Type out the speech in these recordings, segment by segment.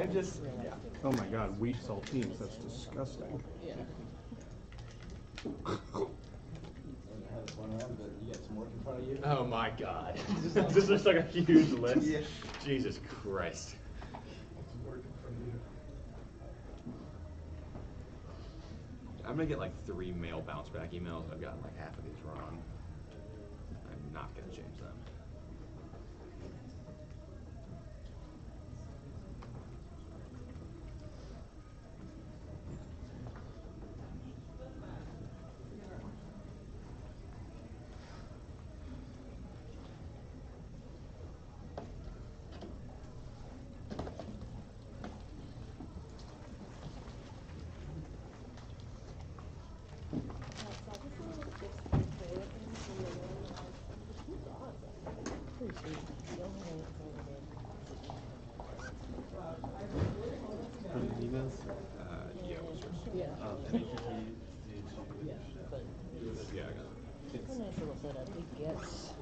It just, yeah. Oh my god, wheat saltines, that's disgusting. Yeah. Oh my god. This looks like a huge list. Yeah. Jesus Christ. I'm gonna get like 3 mail bounce back emails. I've gotten like half of these wrong. I'm not gonna change them. Yeah. NDT, Yeah, but Yeah, I got it. it's a nice little setup. It gets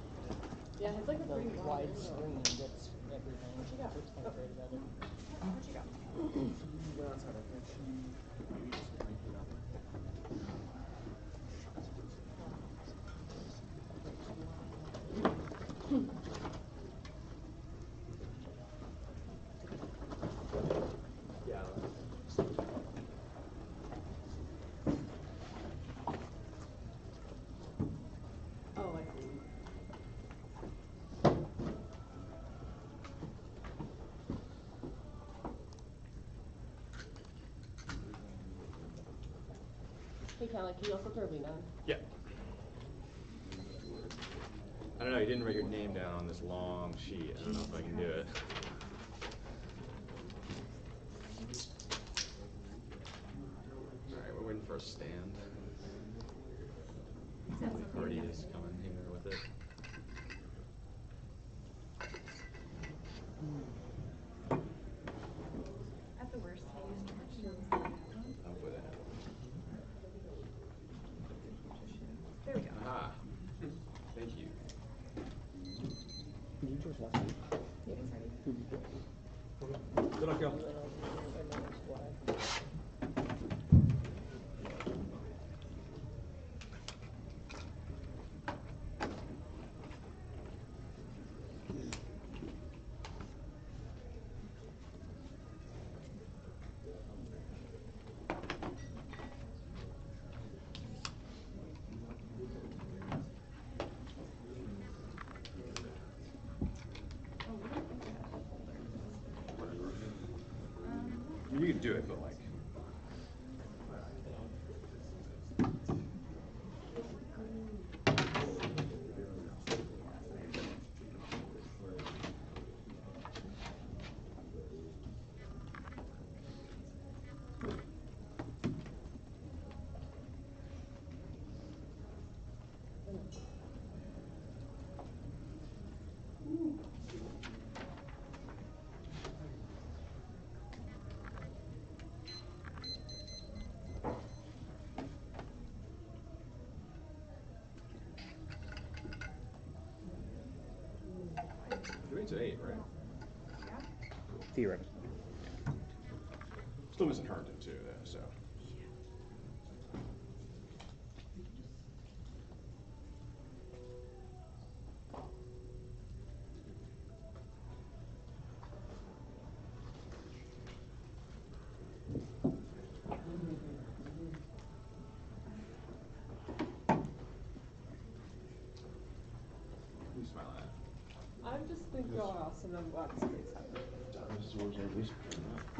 Yeah, it's like a the pretty wide screen gets everything. What's kind of great about it. What you got? Yeah. Oh, I see. Hey, Kelly, can you also throw me down? Yeah. I don't know, you didn't write your name down on this long sheet. I don't know if I can do it. Alright, we're waiting for a stand. The party is coming here with it. At the worst, I used Georgetown. Hopefully they have it. There we go. Aha. Thank you. Did you just last week? Yeah, it's ready. Good luck, y'all. You can do it, but like. It's 8, right? Yeah. Theoretically. Still missing Herndon too, though, so. Who's smiling at? I just think you're awesome. I'm glad to stay happy.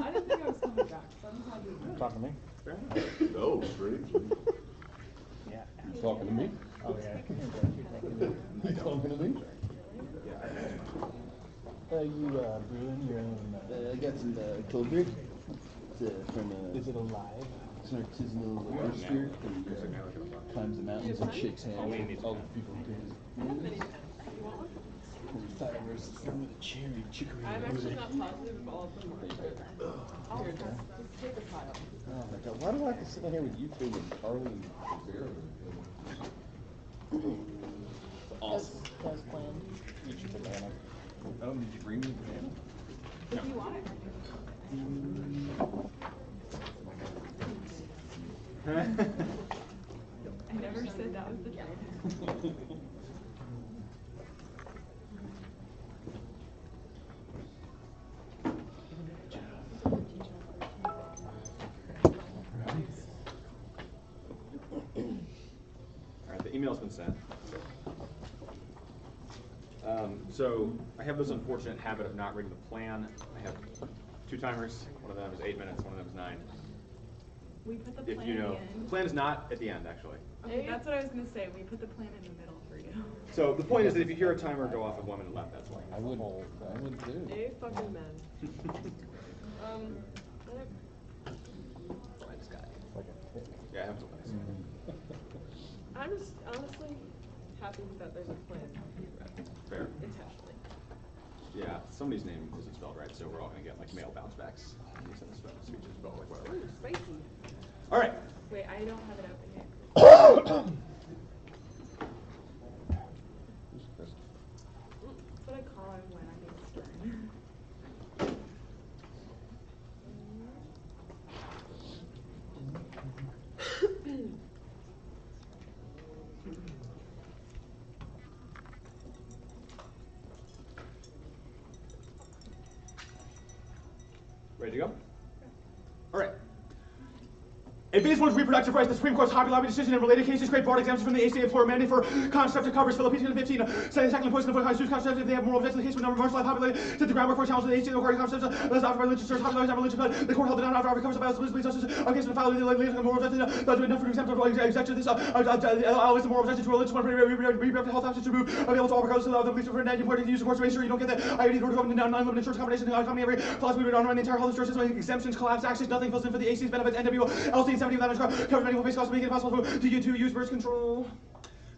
I I didn't think I was coming back, so I'm happy. Talking to me? No, straight. Yeah. Talking to me? Oh yeah. You talking to me? You brewing your own? I got some cold beer. It's from Is it alive? it's an artisanal liquor spirit. Climbs the mountains and shakes hands with all the people who dance. You want one? Fibers from the cherry chicory. I'm actually not positive if all of them are. Here, just take a pile. Oh my god, why do I have to sit in here with you two and Charlie and Bear? Awesome. As planned. Eat your banana. Oh, did you bring me the banana? If you want it. I never said that was the truth. Alright, the email's been sent. So I have this unfortunate habit of not reading the plan. I have 2 timers. One of them is 8 minutes, one of them is 9. We put the If plan you know, in. the plan is not at the end, actually. Okay, that's what I was going to say. We put the plan in the middle for you. So the point is that if you hear a timer go off at 1 minute left, that's why. I would too. They fucking men. I just got it. Like a tick. Yeah, I have to last. I'm just honestly happy that there's a plan. Fair. Intentionally. Yeah, somebody's name isn't spelled right, so we're all gonna get like mail bounce backs. Speech is spelled like whatever. Ooh, spicy. All right. Wait, I don't have it open yet. Who's Chris? That's what I call him when I'm being stern. Ready to go? All right. A phase 1's reproductive rights, the Supreme Court's Hobby Lobby decision and related cases create broad exemptions from the ACA employer mandate for contraceptive coverage. Philippines 15, citing tackling poison of constitutional contraceptive. They have moral objects in the case with number of martial life hobby set the groundwork for a challenge to the ACA regarding contraceptive. Unless offered by religious church, hobby lobbies, religious blood. The court held it down after our covers about explicitly justice. A case with filed with the legal moral objects. Not enough for exemption to this. Always the moral objections to religious one reproductive health options to remove available to all because of the least for an important use of course to make sure you don't get that. I need to go to unlimited insurance combination. Company every philosophy would honor the entire health insurance system. Exemptions, collapse, access, nothing fills in for the AC's benefits. NW, LC, 70 without cover medical face costs, make it impossible to use birth control.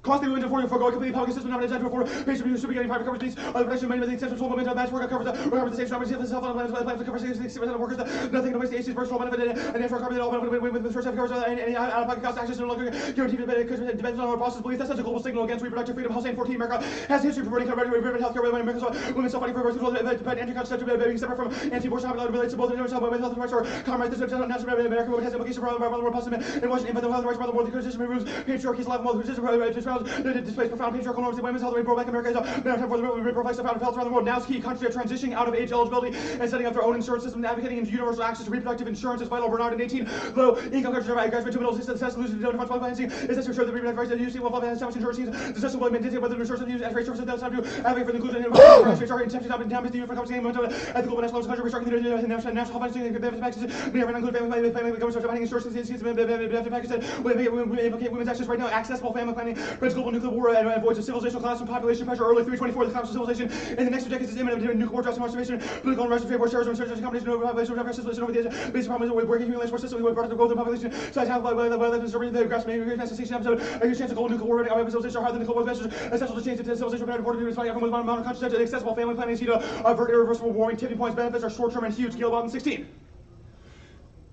Costly women for foregoing completely public system not designed for patient who should be getting private coverage needs. Other protection many of the exceptions will limit match work covers the same numbers of health plans to cover 60% of workers. Nothing to waste the AC's personal benefit and therefore cover all benefit with the first half covers any out-of-pocket cost access no longer guaranteed because it depends on our bosses' belief. That sends a global signal against reproductive freedom. Hussein 14 America has a history of promoting reproductive health care women women still fighting for birth control but anti-contraceptive being separate from anti-abortion hobby relates to both women's health rights or common rights. This is national American women has implications for other Muslim in Washington but the health rights around the world because this removes patriarchy's life model whose displays profound patriarchal norms that women's health rate back America is a matter for the provides of health around the world. Now is key countries are transitioning out of age eligibility and setting up their own insurance system, advocating universal access to reproductive insurance is vital. Bernard in 18 low income countries are graduate to middle success losing the donor financing is this to ensure that reproductive rights that you see will have so much insurance needs discussing will maintain whether the insurance use and rate services that time to advocate for the inclusion and intentions of damage the youth for companies at the global national country restricting the national health financing benefit packages may have include family governments are providing insurance benefit packages will implicate women's access right now accessible family planning prevents global nuclear war and avoids a civilizational collapse and population pressure. Early 324 the collapse of civilization in the next 2 decades is imminent nuclear war drastic masturbation political unrest favor terrorism insurgents combination of population over the basic problems with working accumulation system with productive growth and population size half by the disturbing the grass maybe manifestation episode a huge chance of global nuclear war our civilization are higher than the global investors essential to change the civilization better important to fight everyone with amount of contraceptive accessible family planning is key to avert irreversible warming tipping points benefits are short-term and huge. Gilbot in 16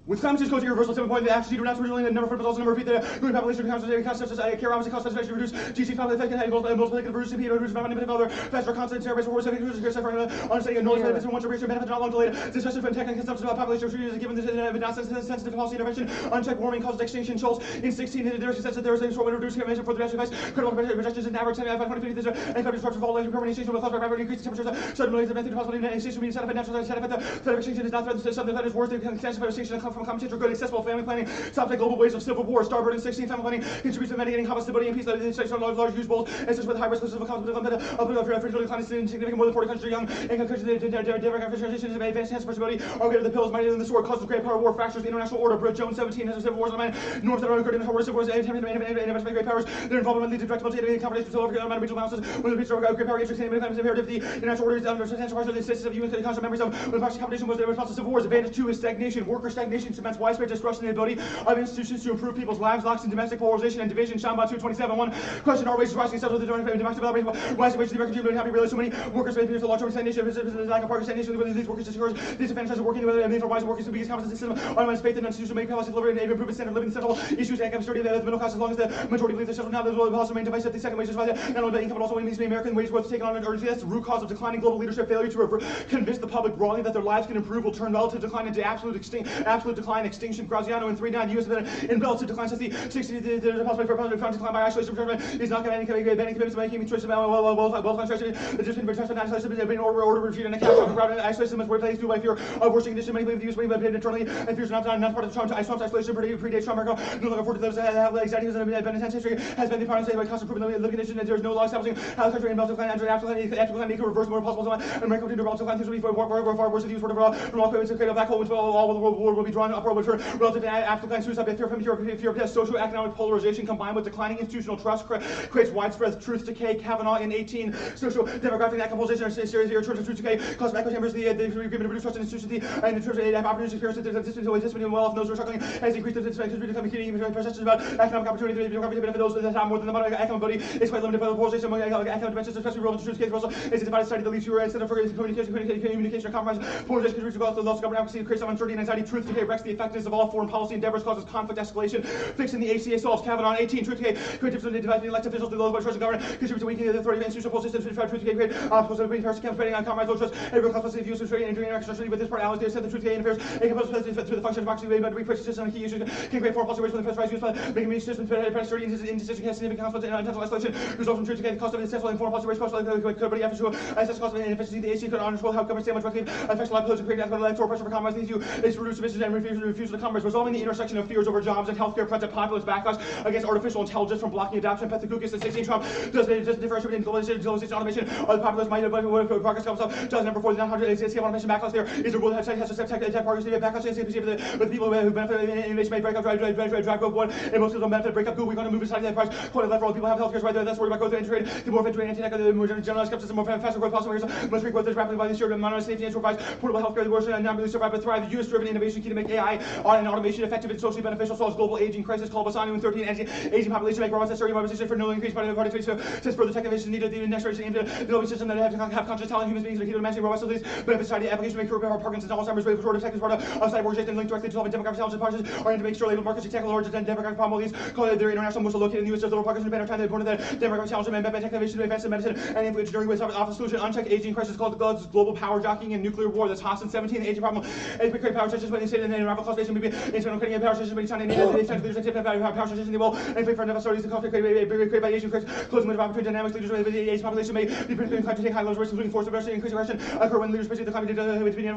with climate change goes to irreversible tipping point, the action to not originally the number of also number of feet the growing population concepts care obviously cost vegetation reduce GC family effect and most of the reduce CP reduce environmental other faster constant service for understanding noise benefits and one duration benefits not long delayed discussion for technical consumption of population is given this not sensitive policy intervention unchecked warming causes extinction shoals in 16 there is a sense that there is a short reduce information for the best advice critical projections in average 2050 and country structure fall into permanent extinction with cause by increasing temperatures sudden millions of method possibility in extinction means set up a natural set up the extinction is not threatened to something that is worth the extension of extinction from commentator good accessible family planning stops the global waves of civil war. Starboard in 16 family planning contributes to mitigating combat stability and peace that is large use bowls and such with high risk of fertility decline in significant more than 40 countries young and countries demographic transition is advanced enhanced possibility are greater than pills mightier than the sword causes great power war fractures the international order. Brit Jones 17 has a civil wars on mind norms that are occurred in the civil wars and great powers their involvement leads to direct multi confrontations all over the regional balances when the regional great power gets many times imperative the international order is under substantial parts of the systems of UN constant members of when the competition was the response to civil wars advantage 2 is stagnation worker stagnation legislation cements widespread destruction of the ability of institutions to improve people's lives, locks in domestic polarization and division. Shamba 227:1. Question our wages rising steps with the domestic rise of wages, the American happy realize so many workers may be for large stagnation, lack of progress, stagnation, whether these workers discourage, disadvantages working, whether they for wise workers the biggest competence system, undermines faith in institutions, make policy delivery, and improve standard of living, central issues, economic security, the middle class, as long as the majority believes themselves now, the policy remain device at the second wages rise, not only the income, but also what it means to be American wage growth taken on an urgency. That's the root cause of declining global leadership, failure to convince the public broadly that their lives can improve will turn relative decline into absolute decline, extinction. Graziano in 3.9 U.S. in relative decline since the 60s, the possibility for a positive decline by isolation is not going to banning commitments to making choices about well-defined strategy. The different between isolation has been order reviewed and a catastrophic crowd and isolation must replace due by fear of worsening conditions. Many believe the use may be internally and fears not part of the trauma. Isolation predates trauma. No longer afford to those that have anxiety has been intense history has been the part of by constant improvement of living conditions. There is no law establishing how the country in relative decline after decline make a reverse more possible. America will do relative decline things will be far worse if used for from all equipment to create a black hole which all the world will be drawn upward for relative after decline suicide, fear of death, social-economic polarization combined with declining institutional trust creates widespread truth decay. Kavanaugh in 18 social demographic that polarization are serious here truth decay cause echo chambers the agreement to reduce trust in institutions and in terms of opportunities experiences the existence of wealth those who are struggling has increased the becoming perceptions about economic opportunity the benefit those that have more than the amount of economic ability is quite limited by the polarization among economic dimensions, especially relevant to truth case also is a divided society that leads to instead of communication or compromise polarization contributes to the loss of government advocacy creates uncertainty and anxiety. Truth decay wrecks the effectiveness of all foreign policy endeavors, causes conflict escalation. Fixing the ACA solves Kavanaugh 18. Truth decay creates difference in elected officials to the local choice of government, contributes to weakening the authority of institutional poll systems. Truth decay create obstacles between parties campaigning on compromise, low trust, and real conflicts of views, and injuring international with this part. Allies said the truth decay interferes and composes through the function of democracy, but weak systems on key issues can create foreign policy ways for the first rise used by making these systems predatory indecision has significant conflict and intentional isolation. Results from truth decay. The cost of successful foreign policy ways cost could be efforts to assess the cost of inefficiency. The ACA could underscore how government stand much affects livelihoods and create electoral pressure for compromise. These is to reduce emissions and refusal to compromise, resolving the intersection of fears over jobs and healthcare present populist backlash against artificial intelligence from blocking adoption. Pethagoukis in 16 Trump does differentiate between globalization automation or the populist might have progress comes up. Does number 4 the 900 scale automation backlash there is a rule that has to set tech parties to backlash and with people who benefit innovation may break up drive growth one and most of them benefit break up good. We're going to move inside that price quite left for all people have healthcare right there. That's where about growth and trade the more into anti-tech the more generalized skepticism more faster growth possible must be growth is rapidly by this year amount of safety and provides portable healthcare the worst and not really survive but thrive. The US driven innovation key to make AI and automation effective and socially beneficial solves global aging crisis. Called Basani in 13 aging population make robots necessary mobilization for no increase by party since further tech innovation needed the next generation aimed at developing systems that have conscious talent human beings and imagining robots so these benefit society application make career Parkinson's Alzheimer's rate for tech is part of cyber and linked directly to developing demographic challenges parties are to make sure labor markets tackle large demographic problems. Call their international most located in the US little Parkinson's better time they pointed that demographic challenges and tech innovation advance in medicine and influence during with office solution unchecked aging crisis called the global power jockeying and nuclear war that's hot in 17 the aging problem and create power stations when they say in the rival causation maybe internal creating power stations when China needed the extent of the power stations in the world and for enough stories the conflict created by aging crisis closing with opportunity dynamics leaders with the aging population may be inclined to take high levels risks including forced diversity increased aggression occur when leaders basically the climate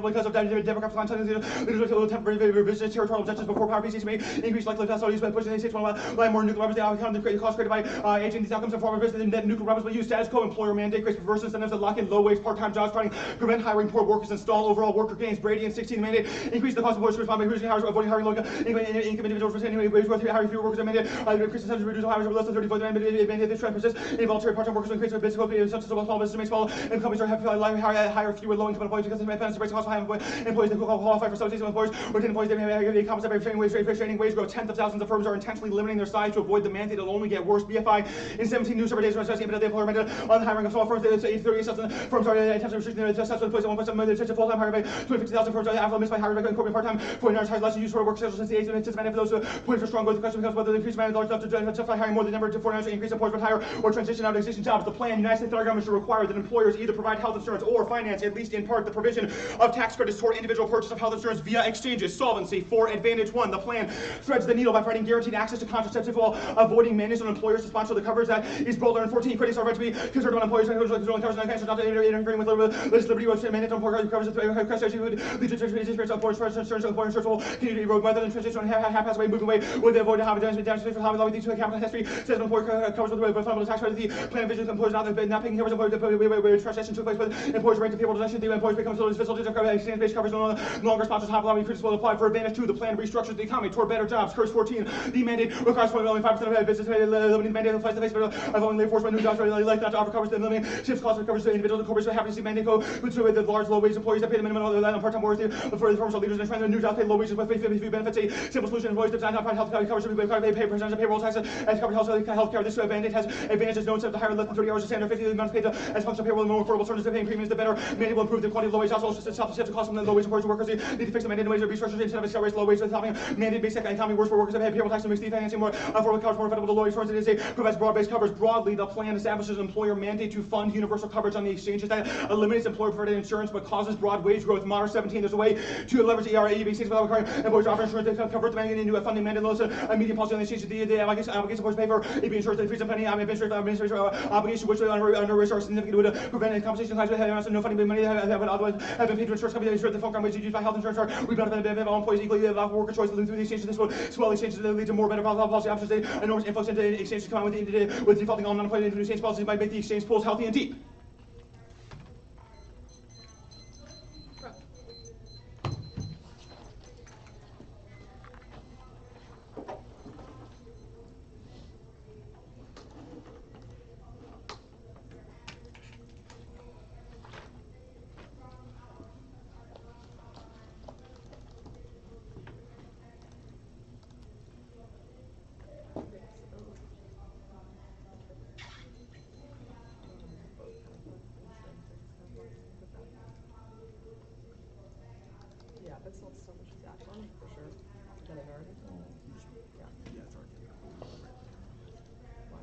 because of demographic content leaders with temporary revisionist territorial objectives before power pieces may increase likelihood of studies by pushing the states want to lie more nuclear weapons the outcome the cost created by aging these outcomes and form of business and nuclear weapons will use status quo employer mandate creates perverse incentives that lock in low wage part-time jobs trying to prevent hiring poor workers and stall overall worker gains. Brady in 16 mandate increase the possible voice to respond by reducing hours avoiding hiring low income individuals for anyway wage growth hiring fewer workers and mandate increase incentives to reduce hours over less than 34 mandate this trend persists involuntary part-time workers will increase with business such as small business makes small and companies are hire fewer low income employees because they may benefit rates cost high employees that qualify for subsidies employers or employees they may compensate by training wage growth. Tens of thousands of firms are intentionally limiting their size to avoid the mandate. It'll only get worse. BFI in 17 news survey days on the employer mandate on the hiring of small firms. 38,000 firms are intentionally restricting their successful employees at 1.7 million to full-time hiring by 250,000 firms are missed by hiring by incorporating part-time 49 times less use for work schedules since the 8th and mandate for those who point for strong growth. The question becomes whether the increased mandate large enough to justify hiring more than number to 49 increase employees but hire or transition out of existing jobs. The plan United States federal government should require that employers either provide health insurance or finance at least in part the provision of tax credits toward individual purchase of health insurance via exchanges. Solvency for Advantage 1. The plan threads the needle by providing guaranteed access to contraceptive while avoiding mandates on employers to sponsor the coverage that is bolder. And 14 critics are right to be concerned about employers who only covers non-cancer not interfering with religious liberty or mandate on employer covers the would lead to experience of employers insurance will continue to erode rather than transition on half-pass way moving away with the avoid to have damage for how these two capital history says an employer covers with the fundamental tax credit. The plan vision employers not paying covers employers transition took place but employers right to payroll deduction the employers become exchange-based coverage no longer sponsors top lobby principle will apply for Advantage 2. The plan restructures the economy toward better jobs. Curse 14. The mandate requires only 5% of business limiting mandate applies to the face of only enforcement new jobs like not to offer coverage than limiting shifts costs of coverage to individuals and corporations happy to see mandate go with the large low wage employees that pay the minimum on part-time workers for the firms or leaders and friends of new jobs must pay low wages with few benefits. A simple solution employees designed to provide health coverage to pay percentage of payroll taxes as covered health care. This mandate has advantages known to the higher less than 30 hours of standard 50 months paid as function of payroll and more affordable terms of paying premiums. The better mandate will improve the quality of low wage households. Stop the cost of low wage employers and workers. Need to fix the mandate and wages restructures instead of accelerating low wages without mandate based economy worse for workers that pay payroll taxes and makes the financing more affordable coverage more affordable to low wage firms. It is a provides broad-based coverage. Broadly, the plan establishes an employer mandate to fund universal coverage on the exchanges that eliminates employer-provided insurance but causes broad wage growth. Modern 17, there's a way to leverage ERA exchanges without requiring employers to offer insurance. They convert the mandate into a funding mandate. A median policy on the exchange. The obligation employers pay for AB insurance that frees up any administrative obligation which under risk are significant would prevent compensation claims with no funding money that would otherwise have been paid to insurance companies that insure the full wages used by health insurance are rebounded benefit all employees equally allow worker choice through the exchanges. This will swell exchanges that lead to more better policy options. Enormous influx into exchanges combined with defaulting all non-employed into exchange policies might make the exchange pools healthy and deep. Yeah, that sounds so much as that one, for sure. Is that an already? Yeah. Yeah, it's already. Why?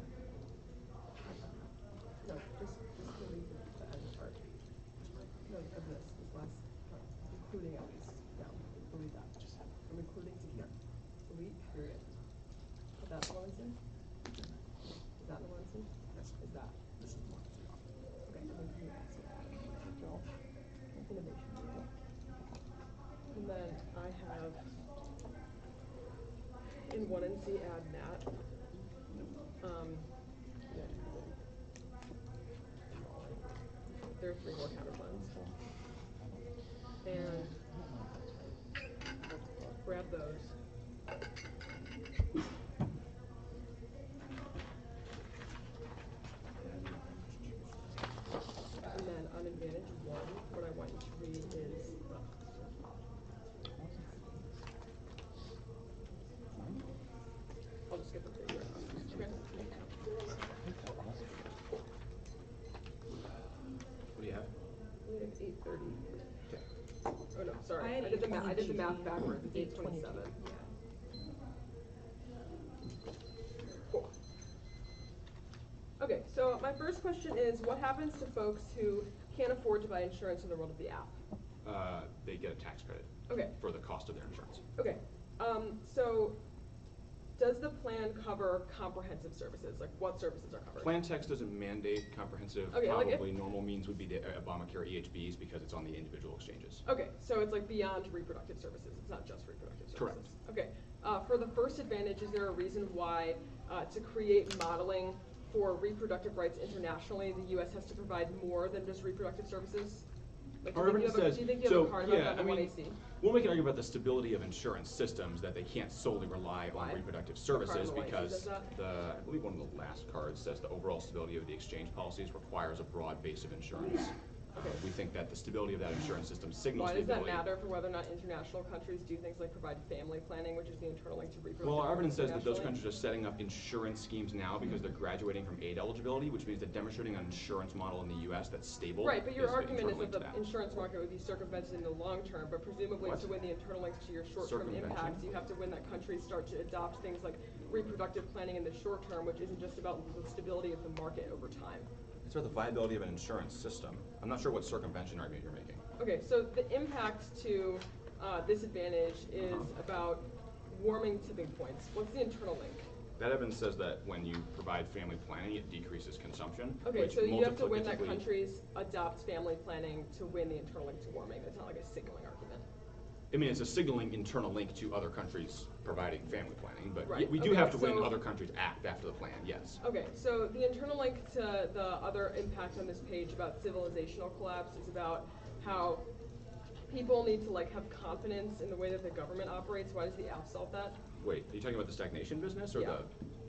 No, just delete the end part. No, of this last part, including at least, down, delete that. From including to here. Delete, period. Put that in one in? Is that in one in? Yes. Is that? This is the one. Okay, and then can you add some innovation? And then I have in 1NC add Nat. There are 3 more counterplans. And grab those. And then on advantage 1, what I want you to read is I'll just get the figure out. Okay. What do you have? We have 830. Okay. Oh no, sorry. I had I did the math. I did the 822. math backwards. It's 827. Cool. Okay, so my first question is, what happens to folks who can't afford to buy insurance in the world of the app? They get a tax credit Okay. for the cost of their insurance. Okay. So does the plan cover comprehensive services? Like what services are covered? Plan text doesn't mandate comprehensive. Okay, like Probably normal means would be the Obamacare EHBs because it's on the individual exchanges. Okay, so it's like beyond reproductive services. It's not just reproductive services. Correct. Okay. For the first advantage, is there a reason why to create modeling for reproductive rights internationally, the U.S. has to provide more than just reproductive services? Like, do you think you have a card about that in 1AC? We'll make an argument about the stability of insurance systems, that they can't solely rely Why? on reproductive What card services in the 1AC because does that? I believe one of the last cards says the overall stability of the exchange policies requires a broad base of insurance. Okay. We think that the stability of that insurance system signals Why the does that ability. matter for whether or not international countries do things like provide family planning, which is the internal link to reproductive Well, our evidence says that those internationally? countries are setting up insurance schemes now because they're graduating from aid eligibility, which means that demonstrating an insurance model in the U.S. that's stable. Right, but your is argument is internal that link the to insurance market would be circumvented in the long term, but presumably What? to win the internal links to your short-term Circumvention? impacts, you have to win that countries start to adopt things like reproductive planning in the short term, which isn't just about the stability of the market over time. It's about the viability of an insurance system. I'm not sure what circumvention argument you're making. Okay, so the impact to this advantage is about warming tipping points. What's the internal link? That evidence says that when you provide family planning, it decreases consumption. Okay, which so you have to win that multiplicatively- countries adopt family planning to win the internal link to warming. It's not like a signaling argument. I mean, it's a signaling internal link to other countries providing family planning, but Right, we do okay, have to win so- other countries act after the plan, yes. Okay, so the internal link to the other impact on this page about civilizational collapse is about how people need to like have confidence in the way that the government operates. Why does the app solve that? Wait, are you talking about the stagnation business or Yeah.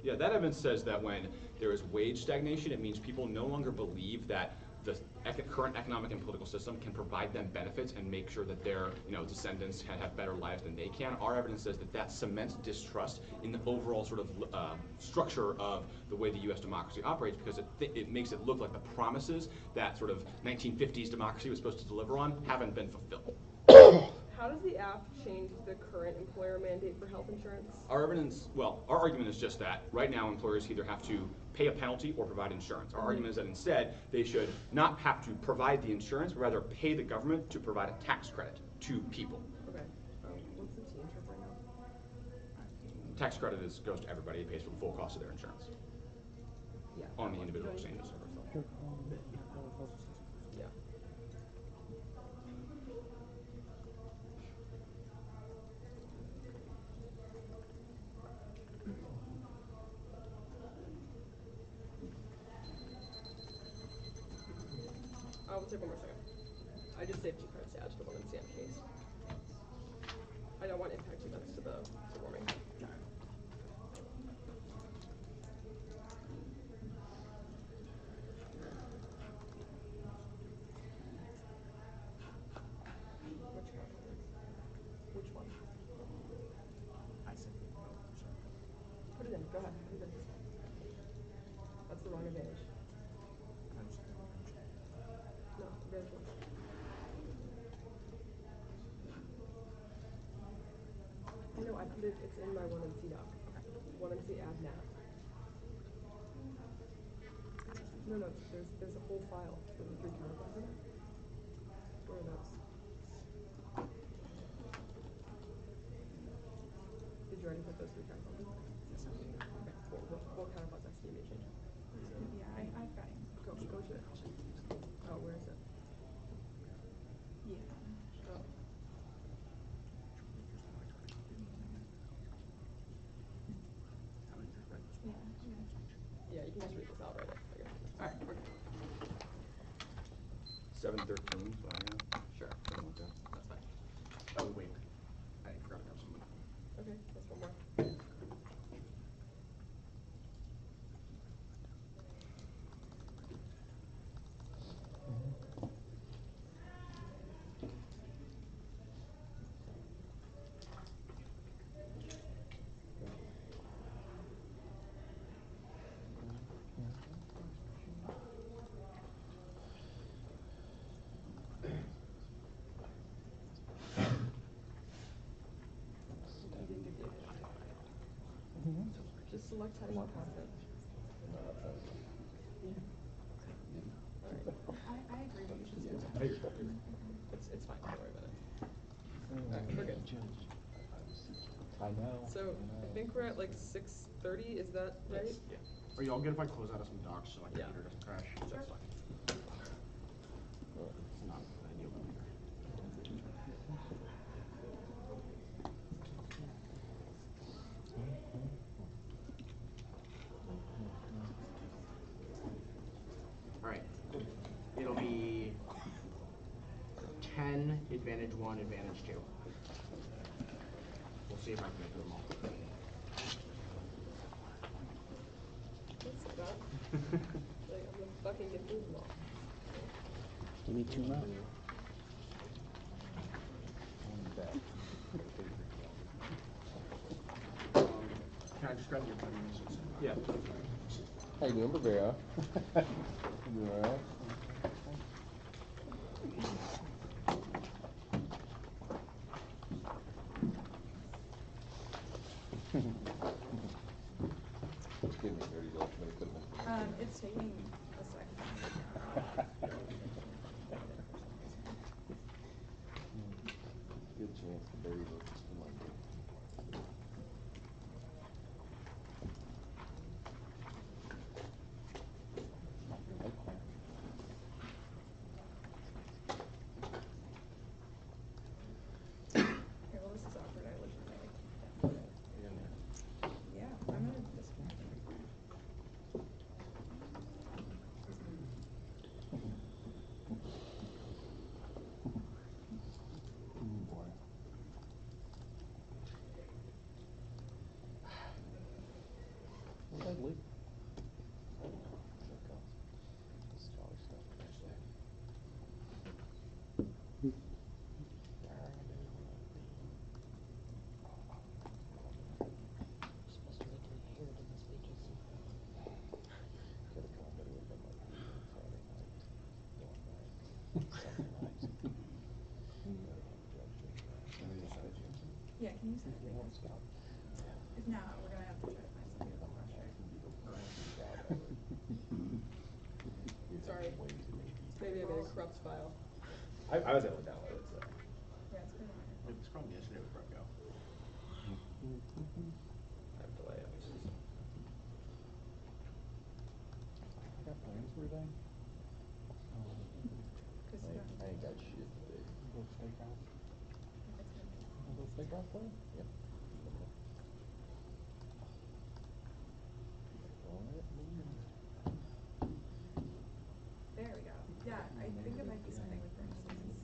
Yeah, that evidence says that when there is wage stagnation, it means people no longer believe that the current economic and political system can provide them benefits and make sure that their descendants can have better lives than they can. Our evidence says that that cements distrust in the overall sort of structure of the way the U.S. democracy operates, because it makes it look like the promises that sort of 1950s democracy was supposed to deliver on haven't been fulfilled. How does the app change the current employer mandate for health insurance? Our argument is just that right now employers either have to pay a penalty or provide insurance. Our argument is that instead they should not have to provide the insurance, but rather pay the government to provide a tax credit to people. Okay. What's the T interest right now? Tax credit goes to everybody. It pays for the full cost of their insurance. Yeah. On the individual exchanges. Yeah. We'll take one more second. I just saved 2 credits to add to the one in Sam's case. I don't want impact events to the warming. Which one? I said no. Put it in. Go ahead. Put it in. That's the wrong advantage. No, advantage one. I know, I put it, it's in my 1MC doc. 1MC add nav. No, there's a whole file with the 3 counterparts in it. Where are those? Did you already put those 3 counterparts in? Yes, I did. Okay, what counterparts next do you need to change? Yeah, I've got it. Go to it. Oh, where is it? Yeah. Oh. Yeah, you can just read this out, right? Alright. 713. So sure. Something like that. That's fine. Oh wait. I forgot to have someone. Okay, that's one more. Just select how you want content. No, that's it. I agree with you. It's fine, don't worry about it. Alright, we're good. I know. So, I think we're at like 6:30, is that right? Yes. Yeah. Are y'all good if I close out of some docs so my Yeah. computer doesn't crash? That's fine. It's not ideal either. Alright. It'll be 10, advantage 1, advantage 2. We'll see if I can get through them all. Let's say that. Like, I'm gonna fucking get through them all. Give me 2 more. Can I just grab your pen? Yeah. How you doing, Bavaria? You doing alright? Just give me $30 for the equipment. It's taking a second. Good chance to bury those in my book. Okay, well, this is awkward. I legitimately yeah, I'm gonna disconnect. Yeah, can you send it? If not, we're gonna have to try to find somebody to frustrate. Sorry. Maybe I made a corrupt file. I was able to download it, so. Yeah, it's pretty minor. It was from yesterday with Brett Go. I have delay on the system. I got plans for today. Cause you don't I ain't got shit today. Go steakhouse. Go steakhouse today? Yep. There we go. Yeah, I think it might be something with Bernstein's.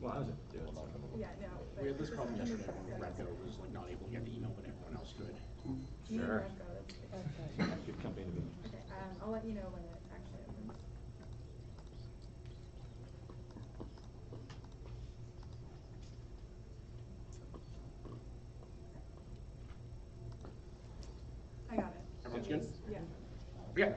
Well, I was able to do it. So. Yeah, no. We had this but problem just yesterday under- when Brett Go was like not able to get the email, but everyone else could. Me and Sure. Brett go, that's good. Good company to be. Okay, I'll let you know when it actually opens. I got it. Everyone's good? Yeah. Okay.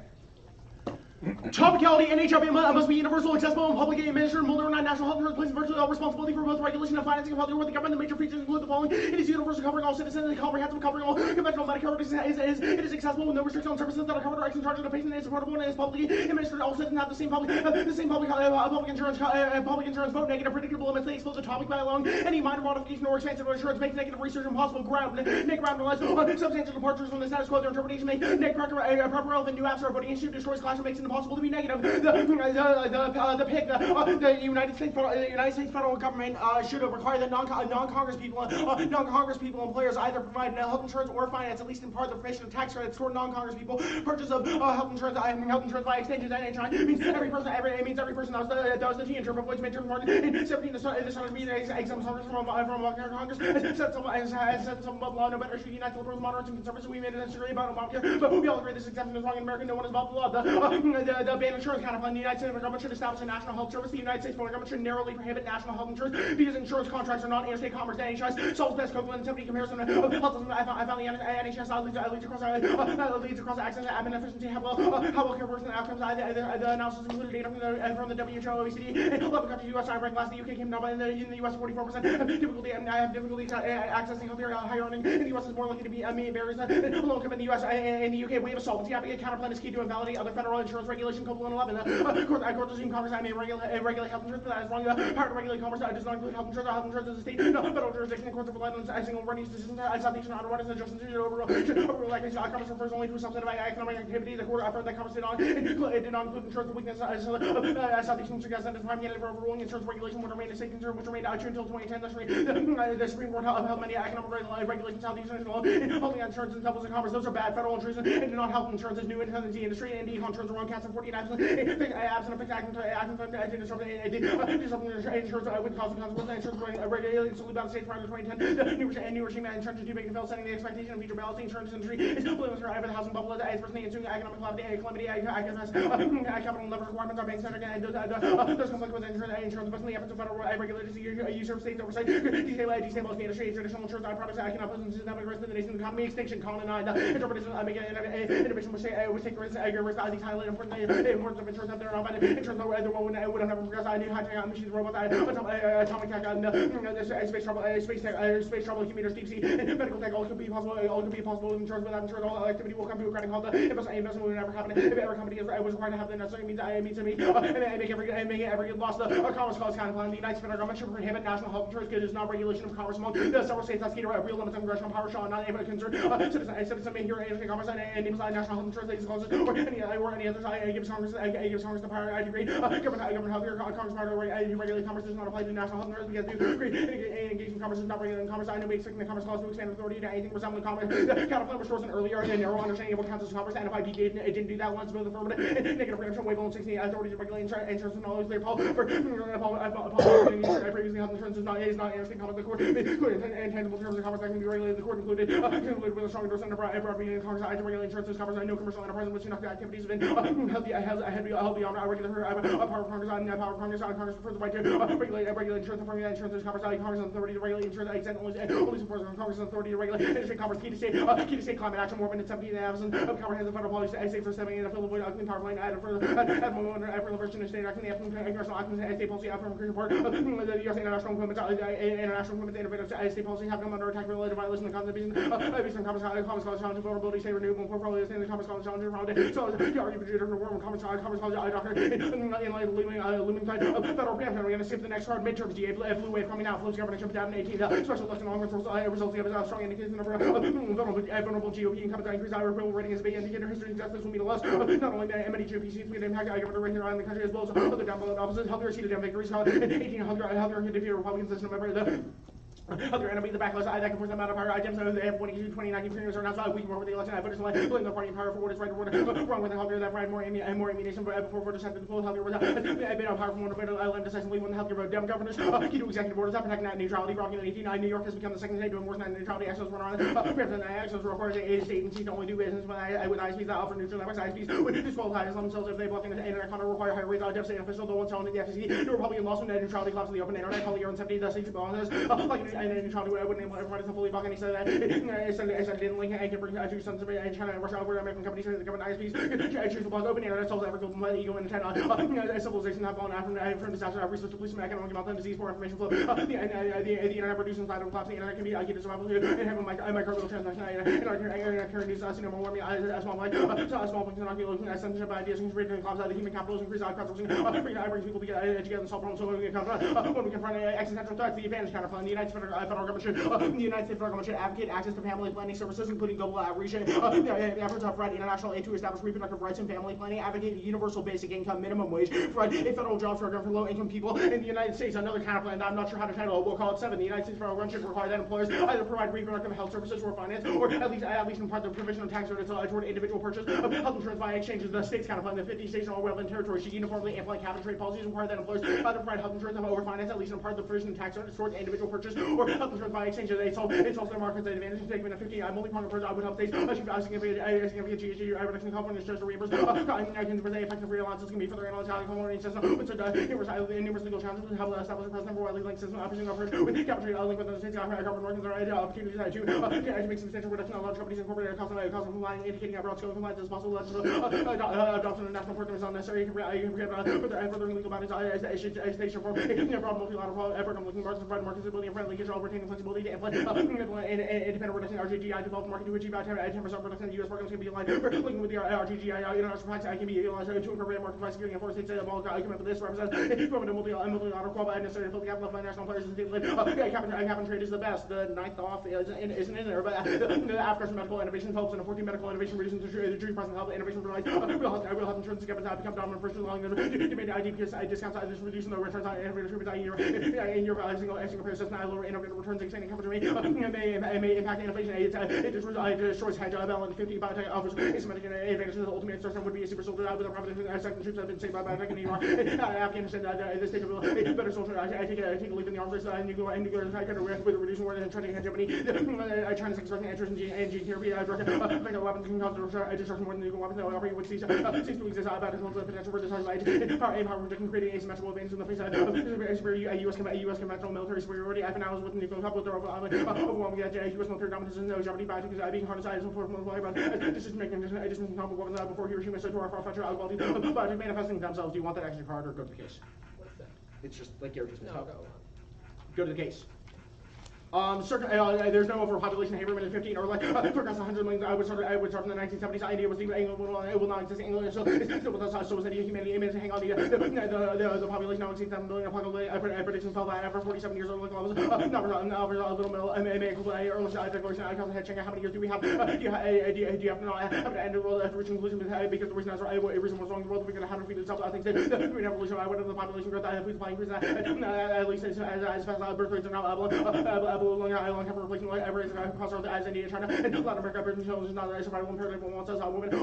Topicality, NHRB must be universal, accessible, and publicly administered, modern national health insurance, placing virtually all responsibility for both regulation and financing of health care with the government. The major features include the following. It is universal, covering all citizens, and comprehensive, covering all conventional Medicare. It is accessible with no restriction on services that are covered or extra charges to patients. It is affordable and it is publicly administered. All citizens have the same public insurance vote. Negative predictable limits. They expose the topic by allowing any minor modification or expansion of insurance makes negative research impossible. Substantial departures from the status quo. Their interpretation make proper relevant new apps or voting issue destroys class and makes it impossible to be negative. The United States federal government should require that non-Congress people employers either provide health insurance or finance at least in part the provision of tax credits for non-Congress people. Purchase of health insurance by extension to NHI means every person does the T in term avoids midterm margin. In 17, the Senate to be exempt Congress from Congress sets some above law. No better should unite the liberals, moderates, and conservatives. We made it necessary about Obamacare, but we all agree this exemption is wrong in America. No one is above the law. The ban insurance counterplan. The United States government should establish a national health service. The United States federal government should narrowly prohibit national health insurance because insurance contracts are not interstate commerce. The NHS solves best covalent comparison of health. I found the NHS leads across access, admin efficiency, how well care works and outcomes. The analysis included data from the WHO, OECD, 11 countries, US, I ranked last. The UK came down, but in the US 44% have difficulty accessing healthcare. Higher earning in the US is more likely to be barriers low income in the US. In the UK, we have a solvency counterplan is key to invalidate other federal insurance regulation. Code 111. Court resume Congress. I may regulate health insurance, but that is wrong. Power to regulate commerce does not include health insurance. Health insurance is a state. No federal jurisdiction. Courts have relied on a single running decision. Citation on running adjustments should overrule commerce refers only to substantive economic activity. The court affirmed that commerce did not include insurance weakness. Citation suggests that the prime candidate for overruling insurance regulation would remain a state concern, which remained true until 2010. The Supreme Court held many economic regulations. Southeastern holding insurance and doubles in commerce. Those are bad federal intrusion and do not help insurance as new into the industry. Indeed, insurance are wrong. Cats and 14 absent of fixed action to disrupt insurance with cause and consequence. Insurance regulated solely by the states prior to 2010. The new regime insurance is too big to fail, setting the expectation of future balancing insurance industry is completely over the housing bubble as personally ensuing economic calamity. Capital level requirements are being set again. Those conflict with insurance, but the efforts of federal regulators usurp states oversight. Destabilize the industry. Traditional insurance products cannot pose a systemic risk to the nation's economy. Extinction, colon 9. Interpretation innovation which take risks as these highlight importance of insurance out there. Insurance would have never progressed. New high-tech machines, robots, atomic tech, space travel, computers, deep sea, medical tech. All could be possible. With insurance. Without insurance, all activity will come to a crowding halt. Investment would never happen. If every company was required to have the necessary means to make every loss. The commerce clause counterplan. The United States federal government should prohibit national health insurance because it is not regulation of commerce among the several states. That's key to real limits on congressional power. Shall not able to concern citizens may hear interstate commerce and enables national health insurance clauses or any others. Gives Congress the power. I agree. Government health care. Congress power to regulate commerce does not apply to national health insurance because to agree engaging commerce is not regulating commerce. I know we expect the commerce clause to expand authority to anything resembling commerce. The counterplan restores an earlier and narrow understanding of what counts as commerce. And if it didn't do that once, both affirmative negative preemption waive on 16 authority to regulate insurance and all those clear. Paul previously health insurance is not interstate commerce. The court intangible terms of commerce that can be regulated. The court concluded with a strong endorsement of Congress to regulate insurance as commerce. No commercial enterprise which conduct activities within health beyond our regular power of Congress on power of Congress for the right to regulate insurance and formula insurance Congress authority to regulate insurance only supports Congress authority to regulate industry commerce key to state climate action more than 17,000 of comprehensive federal policy I say for 7 and a fill of clean power line added for the moment for the first state action the congressional action state policy after report the U.S. international commitments innovative state policy have come under attack for related violation of the Constitution based on Commerce College challenge vulnerability state renewable portfolio in the Commerce College challenge around so the argument for war Commerce College eye doctor in light of looming tide of federal preemption we're going to skip the next hard midterms GA blue wave coming out flows government 2018 special election long results of strong indication of vulnerable GOP incumbents increase our approval rating as a big indicator history and justice will mean less not only many GOP seats we impact government right here around the country as well as other down ballot offices healthier seated down victories 1800 healthier defeated Republicans this November other enemy, the backlash that can force them out of power. Items of the 2019 premiers are not so weak before the election. Voters blame the party in power for what is right or wrong with the healthier that right more ammunition before voters have to pull healthier with a bit of power from one of the decisively when the healthier vote. Dem governors key to executive orders that protect net neutrality. Brought in 1889, New York has become the second state to enforce net neutrality. Actions run on president actions requires a state agency to only do business with ISPs that offer neutral networks. ISPs would disqualify themselves if they block internet content require higher rates on state officials. The one selling to the FCC. The Republican lawsuit net neutrality collapse of the open internet. Calling your own 70 the state belongs like neutrality. Everyone is fully blocking. He said that I said didn't link and can bring two sons of China and Russia over American companies the government ISPs choose to block open internet solves every global ego and intent civilization have gone out from disaster of research to police and economic health and disease for information flow the internet produces inside of collapse the internet can be IQ to survival and have a microbial transaction and our current news more warming a small point cannot be looking at censorship ideas and creating collapse the human capital increase crowdsourcing brings people together and solve problems so when we confront existential threats the advantage counterplan the United States federal government should the United States government should advocate access to family planning services, including global outreach, efforts to provide international aid to establish reproductive rights and family planning, advocate universal basic income, minimum wage, provide a federal jobs program for low-income people in the United States. Another counterplan that I'm not sure how to title it, we'll call it 7. The United States federal government should require that employers either provide reproductive health services or finance, or at least impart the provision of tax credits toward individual purchase of health insurance via exchanges. The states counterplan, the 50 states and all relevant territories should uniformly implement cap and trade policies require that employers either provide health insurance or finance, at least impart the provision of tax credits toward individual purchase or health insurance via exchanges. It's also markets advantage in taking a 15. I'm only part of I would help states achieve a significant GHG reduction in California just to reimburse. I can present effective free allowances can be further analyzed how the California system, which numerous legal challenges and help establish a present widely linked system operating offered with capital trade link with the states government organizations are opportunities to make substantial reduction of large companies incorporated cost of complying, indicating a broad scope of compliance as possible. Adoption of national programs is unnecessary. Further legal boundaries states should form a broad multilateral effort on looking markets provide market stability and friendly control, retaining flexibility to implement independent reduction RGGI developed market to achieve 10% reduction in U.S. programs can be aligned. Linking with the RGGI international practice can be utilized to incorporate market price security and force states of all commitment for this represents multilateral quality necessary to fill the gap left by national players and state-led cap and trade is the best. The ninth off isn't in there, but after medical innovation helps and 14 medical innovation reducing the true present health innovation provides real health insurance governments have become dominant first along the demand ID because discounts this reducing the returns on innovative treatments in your single payer system lower innovative returns extending coverage rate may impact innovation. It destroys hedge balance 50 biotech offers asymmetric advantages. The ultimate instruction would be a super soldier with a proposition second troops have been saved by biotech in Iraq. Afghanistan, the state of a better soldier. I take a leap in the arms race nuclear attack with reducing war and trying to hegemony. China's extorting interest in gene therapy. Weapons can cause destruction more than nuclear weapons. Operating would cease to exist about the potential for decisive power projection, creating asymmetrical advantage in the face of U.S. conventional military superiority. I finalize with the nuclear couple with overwhelming U.S. military dominance and no jeopardy by being harnessed as for decision-making conflict weapons before Hiroshima so to our far-fetched quality but manifesting themselves. Do you want that extra card or go to the case? What's that? It's just like Gary just No, talked. go. Go to the case. There's no overpopulation. Haberman is 15 or like progress 100 million. I would start in the 1970s. India was leaving England. It will not exist. England is still with us. So is India. Humanity aims to hang on. The population now exceeds 7 billion. Predictions fell by after 47 years old. Numbers a little middle. Early declaration. I can't check out how many years do we have. Do you have to end the world after reaching conclusion because the reason is a reason what's wrong in the world. We're going to have to feed itself. I think the green evolution. I went into the population growth. If we supply increase at least as fast as birth rates are now long have replacing every across Earth as India, China, and Latin America, Britain, children is not a survival imperative wants us women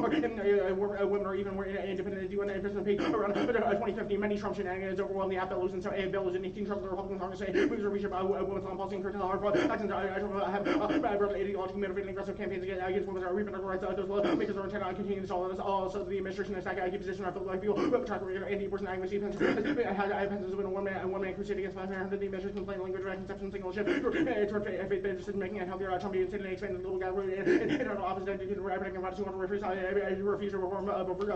or even we're independent do an investment pay around 2050. Many Trump shenanigans overwhelm the app that losing so a bill is in 18 Trump the Republican Congress say moves are reshape women's on policy and curtail our actions. I have brought ideological motivating aggressive campaigns against women's reproductive rights. Those lawmakers are intent on continuing this also the administration is a key position. I feel like people track anti-abortion activists I have been a one-man crusade against 500 the administration plain language conception single ship toward faith-based decision-making and healthier Trump and expanding the global gap in our office identity to protecting about 200 refugees. I refuse to reform abortion.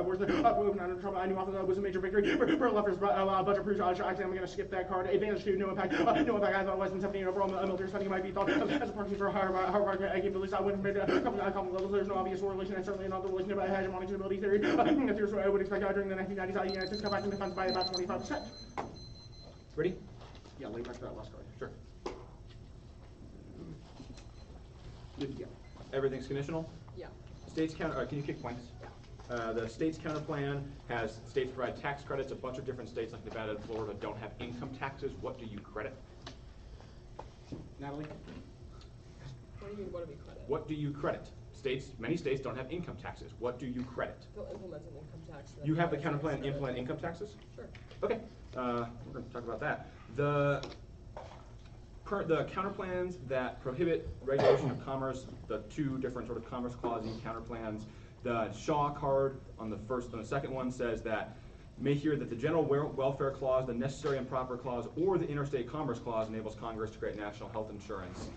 Trump I knew office was a major victory for leftist budget proof. Actually, I'm going to skip that card. Advantage to no impact. No impact. I thought less than 17 overall military spending might be thought as a proxy for Harvard capabilities. I wouldn't make a couple levels. There's no obvious correlation, and certainly not the relation about hegemonic stability theory. Here's what I would expect during the 1990s. The United States cut back in defense by about 25%. Ready? Yeah, lay back to that last card. Sure. Yeah. Everything's conditional? Yeah. States counter, can you kick blanks? The state's counter plan has states provide tax credits. A bunch of different states like Nevada and Florida don't have income taxes. What do you credit? Natalie? What do you mean, what do we credit? What do you credit? Many states don't have income taxes. What do you credit? They'll implement an income tax. You have the counter plan implement income taxes? Sure. Okay, we're going to talk about that. The counter plans that prohibit regulation of commerce, the two different sort of commerce clause counter plans. The Shaw card on the second one says that may hear that the general welfare clause, the necessary and proper clause, or the interstate commerce clause enables Congress to create national health insurance.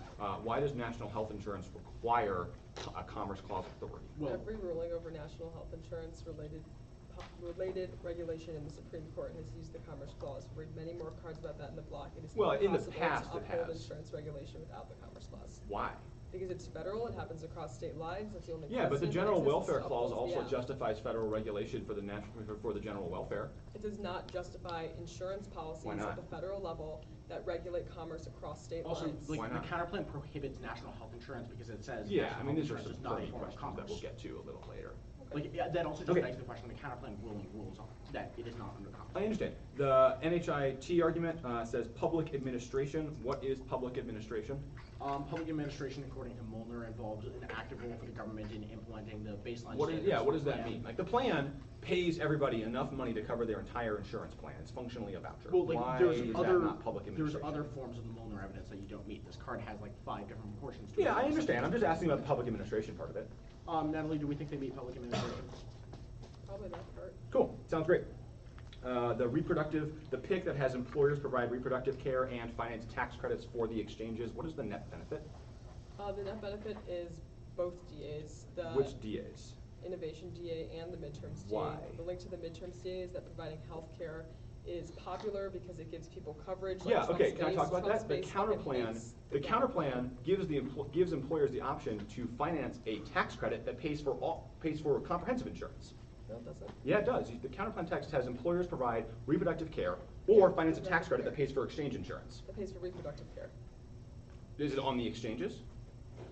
Why does national health insurance require a commerce clause authority? Well, every ruling over national health insurance related regulation in the Supreme Court has used the Commerce Clause. Read many more cards about that in the block. It is in the impossible past to it uphold has. insurance regulation without the Commerce Clause. Why? Because it's federal, it happens across state lines. That's the only. Yeah, but the precedent general that exists welfare to clause uphold the also act. justifies federal regulation for the general welfare. It does not justify insurance policies at the federal level that regulate commerce across state also, lines. like, Why the not? counterplan prohibits national health insurance because it says Yeah, national I mean these are health some insurance is not a burning form of questions that we'll commerce. get to a little later. Like, that also just begs the question, the counterplan rules on that it is not under commerce. I understand. The NHIT argument says public administration. What is public administration? Public administration, according to Molnar, involves an active role for the government in implementing the baseline What does that plan. mean? Like the plan pays everybody enough money to cover their entire insurance plan. It's functionally a voucher. Well, like, Why there's is other, that not public there's administration? other forms of the Molnar evidence that you don't meet. This card has like 5 different proportions to it. Yeah, I understand. I'm just asking about the public administration part of it. Natalie, do we think they meet public administration? Probably that part. Cool. Sounds great. The PIC that has employers provide reproductive care and finance tax credits for the exchanges. What is the net benefit? The net benefit is both DAs. Which DAs? Innovation DA and the midterms DA. Why? The link to the midterms DA is that providing health care is popular because it gives people coverage. Yeah, like okay, Trump's can I base- talk about Trump's that? The base fucking counterplan, hates the government. counterplan gives employers the option to finance a tax credit that pays for comprehensive insurance. No, it doesn't. Yeah, it does. The counterplan text has employers provide reproductive care or finance a tax credit that pays for exchange insurance. It pays for reproductive care. Is it on the exchanges?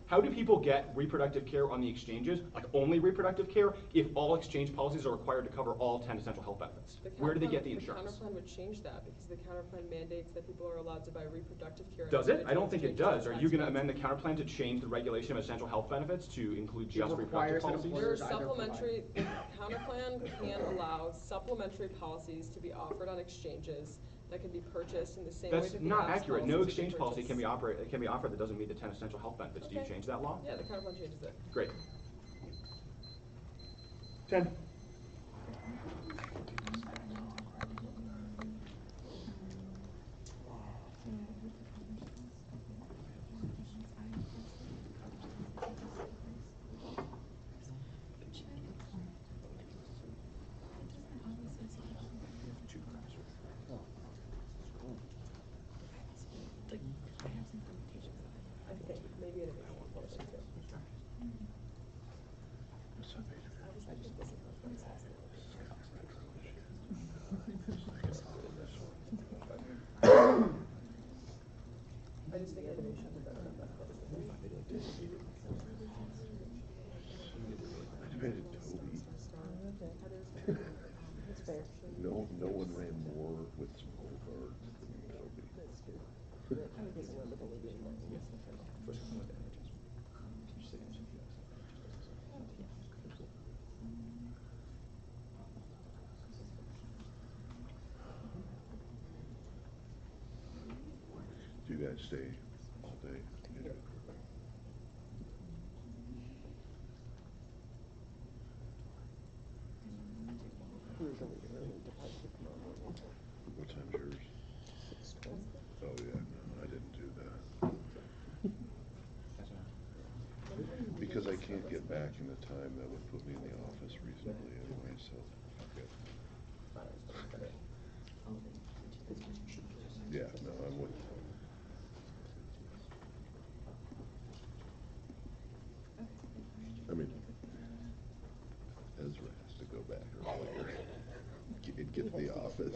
How do people get reproductive care on the exchanges, like only reproductive care, if all exchange policies are required to cover all 10 essential health benefits? Where do they get the insurance? The counterplan would change that because the counterplan mandates that people are allowed to buy reproductive care. Does it? I don't think it individual does. Are you going to tax amend the counterplan to change the regulation of essential health benefits to include just reproductive requires that policies? There are Employers either supplementary, the counterplan can allow supplementary policies to be offered on exchanges that can be purchased in the same way That's that the not abs accurate. No policies exchange are policy purchased. can be offered that doesn't meet the 10 essential health benefits. Do you Okay. change that law? Yeah, the counterplan changes it. Great. 10. I think, maybe it is. I was thinking this is what it says. I just think innovation is better than that. That's fair. No one ran more with some gold cards than Toby. Do you guys stay all day? You do. What time's yours? 6:20. Oh yeah, no, I didn't do that. Because I can't get back in the time that would put me in the office reasonably anyway, so. Okay. Yeah, no, I'm with you. I mean, Ezra has to go back earlier and get to the office.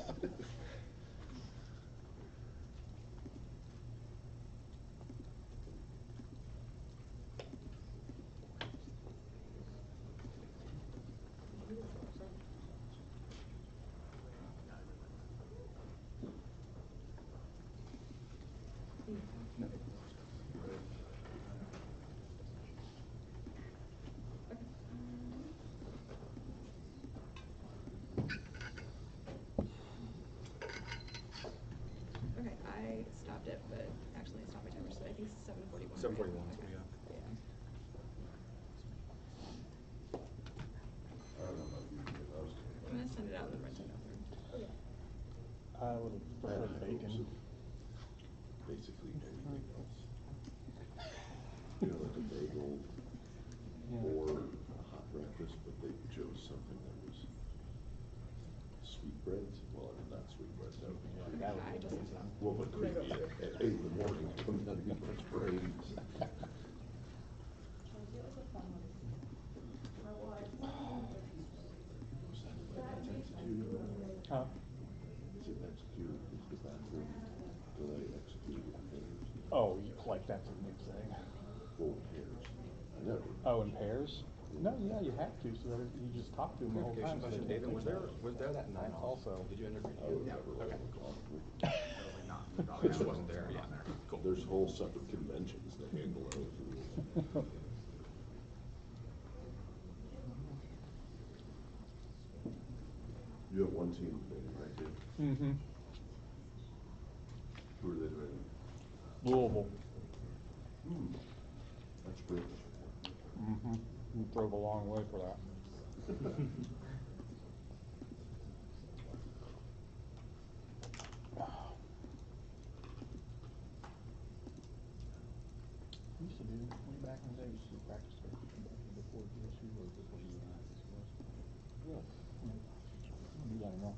Okay, I stopped it, but actually I stopped my timer, so I think 7:41. 7:41, Okay. yeah. I'm gonna send it out and then run it over. I would prefer bacon. Basically anything else. You know, like a bagel or a hot breakfast, but they chose something that was sweetbreads. Well, I mean, not sweetbreads, that would be creepy. That would be I just- amazing. Well, but creepy at 8 in the morning coming out of people's brains. Huh? Is it executed, is the bathroom delay executed in pairs? Oh, like that's a new thing. Well, pairs. I know. Oh, in pairs? No, yeah, you have to, so that you just talk to them the whole time. So they David, can't was think there, about it. was there that night also? Did you enter? I would never Okay, roll cool. call. Probably not. I wasn't there, yeah, cool. There's whole separate conventions that handle those rules. You have one team today, right, Dave? Mm-hmm. Who are they doing? Louisville. That's good. Mm-hmm. You drove a long way for that. Used to do, way back in the day, used to practice before GSU or before you and I discussed. Really? Yeah. Do that anymore.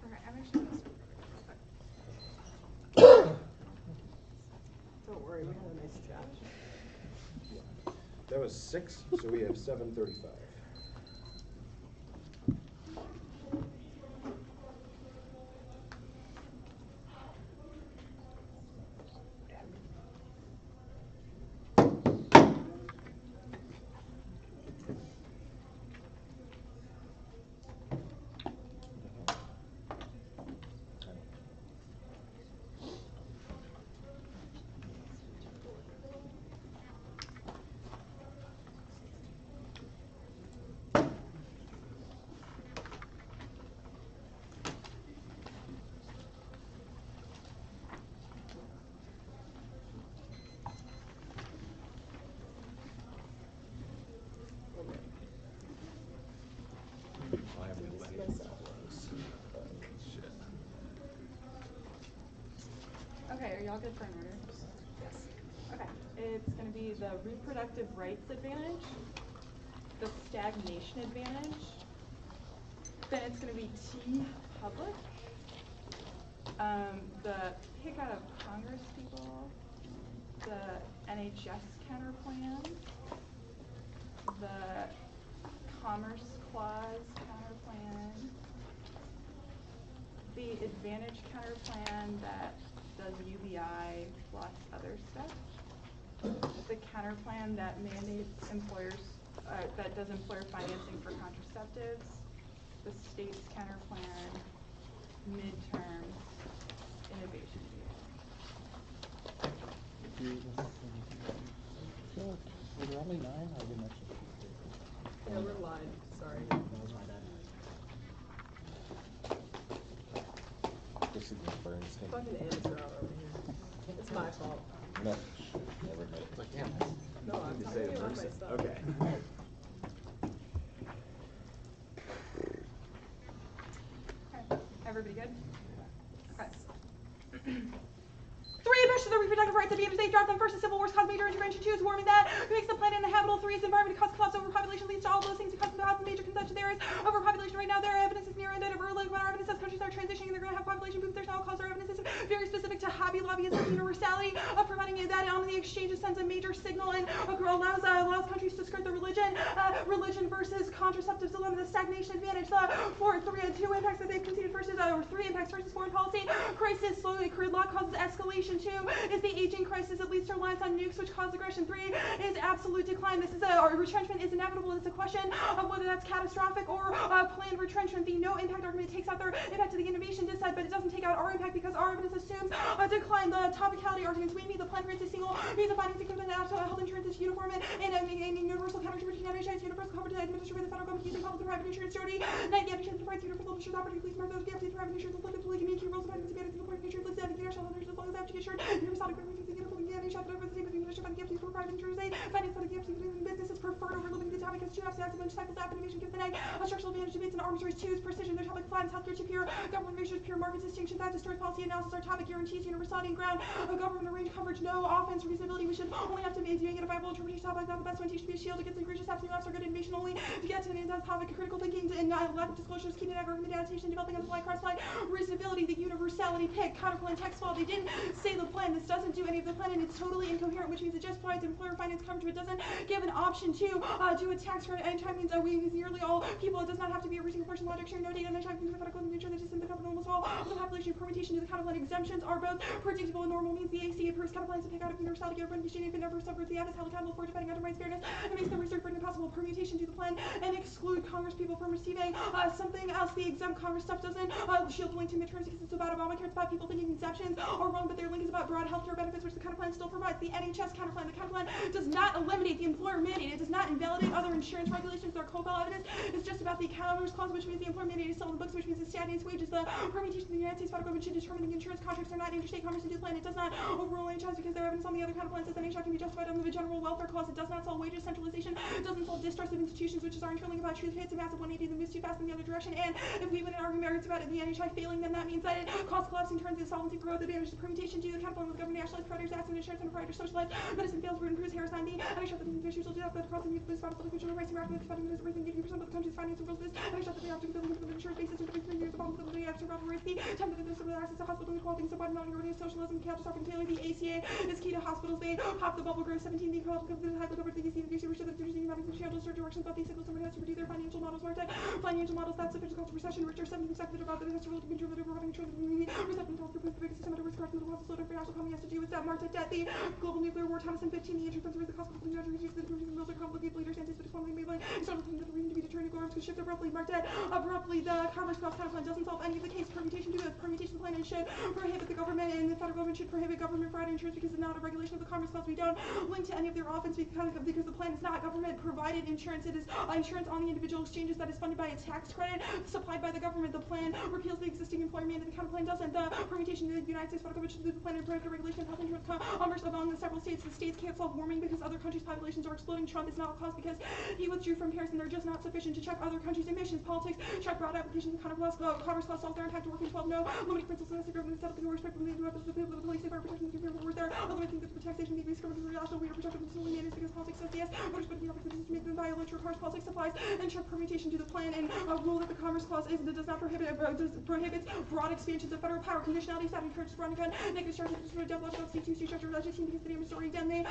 Okay, I'm actually gonna start. Don't worry, we had a nice chat. That was 6, so we have 735. Okay, are y'all good for an order? Yes. Okay, it's going to be the reproductive rights advantage, the stagnation advantage, then it's going to be T, public, the pick out of Congress people, the NHS counterplan, the Commerce Clause counterplan, the advantage counterplan that does UBI plus other stuff, the counterplan that mandates employers, that does employer financing for contraceptives, the state's counterplan, midterm, innovation. Were there only 9? I didn't actually. Yeah, we're live. Sorry. That was my bad. This is the Burns thing. Fucking amateur hour over here. It's my fault. No, never made it. Like, damn. No, I'm telling you about my stuff. Okay. Okay, everybody good? Okay. 3, push to the reproductive rights of the United States, drop them first, the Civil Wars cause major intervention. 2 is warming that makes the planet inhabitable. 3 is environment cause collapse, overpopulation leads to all those things because of the house and major consumption there is overpopulation right now. There are evidence is near end of early when our evidence says countries are transitioning and they're going to have population booms. There's no cause. Our evidence is very specific to Hobby Lobbyism, universality of providing that on the exchange sends a major signal and allows countries to skirt the religion versus contraceptive dilemma, the stagnation advantage. The 2 impacts that they've conceded versus 3 impacts versus foreign policy crisis slowly occurred law causes escalation. 2 is the aging crisis that leads to reliance on nukes which cause aggression. 3 is absolute decline. This is retrenchment is inevitable. It's a question of whether that's catastrophic or planned retrenchment. The no impact argument takes out their impact to the innovation side, but it doesn't take out our impact because our evidence assumes a decline. The topicality arguments we meet the plan rates is single, means the financing commitment to health insurance is uniform and universal coverage between NHS, universal coverage administered by the federal government using public and private insurance. 30, 9, the NHS provides universal insurance opportunity, please mark those gaps in private insurance, applicable to community rules, and advantage of the private insurance, lists, and international health insurance, as long as they have to get insured, universal agreement between the uniform and the NHS, but over the same between the insurance gaps for private insurance, finance for the gaps between businesses preferred over limiting the topic as 2 F's active cycles app innovation gives the neg, a structural advantage debates and arms race. 2 is precision, their topic flattens healthcare to pure government measures, pure market distinction that distorts policy analysis. Our topic guarantees universality and ground a government arrange coverage, no offense, reasonability. We should only have to be doing it a viable interpretation topic, not the best one. Teach to be a shield against egregious apps and apps are good innovation only to get to the end topic, critical thinking and lack of disclosures, keeping argument adaptation, developing on the fly, cross-fly, reasonability, the universality pick, counterplan, text file. They didn't say the plan. This doesn't do any of the plan, and it's totally incoherent, which means it just provides employer finance coverage, but doesn't give an option to do a tax credit. Anytime means we nearly all people. It does not have to be every single person. Law dictionary, no data. Anytime means the federal nature that is in the government almost all of the population. Permutation to the counterplan exemptions are both predictable and normal means the AC approves counterplans to pick out of universality of rendition if it never subverts the act is held accountable for defending under rights fairness and makes the research burden impossible. Permutation to the plan and exclude Congress people from receiving something else. The exempt Congress stuff doesn't shield the link to midterms because it's about Obamacare. It's about people thinking exemptions are wrong, but their link is about broad healthcare benefits, which the counterplan still provides. The NHS counterplan. The counterplan does not eliminate the employer mandate. It does not invalidate other insurance regulations. Their co-file evidence is just about the Commerce Clause, which means the employer mandate is still in the books, which means it stagnates wages. The permutation of the United States federal government should determine the insurance contracts are not interstate commerce into the plan. It does not overrule NHS because their evidence on the other counterplans says that NHS can be justified under the general welfare clause. It does not solve wages centralization. It doesn't solve distrust of institutions, which is our interlink about truth hits a massive 180 that moves too fast in the other direction. And if we win an argument about it, the NHI failing, then that means that it cost collapsing turns into solvency growth advantage. The permutation due to the counterplan with the government nationalized providers, accident insurance and providers socialized medicine fails root improves Harris 9B. NHI the issues will do that, but the causing youth police battle for the future rights and rapidly funding this everything 80% of the country's financial rules this and I shot that they have to be building the insurance basis and 3 years of bottom of the extra rapid race the time that there's access to hospital equality supporting minority socialism catastrophic failure the ACA is key to hospitals they pop the bubble growth 17 the equal of the high coverage the DC the research that the united channels or directions but these signals someone has to redo their financial models more tech financial models that's sufficient called recession richer 70% about that has to really control the running trend reception talks the biggest system of risk growth the loss of slow financial economy has to do with that market debt the global nuclear war Thompson 15 the interference with the cost of the United States the military conflict leader Santis but it's formally made like started looking at the reason to be deterring arms could shift abruptly market debt abruptly the Commerce Clause kind of plan doesn't solve any of the case permutation to it permutation plan and should prohibit the government and the federal government should prohibit government fraud insurance because it's not a regulation of the Commerce Clause we don't link to any of their offense because the plan is not government provided insurance it is insurance on the individual exchanges that is funded by a tax credit supplied by the government the plan repeals the existing employer mandate the counter plan doesn't the permutation to the United States federal government should do the plan and prohibit regulation of health insurance commerce among the several states the states can't solve warming because other countries' populations are exploding Trump is not a cause because he withdrew from Paris and they're just not sufficient to check other countries' emissions politics check broad application of the Commerce Clause solve their impact to working 12 no limiting principles necessary government set up the respect from the weapons of the police safeguard protection of the work there other things that the taxation the abuse government also we are protected from civil mandates because politics says yes voters but the opportunity to make them violate your cars politics applies and check permutation to the plan and rule that the Commerce Clause is that does not prohibit prohibits broad expansions of federal power conditionality that encourages running gun negative charges to double up C2C structure legislation because the name is story then they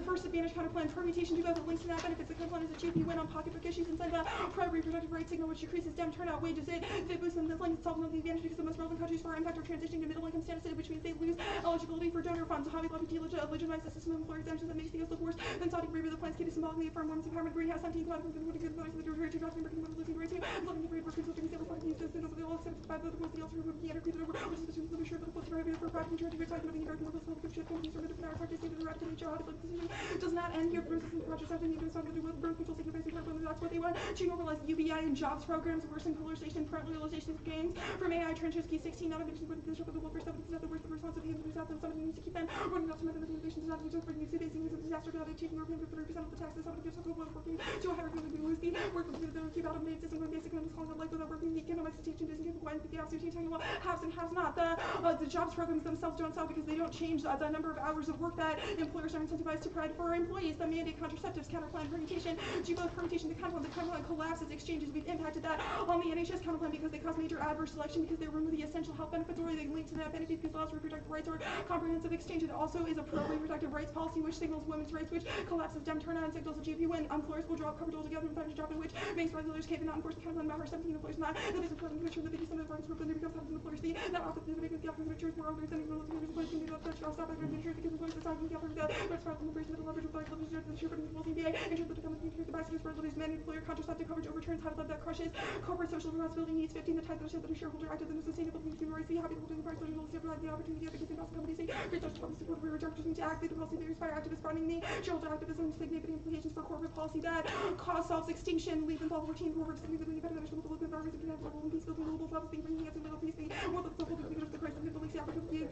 first advantage counter plan permutation to go that links to that benefits the counter plan is a GP win on pocketbook issues and sends a pro reproductive rights signal which decreases dem turnout wages it boosts them the link solves the advantage because the most relevant countries for impact are transitioning to middle income status which means they lose eligibility for donor funds Hobby Lobby legitimize the system of employer exemptions that makes the US look worse than Saudi Arabia the plans key to symbolically affirm women's empowerment greenhouse 17 cloud the jury to drop the American women losing rights looking to trade workers looking to party uses and over the all accepted by the rules the also remove the integrated over which is the sure that the police prohibited for private insurance to talking about the American workers public shift and consumer to power practice to eradicate HR how to decision does not end here process and projects have to need to start with birth control sacrificing part of that's what they want to normalize UBI and jobs programs worsen polarization parallelization of gangs from AI trenches key 16 not a mention but the bishop of the welfare stuff is not the worst of the response of the end of the south and somebody needs to keep them running out to method of innovation does not need to bring new cities of disaster to have achieving European for 30% of the taxes somebody gives up working to a higher ability to lose the work with the keep out of made system when basic minimum calling it like without working the economic situation isn't capable and the absolute talking about haves and has not the jobs programs themselves don't sell because they don't change the number of hours of work that employers are incentivized to provide for employees the mandate contraceptives counter plan permutation both permutation the counter plan collapses exchanges we've impacted that on the NHS counter plan because they cause major adverse selection because they remove the essential health benefits or they link to that benefit because laws reproductive rights or comprehensive exchange it also is a pro reproductive rights policy which signals women's rights which collapses dem turnout and signals a GP when employers will drop coverage altogether and drop in which makes regulators capable not enforce the counter plan about her 17 employers not that is important to ensure that some of the farms group and they become some employers see that often the make the office of insurance more owners and rules of employees can do that such stop by insurance because employees decide to offer the first part of the operation of the leverage with leverage the ensure but the CBA ensure that the company can the bicycles for these managed employer contraceptive coverage overturns high level that crushes corporate social responsibility needs 15 the type of that a shareholder active in a sustainable human rights the happy holding the price social provide the opportunity because the companies say great social policy support we reject need to act the policy they inspire activists finding the shareholder activism significant implications for corporate policy that cause solves extinction leave involve routine corporate significantly better than local environments and global and peace building global levels being bringing us in middle peace the more the whole thing of the crisis and the least opportunity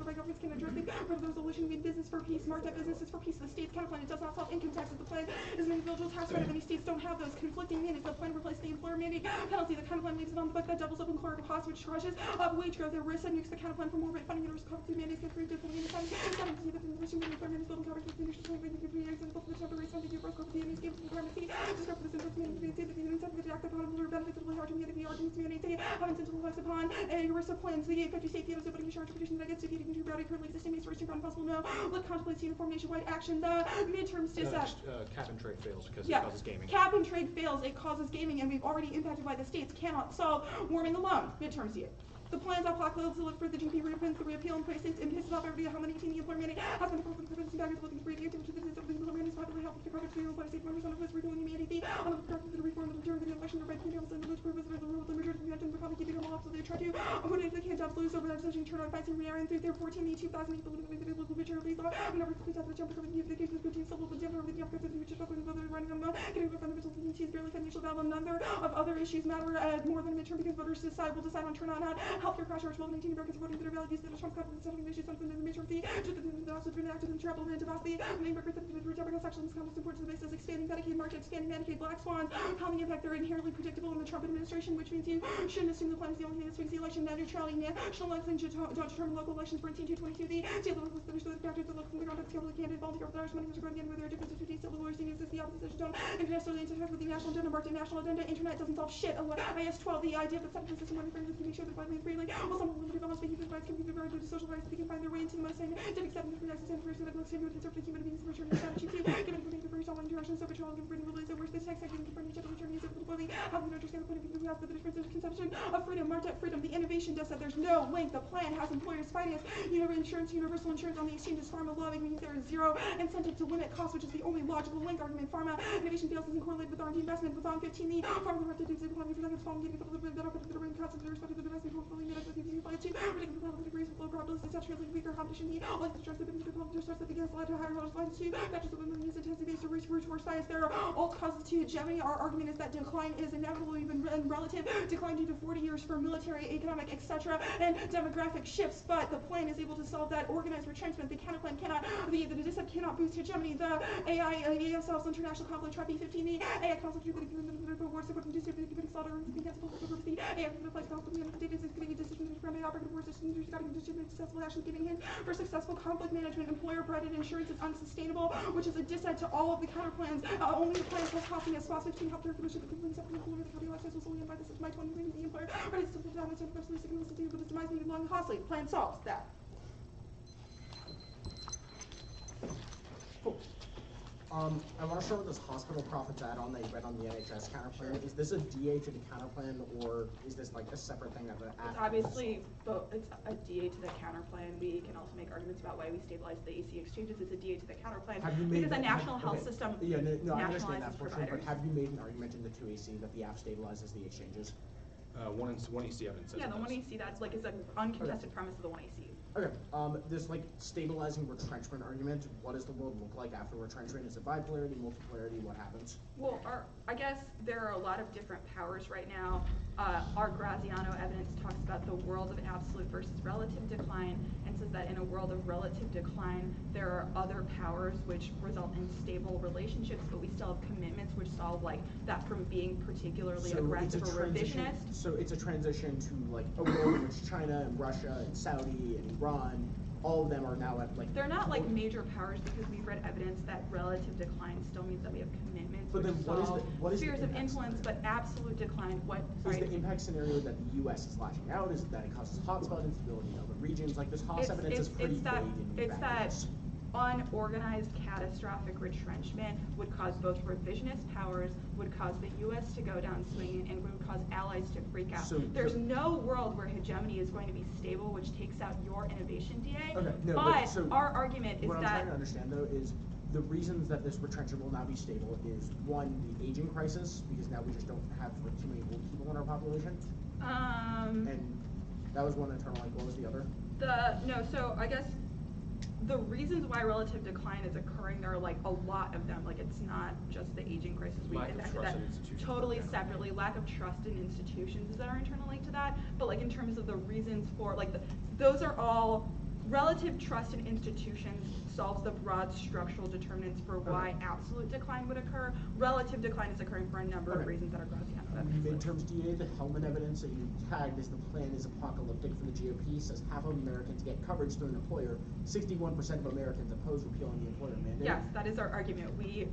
by governments can address the whether there's a solution to business for peace market businesses for peace the states counter plan it does not solve income taxes the plan is an individual tax credit many states don't have those conflicting mandates the plan replaces the employer mandate penalty the counter plan leaves it on the book that doubles up employer costs which crushes up wage growth and risk and nukes the counter plan for more rate funding universal coverage mandates get free different in the time to see that the mission of the employer mandates building coverage with the initial point when you give the example for the temporary rates funding your first corporate mandates games for pharmacy describe this index mandates that the incentive to act upon employer benefits of the hard to get the arguments mandates have incentivized upon a ERISA plans the 50 safety of opening insurance tradition that gets defeated into reality currently existing makes first and possible no look contemplates uniform nationwide action the midterms cap and trade fails because yeah. it causes gaming. Cap and trade fails, it causes gaming, and we've already impacted by the states cannot solve warming alone. Midterms here. The plans are block to look for the GP reappeal the reappeal in place and pisses off everybody how many 18 the employer mandate has been the prevention baggers looking for the activity to the employer mandate probably help the coverage to the employer state members on the first repealing the mandate on the correct the reform of the during the election of red females and the loose purpose of the rule of the majority of the convention become keeping them off so they try to put it if they can't jobs lose over that decision turn on fancy rearing through their 14 the 2008 the local picture of these law and never complete that the jump from the case of good team civil but general the upgrades of the future stuff and whether running them getting the fundamentals and she's barely financial value and number of other issues matter more than a midterm because voters will decide on turn on not healthcare crash which will 19 Americans voting their values that are Trump's confidence settling issues something in the major of the also been active in trouble and diversity main records that the rhetorical sexual misconduct important to the basis expanding Medicaid market expanding Medicaid black swans how the impact they're inherently predictable in the Trump administration which means you shouldn't assume the plan is the only thing that swings the election net neutrality national elections to determine local elections for 18 to 22 the state level that factors that look from the ground up, skillfully candid, volunteer, with Irish money, going to where there are differences between civil wars, seen as the opposition tone, internationally interfere with the national agenda, marked in national agenda, internet doesn't solve shit. IS 12, the idea that separate system when framework can make sure that widely and freely, while some limited balance making rights can be divided due to social rights, that they can find their way into the most scientific acceptance for access and information that looks into conservative human beings for returning statute too, given the for all interactions, so patrol and freedom religion, where's this text, I can confirm each other, returning each other fully, how we understand the point of view we have, the difference in conception of freedom, marked at freedom, the innovation does that, there's no link, the plan has employers finance, universal insurance on the exchanges, pharma lobbying means there is zero incentive to limit cost, which is the only logical link argument, pharma innovation fails doesn't correlate with R&D investment, with on 15 the pharma have to do the economy for seconds, following getting a little bit better, but the brain cuts and the respect of the investment portfolio made up with the like two, predicting the degrees with low probability, such as weaker competition, the all the stress that begins to competitor stress that begins to lead to higher levels, line two, factors of women use intensity based to reach for science, there are all causes to hegemony. Our argument is that decline is inevitable, even relative decline due to 40 years for military, economic, etc., and demographic shifts, but the plan is able to solve that organized retrenchment. The counterplan cannot, the dissent cannot boost hegemony. The AI solves international conflict, trap E15, the AI conflict, war support, distributing slaughter, cancel, the AI reflects conflict, the data is getting a decision to defend the operative war system, there's got to be distributed successful action, giving hint for successful conflict management. Employer-provided insurance is unsustainable, which is a dissent to all of the counterplans. Only the plans plus costing us SWAS 15 healthcare commission, the complete separate employer, the cardiac license was solely by the system, my 20 the employer, but it's simple down, it's especially sick and listen to, but it's demise needed long and costly. Plan solves that. Cool. I want to start with this hospital profits add-on that you read on the NHS counterplan. Is this a DA to the counterplan, or is this like a separate thing that the It's obviously it's a DA to the counterplan. We can also make arguments about why we stabilize the AC exchanges. It's a DA to the counterplan because the national health system I understand that portion, providers. but have you made an argument in the 2AC that the app stabilizes the exchanges? One EC evidence says yeah, the 1AC that's like is an uncontested premise of the 1AC. Okay, this like stabilizing retrenchment argument, what does the world look like after retrenchment? Is it bipolarity, multipolarity, what happens? Well, I guess there are a lot of different powers right now. Our Graziano evidence talks about the world of absolute versus relative decline and says that in a world of relative decline, there are other powers which result in stable relationships, but we still have commitments which solve like that from being particularly aggressive or revisionist. So it's a transition to like a world in which China and Russia and Saudi and Iran, all of them are now at like... They're not like major powers because we've read evidence that relative decline still means that we have commitments but then what is spheres the of influence, but absolute decline, what... Is the impact scenario that the U.S. is lashing out? Is it that it causes hotspot instability in other regions? Like this Haas evidence is pretty vague. It's that unorganized catastrophic retrenchment would cause both revisionist powers, would cause the U.S. to go down swinging, and would cause allies to freak out. So there's no world where hegemony is going to be stable, which takes out your innovation DA. Okay, no, but so our argument is what I'm that... trying to understand, though, is the reasons that this retrenchment will not be stable is, one, the aging crisis, because now we just don't have like, too many old people in our population. And that was one internal, like, what was the other? So I guess the reasons why relative decline is occurring, there are like a lot of them. Like it's not just the aging crisis. We connected that totally separately. Lack of trust in institutions is our internal link to that. But like in terms of the reasons for like those are all relative trust in institutions solves the broad structural determinants for why absolute decline would occur. Relative decline is occurring for a number of reasons that are Graziano. Midterms DA, the Hellman evidence that you tagged as the plan is apocalyptic for the GOP says half of Americans get coverage through an employer. 61% of Americans oppose repealing the employer mandate. Yes, that is our argument. We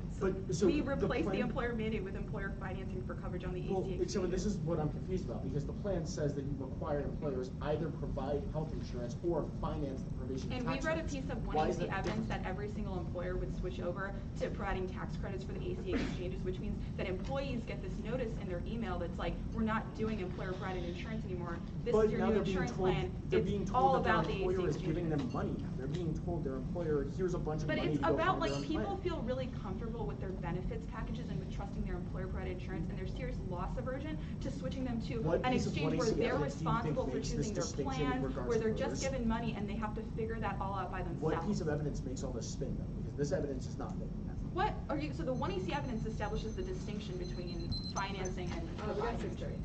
replace the employer mandate with employer financing for coverage on the AC exchange. So this is what I'm confused about because the plan says that you require employers either provide health insurance or finance the provision of tax And we read a credits. piece of 1AC evidence that every single employer would switch over to providing tax credits for the AC exchanges, which means that employees get this notice in their email that's like, we're not doing employer-provided insurance anymore. This is your new insurance plan. It's all about the AC exchanges. Their employer is giving them money now. They're being told their employer, here's a bunch of money to go But it's about fund like their people plan. feel really comfortable with their benefits packages and with trusting their employer-provided insurance, and there's serious loss aversion to switching them to an exchange where they're responsible for choosing their plan, where they're just given money and they have to figure that all out by themselves. What piece of evidence makes all this spin though? Because this evidence is not making that. So the 1AC evidence establishes the distinction between financing and providing insurance.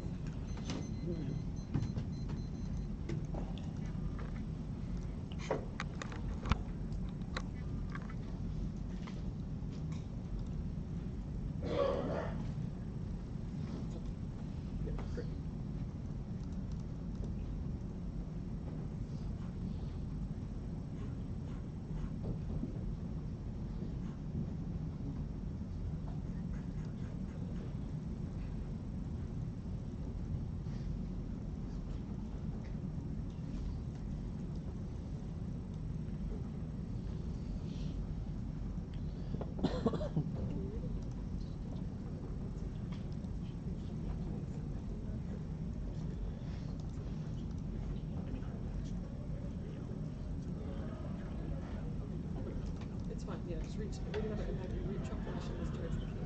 just reach, we can have an impact and reach inflation is towards the case.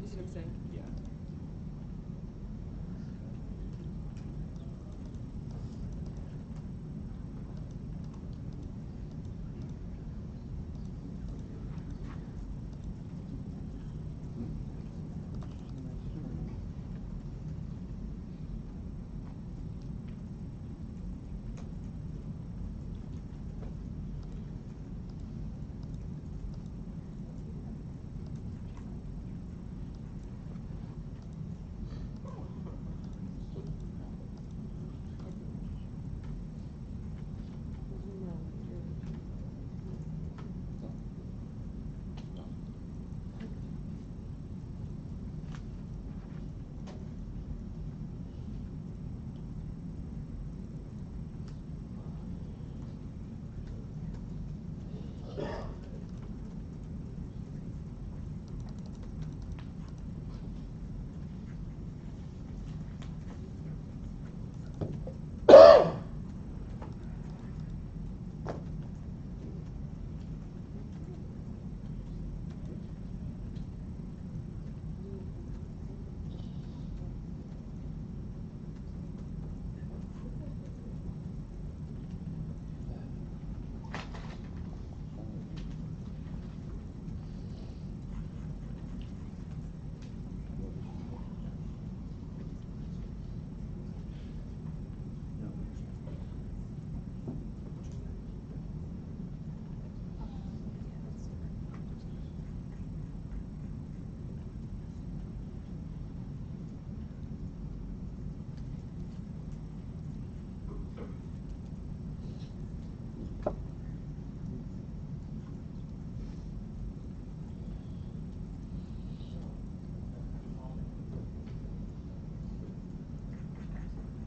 You see what I'm saying? Yeah.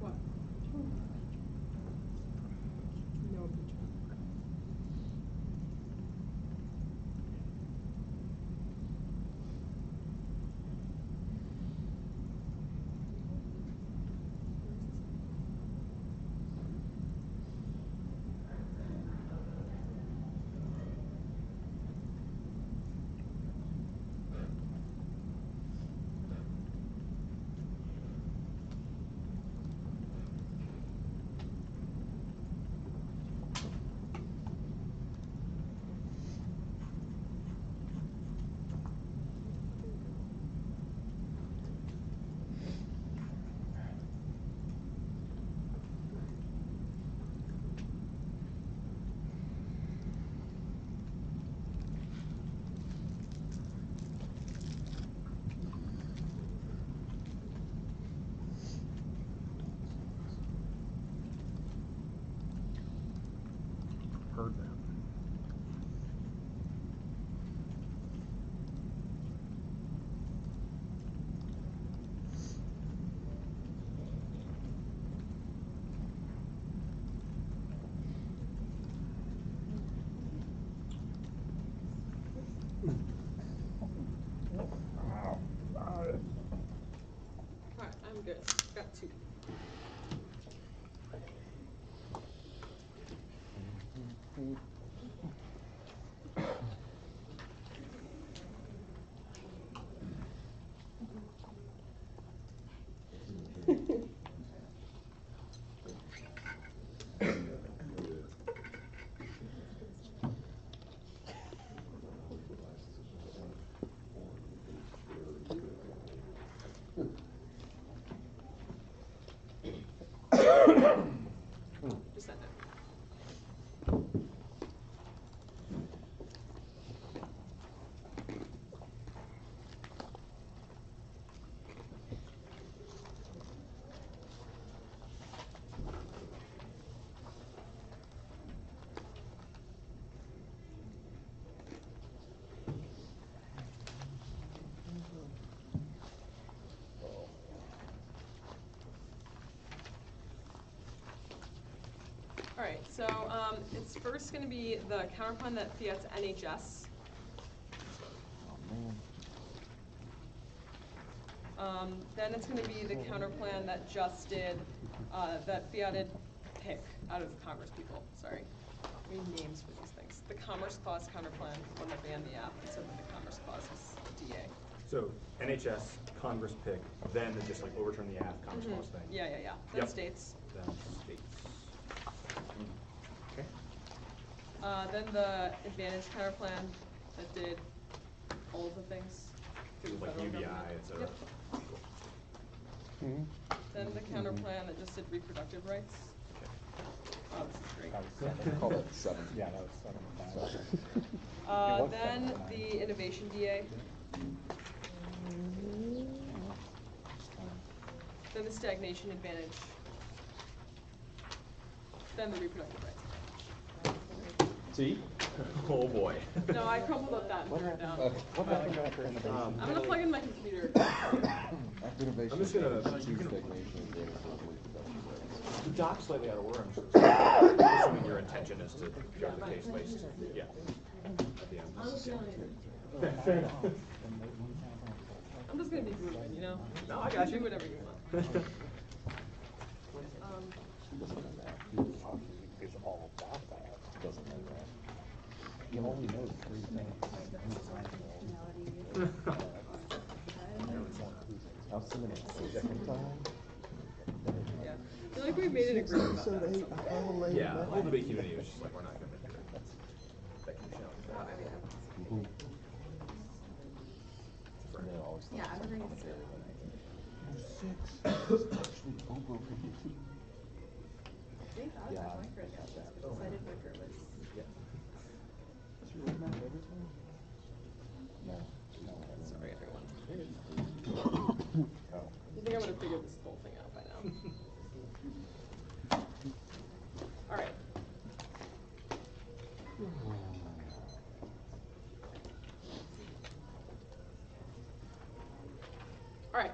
What? No impeachment. Heard that. Alright, I'm good. Got two. Just send it. Alright, so it's first going to be the counterplan that fiat's NHS. Then it's going to be the counterplan that just did, that fiated pick out of Congress people, sorry. We need names for these things. The Commerce Clause counterplan when they banned the app and said that the Commerce Clause is DA. So NHS, Congress pick, then they just like overturn the app, Commerce Clause thing. Yeah. Then states. Then states. Okay. Then the Advantage counterplan that did all of the things through the Like federal UBI, government. et cetera. Yep. Then the counterplan that just did reproductive rights. Oh, this is great. Call it 7. Yeah, that was 7. Then the Innovation DA. Then the Stagnation Advantage. Then the Reproductive Rights. See? Oh boy. No, I crumpled up that and put it down. What happened after innovation? I'm gonna plug in my computer. Innovation. I'm just gonna- Stagnation, The doc's slightly out of order, I'm sure. Assuming your intention is to go to the case based. Yeah. At the end. Fair enough. I'm just gonna be grooving, you know? No, I got you. Do whatever you want. Is all about that. Doesn't know that. You only know 3 things. How soon is it? Second time? Yeah. I feel like we made an agreement about that. Yeah, the whole debate community was just like, we're not gonna do it. That can be challenging. Yeah, I'm agreeing. 6. Actually over 50. They thought about micro adjustments, but decided micro was. Does your roadmap everything? No. Sorry, everyone. Oh. You think I would have figured this whole thing out by now? All right. All right.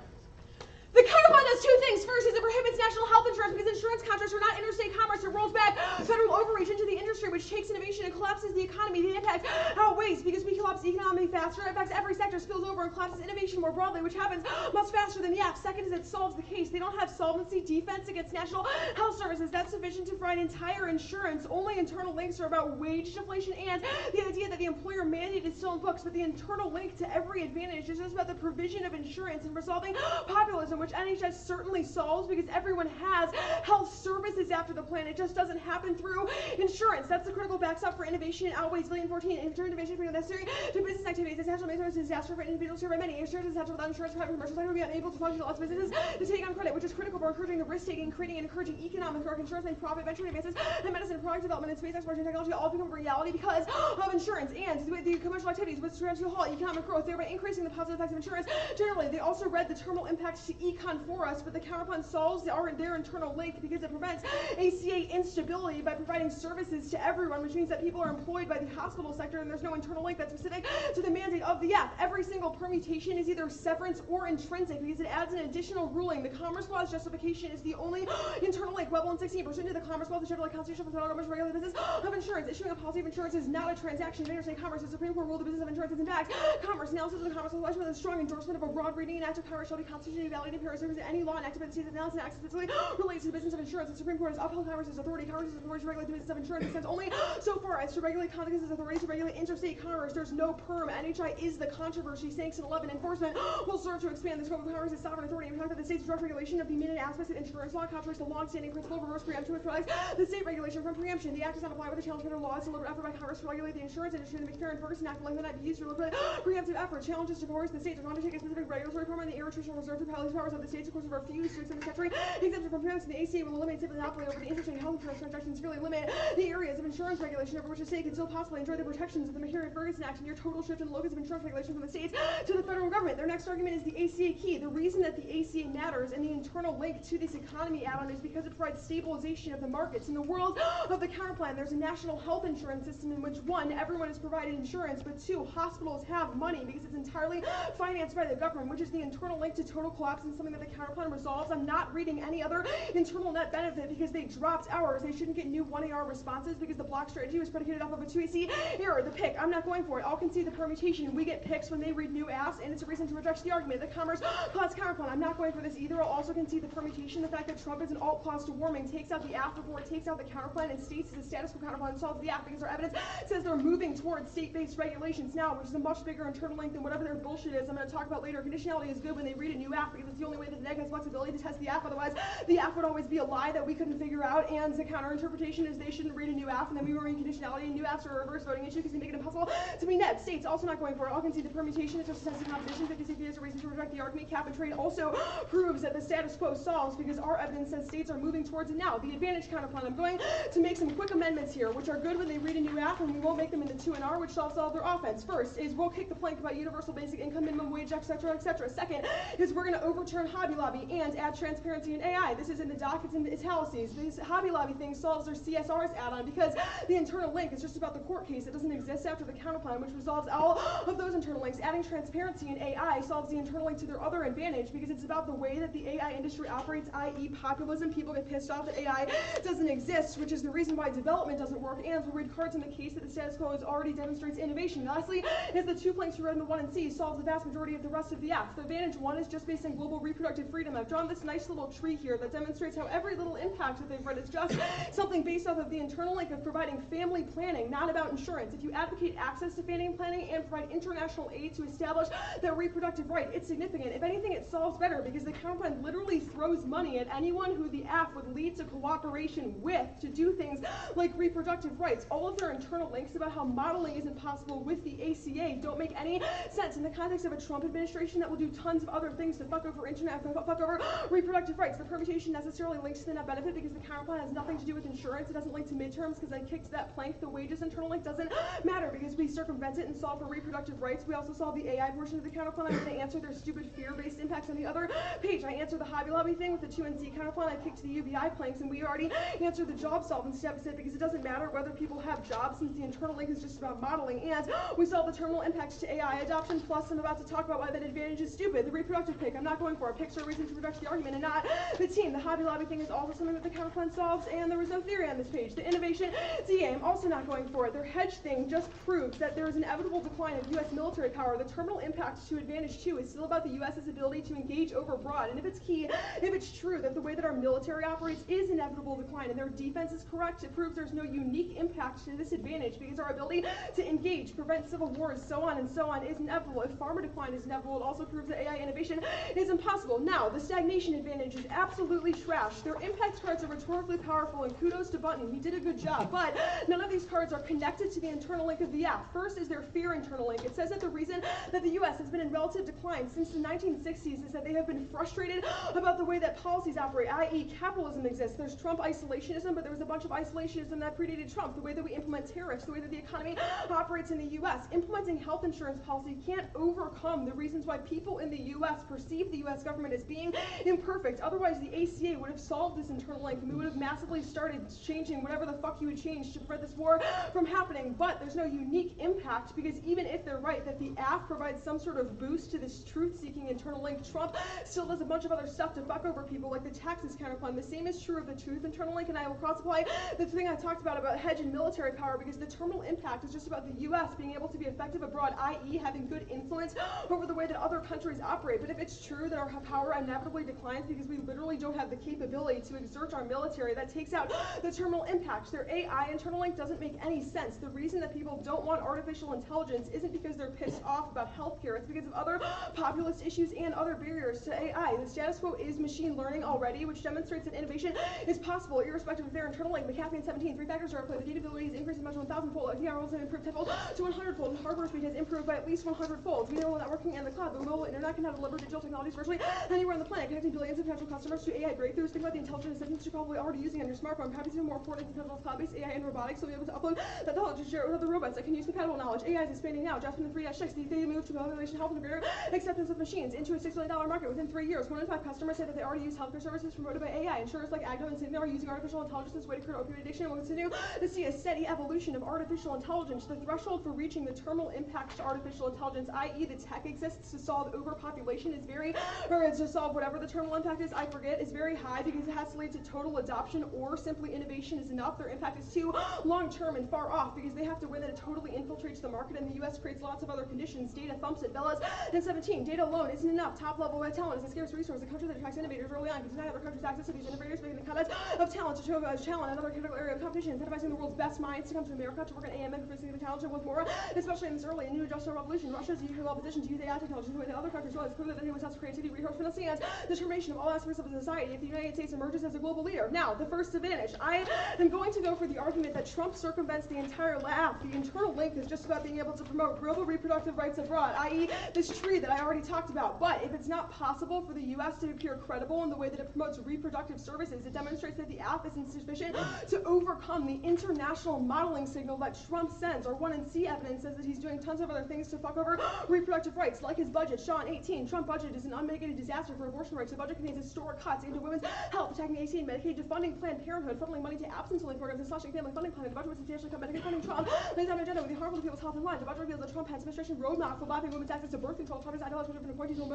The counterplan does 2 things. First is it prohibits national health insurance because insurance contracts are not interstate commerce. It rolls back federal overreach into the industry, which takes innovation and collapses the economy. The impact outweighs because we collapse the economy faster. It affects every sector, spills over, and collapses innovation more broadly, which happens much faster than the app. Second is it solves the case. They don't have solvency defense against national health services. That's sufficient to provide entire insurance. Only internal links are about wage deflation and the idea that the employer mandate is still in books, but the internal link to every advantage is just about the provision of insurance and resolving populism, which NHS certainly solves because everyone has health services after the plan. It just doesn't happen through insurance. That's the critical backstop for innovation. It outweighs billion 14 innovation being necessary to business activities. It's national maintenance disaster for individuals served by many. Insurance is natural without insurance. Private commercial sector would be unable to function. Lots of businesses to take on credit, which is critical for encouraging the risk-taking, creating and encouraging economic growth. Insurance and profit, venture advances, and medicine, product development, and space exploration technology all become reality because of insurance. And the commercial activities which tend to halt economic growth, thereby increasing the positive effects of insurance. Generally, they also read the terminal impacts to econ for us, but the counterplan solves their internal link because it prevents ACA instability by providing services to everyone, which means that people are employed by the hospital sector and there's no internal link that's specific to the mandate of the app. Every single permutation is either severance or intrinsic because it adds an additional ruling. The Commerce Clause justification is the only internal link. Web 116 pursuant to the Commerce Clause, the Federal Constitution for federal government regulate the business of insurance. Issuing a policy of insurance is not a transaction of interstate commerce. The Supreme Court ruled the business of insurance is in fact commerce. Analysis of the Commerce Clause with a strong endorsement of a broad reading and act of Congress shall be constitutionally valid in Paris. Any law enacted by the states analysis and acts specifically relates to the business of insurance. The Supreme Court has upheld Congress's authority. Congress's authority to regulate the business of insurance extends only so far as to regulate Congress's authority to regulate interstate commerce. There's no perm. NHI is the controversy. Sanction 11 enforcement will serve to expand the scope of Congress's sovereign authority and protect the state's direct regulation of the minute aspects of insurance law, contrary to the long-standing principle of reverse preemption, which protects the state regulation from preemption. The act does not apply with the challenge federal law. It's a deliberate effort by Congress to regulate the insurance industry. The McFerrin Ferguson Act will not be used to regulate preemptive effort. Challenges to coerce the state does not take a specific regulatory form and the irretritional reserve to police powers of the states, of course, refuse to extend the statutory exemption from preemption. The ACA will eliminate civil monopoly over the interstate health insurance transactions, severely limit the areas of insurance regulation over which the state can still possibly enjoy the protections of the McFerrin-Ferguson Act, and your total shift in the locus of insurance regulation from the states to the federal government. Their next argument is the ACA key. The reason that the ACA matters and the internal link to this economy add-on is because it provides stabilization of the markets. In the world of the counterplan, there's a national health insurance system in which, 1, everyone is provided insurance, but 2, hospitals have money because it's entirely financed by the government, which is the internal link to total collapse and something that the counterplan resolves. I'm not reading any other internal net benefit because they dropped ours. They shouldn't get new 1AR response. responses because the block strategy was predicated off of a 2AC error. The pick, I'm not going for it. All concede the permutation. We get picks when they read new apps, and it's a reason to reject the argument. The Commerce Clause counterpoint, I'm not going for this either. I'll also concede the permutation. The fact that Trump is an alt clause to warming takes out the app before it takes out the counterplan and states as a status quo counterplan and solves the app because our evidence says they're moving towards state-based regulations now, which is a much bigger internal link than whatever their bullshit is. I'm going to talk about later. Conditionality is good when they read a new app because it's the only way that the neg has flexibility to test the app. Otherwise, the app would always be a lie that we couldn't figure out. And the counter-interpretation is they shouldn't read a new app, and then we were in conditionality, and new apps are a reverse voting issue because they make it impossible to be net. States also not going for it. I'll concede the permutation. It's just a sense of competition. 50-50 is a reason to reject the argument. Cap and trade also proves that the status quo solves because our evidence says states are moving towards it now. The advantage counterplan. I'm going to make some quick amendments here, which are good when they read a new app, and we won't make them into 2NR, which solves all their offense. First is we'll kick the plank about universal basic income, minimum wage, etc., etc. Second is we're going to overturn Hobby Lobby and add transparency in AI. This is in the doc. It's in the italices. This Hobby Lobby thing solves their CSRs add-on because the internal link is just about the court case. It doesn't exist after the counterplan, which resolves all of those internal links. Adding transparency in AI solves the internal link to their other advantage because it's about the way that the AI industry operates, i.e. populism. People get pissed off that AI doesn't exist, which is the reason why development doesn't work, and we'll read cards in the case that the status quo already demonstrates innovation. Lastly, is the two planks you read in the 1 and C solves the vast majority of the rest of the app. The advantage 1 is just based on global reproductive freedom. I've drawn this nice little tree here that demonstrates how every little impact that they've read is just something based off of the internal link of providing family planning, not about insurance. If you advocate access to family planning and provide international aid to establish their reproductive right, it's significant. If anything, it solves better because the counterplan literally throws money at anyone who the app would lead to cooperation with to do things like reproductive rights. All of their internal links about how modeling isn't possible with the ACA don't make any sense in the context of a Trump administration that will do tons of other things to fuck over internet, fuck over reproductive rights. The permutation necessarily links to the net benefit because the counterplan has nothing to do with insurance. It doesn't link to midterms because I kicked that plank. The wages internal link doesn't matter because we circumvent it and solve for reproductive rights. We also solve the AI portion of the counterplan. I'm going to answer their stupid fear-based impacts on the other page. I answer the Hobby Lobby thing with the 2 and C counterplan. I kicked the UBI planks, and we already answered the job solving deficit because it doesn't matter whether people have jobs since the internal link is just about modeling. And we solve the terminal impacts to AI adoption. Plus, I'm about to talk about why that advantage is stupid. The reproductive pick, I'm not going for it. Picks are a reason to reject the argument and not the team. The Hobby Lobby thing is also something that the counterplan solves, and there was no theory on this page. The innovation DA, I'm also not going for it. Their hedge thing just proves that there is an inevitable decline of U.S. military power. The terminal impact to advantage 2 is still about the U.S.'s ability to engage overbroad. And if it's key, if it's true that the way that our military operates is inevitable decline and their defense is correct, it proves there's no unique impact to this advantage because our ability to engage, prevent civil wars, so on is inevitable. If farmer decline is inevitable, it also proves that AI innovation is impossible. Now, the stagnation advantage is absolutely trash. Their impact cards are rhetorically powerful, and kudos to Button. He did a good job, but none of these cards are connected to the internal link of the app. First is their fear internal link. It says that the reason that the U.S. has been in relative decline since the 1960s is that they have been frustrated about the way that policies operate, i.e. capitalism exists. There's Trump isolationism, but there was a bunch of isolationism that predated Trump. The way that we implement tariffs, the way that the economy operates in the U.S. Implementing health insurance policy can't overcome the reasons why people in the U.S. perceive the U.S. government as being imperfect. Otherwise, the ACA would have solved this internal link, and we would have massively started changing whatever the fuck you would change to prevent this war from happening. But there's no unique impact because even if they're right that the app provides some sort of boost to this truth-seeking internal link, Trump still does a bunch of other stuff to fuck over people like the taxes counterplan. The same is true of the truth internal link, and I will cross-apply the thing I talked about hedge and military power because the terminal impact is just about the U.S. being able to be effective abroad, i.e. having good influence over the way that other countries operate. But if it's true that our power inevitably declines because we literally don't have the capability to exert our military, that takes out the terminal impact. Their AI internal link doesn't make any sense. The reason that people don't want artificial intelligence isn't because they're pissed off about healthcare. It's because of other populist issues and other barriers to AI. The status quo is machine learning already, which demonstrates that innovation is possible irrespective of their internal link. McAfee and 17, 3 factors are at play. The data ability has increased as much as 1,000-fold. VR rules have improved tenfold to 100-fold, and hardware speed has improved by at least 100-fold. We know networking and the cloud, the mobile internet can now deliver digital technologies virtually anywhere on the planet, connecting billions of potential customers to AI breakthroughs. Think about the intelligent assistants you're probably already using on your smartphone. Perhaps even more important is the potential of cloud-based AI and robotics. So you'll be able to upload that knowledge and share it with other robots that can use compatible knowledge. AI is expanding now. Just from the 3-6, they move to population health and greater acceptance of machines into a $6 billion market within 3 years. 1 in 5 customers say that they already use healthcare services promoted by AI. Insurers like Agno and Cigna are using artificial intelligence as a way to curb opioid addiction, and will continue to see a steady evolution of artificial intelligence. The threshold for reaching the terminal impact to artificial intelligence, i.e. the tech exists to solve overpopulation, is to solve whatever the terminal impact is, I forget, is very high because it has to lead to total adoption or simply innovation is enough. up. Their impact is too long-term and far off because they have to win that it totally infiltrates the market, and the U.S. creates lots of other conditions. Data thumps it. Bellas and 17. Data alone isn't enough. Top-level talent is a scarce resource. A country that attracts innovators early on can deny other countries access to these innovators, making the context of talent to show talent in another critical area of competition, incentivizing the world's best minds to come to America to work at AMN, producing the talent with more, especially in this early and new industrial revolution. Russia is uniquely well positioned to use AI technology the way that other countries will. It's clear that anyone has creativity, resourcefulness, and determination of all aspects of society if the United States emerges as a global leader. Now, the first advantage. I am going to go for the argument that Trump circumvents the entire lab. The internal link is just about being able to promote global reproductive rights abroad, i.e. this tree that I already talked about. But if it's not possible for the U.S. to appear credible in the way that it promotes reproductive services, it demonstrates that the app is insufficient to overcome the international modeling signal that Trump sends, or 1&C evidence says that he's doing tons of other things to fuck over reproductive rights, like his budget. Sean 18, Trump budget is an unmitigated disaster for abortion rights. The budget contains historic cuts into women's health, protecting AC and Medicaid, defunding Planned Parenthood, funneling money to absence-only programs, and slashing family funding planning. The budget would substantially cut Medicaid funding. Trump lays out an agenda with the harmful to people's health in mind. The budget reveals that Trump has administration roadmap for blocking women's access to birth control, Trump's ideological different appointees will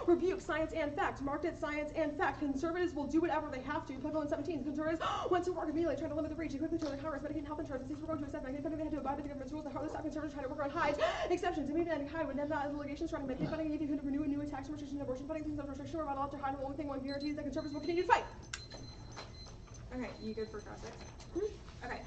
rebuke science and fact, marked it science and fact. Conservatives will do whatever they have to. Political in 17, conservatives went to work immediately trying to limit the reach. They quickly turned to Congress, Medicaid and health insurance. The states were going to accept Medicaid funding. They had to abide by the government's rules. The heartless conservatives tried to work around Hyde's exceptions. Immediately Hyde would end the allegations surrounding Medicaid funding, and even could renew new attacks and restrictions, abortion funding, things of restriction were about after Hyde. The only thing one guarantees that conservatives will continue to fight. Okay, you good for cross-ex? Okay,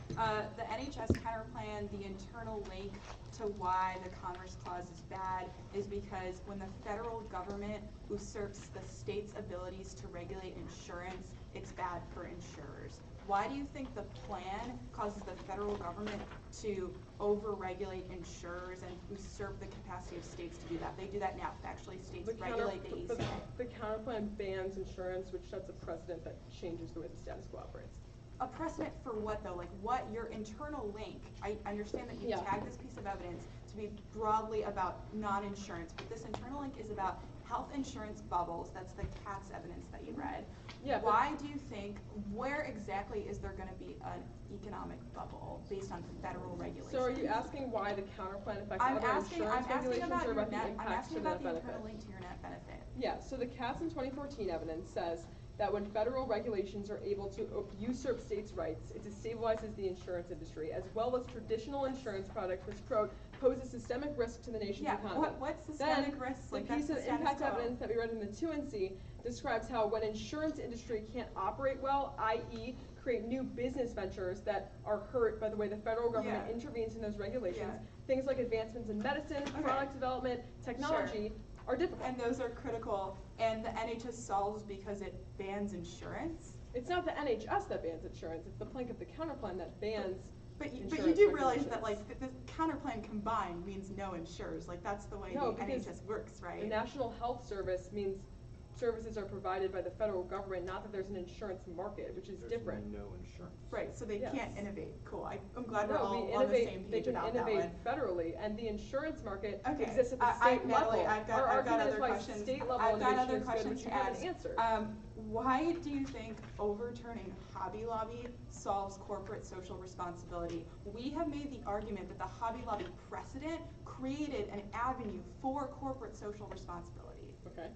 the NHS counterplan, the internal link to why the Commerce Clause is bad is because when the federal government usurps the state's abilities to regulate insurance, it's bad for insurers. Why do you think the plan causes the federal government to over-regulate insurers and usurp the capacity of states to do that? They do that now. Actually, states regulate the ACA. The counterplan bans insurance, which sets a precedent that changes the way the status quo operates. A precedent for what, though? Like, what your internal link? I understand that you tagged this piece of evidence to be broadly about non-insurance, but this internal link is about health insurance bubbles. That's the CATS evidence that you read. Yeah. Why do you think, where exactly is there going to be an economic bubble based on federal regulation? So are you asking why the counterplan affects other insurance regulations, or about the impact to the net benefit? Internal link to your net benefit. Yeah, so the CATS in 2014 evidence says that when federal regulations are able to usurp states' rights, it destabilizes the insurance industry, as well as traditional insurance products, which pose a systemic risk to the nation's economy. What's systemic risk? The piece of impact evidence that we read in the 2NC describes how when insurance industry can't operate well, i.e. create new business ventures that are hurt by the way the federal government intervenes in those regulations, things like advancements in medicine, product development, technology, are difficult. And those are critical, and the NHS solves because it bans insurance? It's not the NHS that bans insurance, it's the plank of the counterplan that bans But you do realize that, like, the counterplan combined means no insurers. Like, that's the way the NHS works, right? The National Health Service means services are provided by the federal government, not that there's an insurance market, which is different. No insurance. Right, so they can't innovate. Cool. I'm glad we're all on the same page about that one. They can innovate federally, and the insurance market exists at the state level. Natalie, I've got other questions. I've got other questions to ask. Why do you think overturning Hobby Lobby solves corporate social responsibility? We have made the argument that the Hobby Lobby precedent created an avenue for corporate social responsibility. Okay.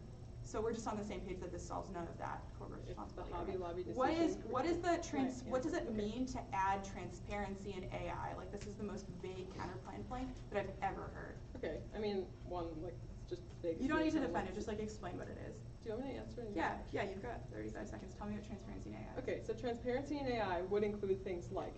So we're just on the same page that this solves none of that corporate responsibility. The Hobby Lobby decision. What does it mean to add transparency in AI? Like, this is the most vague counterplan plank that I've ever heard. Okay, I mean, it's just vague. You don't need to defend it, just like explain what it is. Do you want me to answer it? Yeah, you've got 35 seconds. Tell me what transparency in AI is. Okay, so transparency in AI would include things like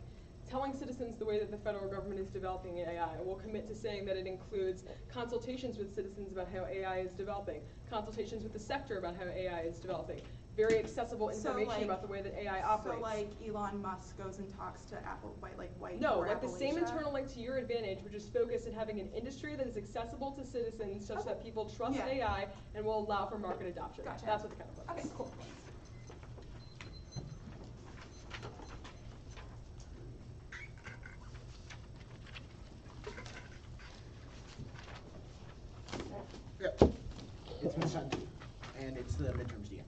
telling citizens the way that the federal government is developing AI. We'll commit to saying that it includes consultations with citizens about how AI is developing, consultations with the sector about how AI is developing, very accessible information about the way that AI operates. So like Elon Musk goes and talks to Apple, No, like the same internal link to your advantage, which is focused on having an industry that is accessible to citizens such that people trust AI and will allow for market adoption. Gotcha. That's what the counterplan is. Okay, cool. It's been sent, and it's the midterms DM.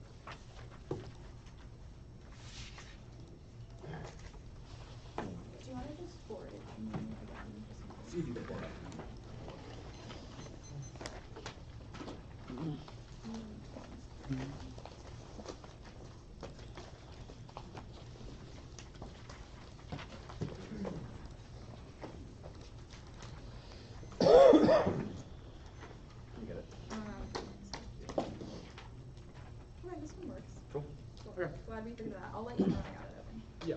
Do you want to just forward it to me again? See if you can pull it up. agree to that. I'll let you know when I got it open. Yeah.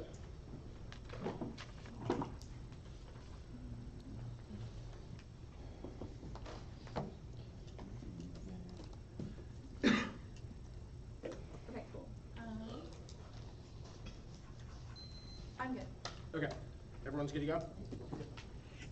Okay, cool. I'm good. Okay. Everyone's good to go?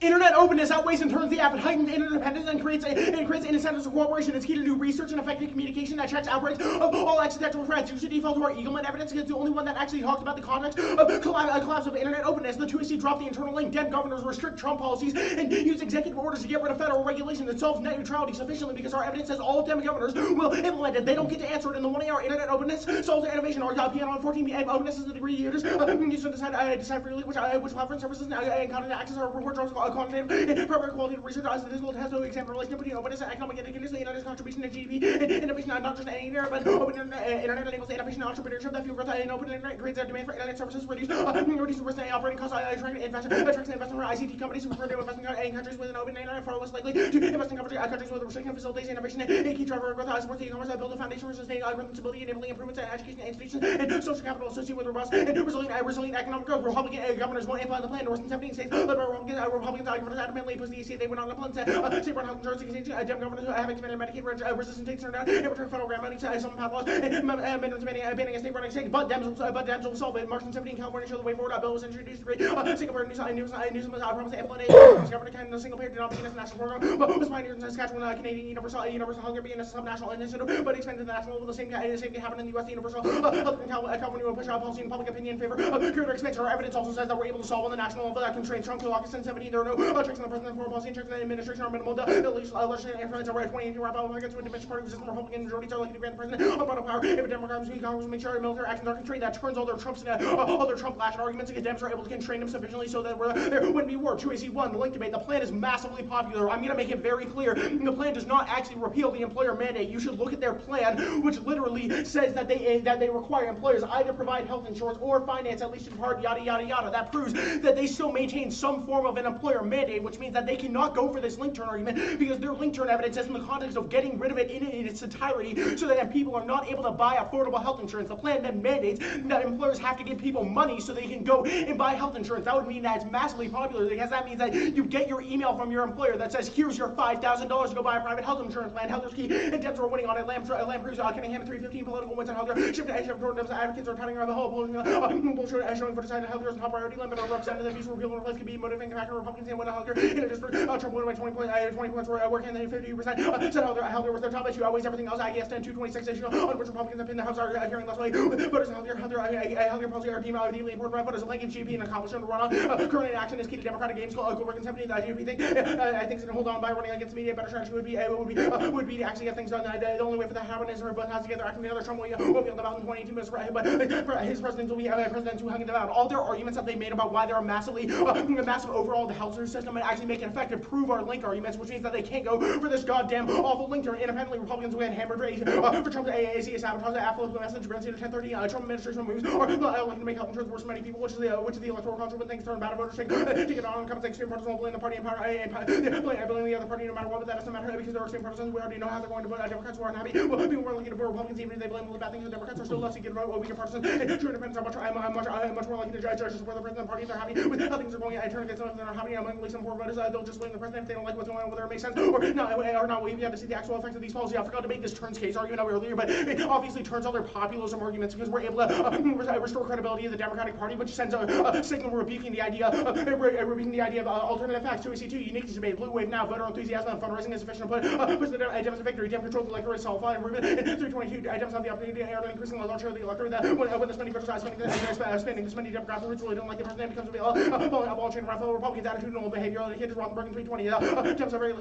Internet openness outweighs and turns the app and heightens interdependence and creates incentives for cooperation. It's key to new research and effective communication that checks outbreaks of all accidental threats. You should default to our Eagleman evidence because it's the only one that actually talks about the context of collapse of internet openness. The 2AC dropped the internal link. Dem governors restrict Trump policies and use executive orders to get rid of federal regulation that solves net neutrality sufficiently because our evidence says all Dem governors will implement it. They don't get to answer it in the 1 hour internet openness solves the innovation. Our piano on 14 openness is the degree users use to decide freely which platform services and content access our report draws quantitative proper quality of research. This will test to examine relationship between openness and economic indicators, the United's contribution to GDP, and innovation, not just any area, but open internet enables innovation and entrepreneurship that fuel growth and open internet creates a demand for internet services, reduce risk and operating costs, attracts investment for ICT companies who prefer to invest in countries with an open internet, far less likely to invest in countries with restricting facilities, innovation, and key driver growth, supports the e-commerce that build a foundation for sustained algorithm stability, enabling improvements in education institutions and social capital associated with robust and resilient economic growth. Republican governors won't implement the plan. North and 17 states, Republicans adamantly oppose the EC. They went on the plan to state run health insurance against Dem governors who have expanded Medicaid resistant states turned out and return federal grant money to some path laws and amendments banning a state running state. But Dems will solve it. March 17, California showed the way forward. A bill was introduced to create single-payer Newsom promised to implement a government kind of single-payer did not begin as a national program, but was pioneered in Saskatchewan. Canadian universal healthcare being a subnational initiative, but expanded to the national level. The same thing happened in the U.S. The universal health in California will push out policy and public opinion in favor of greater expansion. Our evidence also says that we're able to solve on the national level that constrains Trump to August 17. There are no checks on the president, foreign policy, and checks on the administration are minimal. The legislative influence over 2018 Republicans with domestic party resistant Republican majorities are likely to grant the president a vital power. If Democrats and Congress make sure military actions are constrained, that turns all their Trump-lashed arguments against Dems are able to constrain them sufficiently so that there wouldn't be war. 2AC1, the link debate. The plan is massively popular. I'm going to make it very clear. The plan does not actually repeal the employer mandate. You should look at their plan, which literally says that they require employers either provide health insurance or finance at least in part, yada yada yada. That proves that they still maintain some form of an employer mandate, which means that they cannot go for this link turn argument because their link turn evidence is in the context of getting rid of it in its entirety so that people are not able to buy affordable health insurance. The plan then mandates that employers have to give people money so they can go and buy health insurance. That would mean that it's massively popular because that means that you get your email from your employer that says, here's your $5,000 to go buy a private health insurance plan. Health is key, and Dems are winning on it. Lamb Cruz, Cunningham at 315, political wins on healthcare. Shift Dems advocates are turning around the whole bullshit showing for deciding healthcare is a top priority. Limit or representative views repeal and replace could be motivating factor. Republicans and win on healthcare. In addition, Trump won by 20 points for working and 50%. Said healthcare was their top issue, outweighs everything else. IGS 10, 226 issue on which Republicans have pinned the House are hearing less way. Voters in healthcare policy are deeply important. Voters like GP and accomplishment to run on. Current action is key to Democratic games. Republicans have the GP thing. I think it's going to hold on by running against the media. Better strategy would be to actually get things done. The only way for that to happen is for both houses together acting together. Trump will be on the ballot in 22 minutes, but his presidents will be presidents who hung it out. All their arguments that they made about why they're a massive overall the health system and actually make it effective prove our link arguments, which means that they can't go for this goddamn awful link turn. Independently, Republicans win hammered for Trump's AAC sabotage the affluent message grants to 1030. Trump administration moves or looking to make health insurance worse for many people, which is the electoral culture when things turn bad. Voters take it on comes extreme partisan blame the party and power blame the other party no matter what, but that doesn't matter because they're extreme partisans. We already know how they're going to vote. Democrats who aren't happy. Well, people were looking to vote Republicans even if they blame all the bad things. The Democrats are still less to get vote weaker partisans. True independence are much more likely to judge support the president. Parties are happy with how things are going. I turn against them if they're not happy. Among some poor voters, they'll just blame the president if they don't like what's going on, whether it makes sense or not. We have to see the actual effects of these policies. I forgot to make this turns case argument earlier, but it obviously turns all their populism arguments because we're able to restore credibility of the Democratic Party, which sends a signal rebuking the idea of alternative facts. 2AC2 unique debate. Blue wave now. Voter enthusiasm and fundraising is sufficient to push the Dems to victory. Dem control the electorate. Solid improvement. And 322 Dems have the opportunity to air increasing the launcher of the electorate that when the spending versus spending this many Democrats who really don't like the president becomes a ball chain around fellow Republicans' attitudinal behavior. The kid is Rothenberg in 320. Dems are very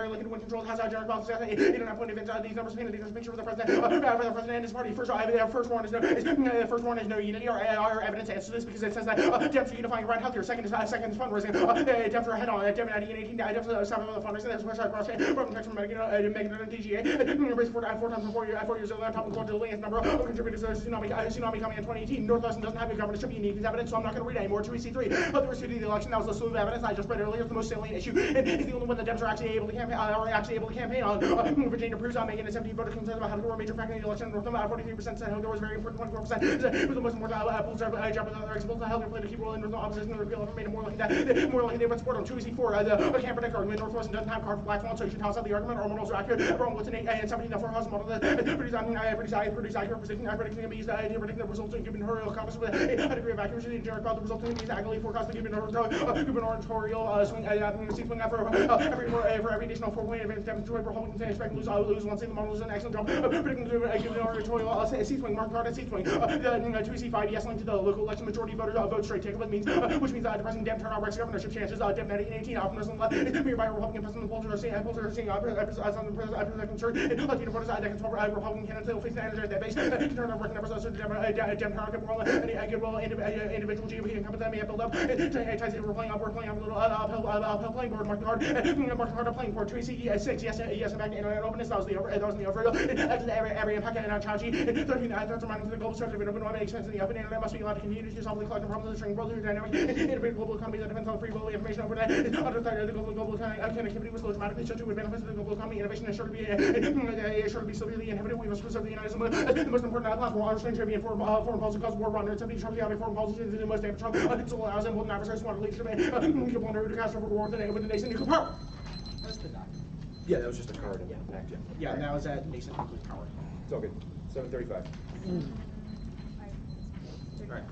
lucky to win control. Has a general balance. Internet point events. These numbers paint a dangerous picture for the president and his party. First one is no unity. Our evidence answers this because it says that Dems are unifying around healthcare. Second is fundraising. Dems are ahead on. Dems 1918. Dems are stopping the fundraising. That's where cross from text from making it an DGA. Raised 4 times in 4 years old. Top of the lowest number of contributors to tsunami coming in 2018. Northwestern doesn't have a government. Should be unique evidence, so I'm not going to read anymore. 2AC3. But the receipt of the election, that was the slew of evidence. I just spread earlier, it's the most salient issue, and it's the only one that Dems are actually able to campaign on. Virginia proves on making a 17 voter consensus about how to go a major factor in the election. North 43% said Hillary was very important, 24% was the most important polls are job with other examples. Hillary played a key role in the opposition to the repeal, made it more likely they would support on 2C4. The can't predict argument. Northwestern doesn't have card for black swan, so you should toss out the argument. Our models are accurate. Wrong with an 8 and 17 for house model that produce accurate prediction. I predicting the results in gubernatorial conference with a degree of accuracy. Generic about the results in the accurately forecast the gubernatorial swing seat swing for every additional 4 point advance demonstrate Republicans expect to lose once the model is an excellent job predicting the gubernatorial seat swing marked hard at seat swing. The 2C5 yes link to the local election majority voters vote straight ticket which means the President Dem turnout breaks governorship chances. Dem 18 optimism left by Republican president polls are seeing president church Latino voters that can Republican candidates will face the energy that base turnout breaking numbers so Dem turnout get more any good will individual GOP incumbents that may have built up we're playing up a little uphill playing board marked hard playing board 2C6 yes in fact internet openness that was the overall every impact and Chachi 13 threats reminding the global structure of an open wide expense in the open internet must be allowed to continue to solve the collective problems of the string world dynamic integrated global economy that depends on free will information overnight under threat of the global connectivity was dramatically showed to would benefit the global economy innovation is sure to be severely inhibited. We must preserve the United States the most important platform understanding to be foreign policy cause war run activity Trump the foreign policy is the most damage Trump it allows important adversaries want to lead to the cast over war with the nation nuclear power. That's the doc. Yeah, that was just a card in the back, yeah. Yeah, and that was at nascent nuclear power. It's all good. 7:35. Alright.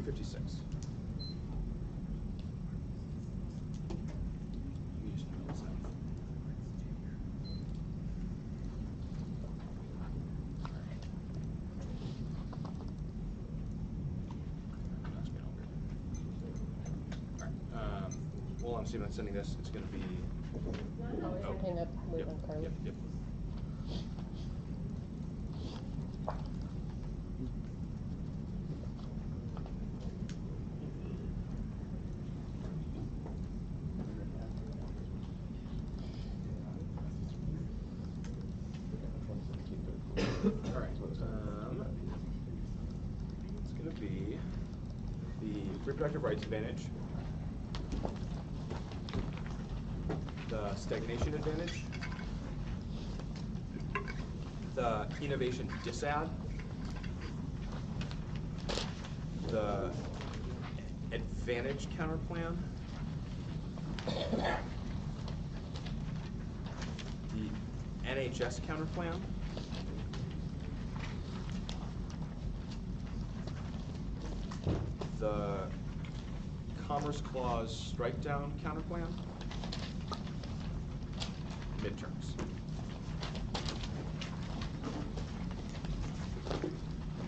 256. Well, I'm sending this. It's going to be. Oh, hang up. Wait on Carly. Yep. All right. It's going to be the reproductive rights advantage, the stagnation advantage, the innovation disad, the advantage counterplan, the NHS counterplan, the Commerce Clause strike down counterplan, midterms.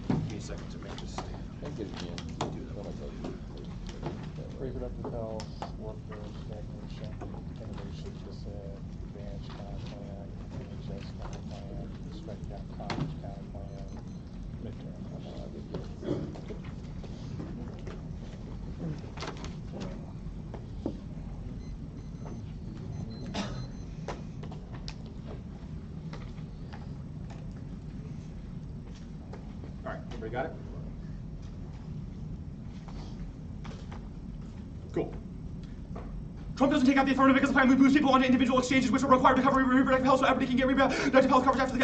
Give me a second to make this stand. I get it again. What I tell you. Reproductive health, workforce, stagnation, innovation, disad, advantage counterplan, NHS counterplan, strike down commerce counterplan, midterm. All right, everybody got it? Cool. Trump doesn't take out the affirmative because the plan would boost people onto individual exchanges which are required to cover reproductive health so everybody can get reproductive health coverage after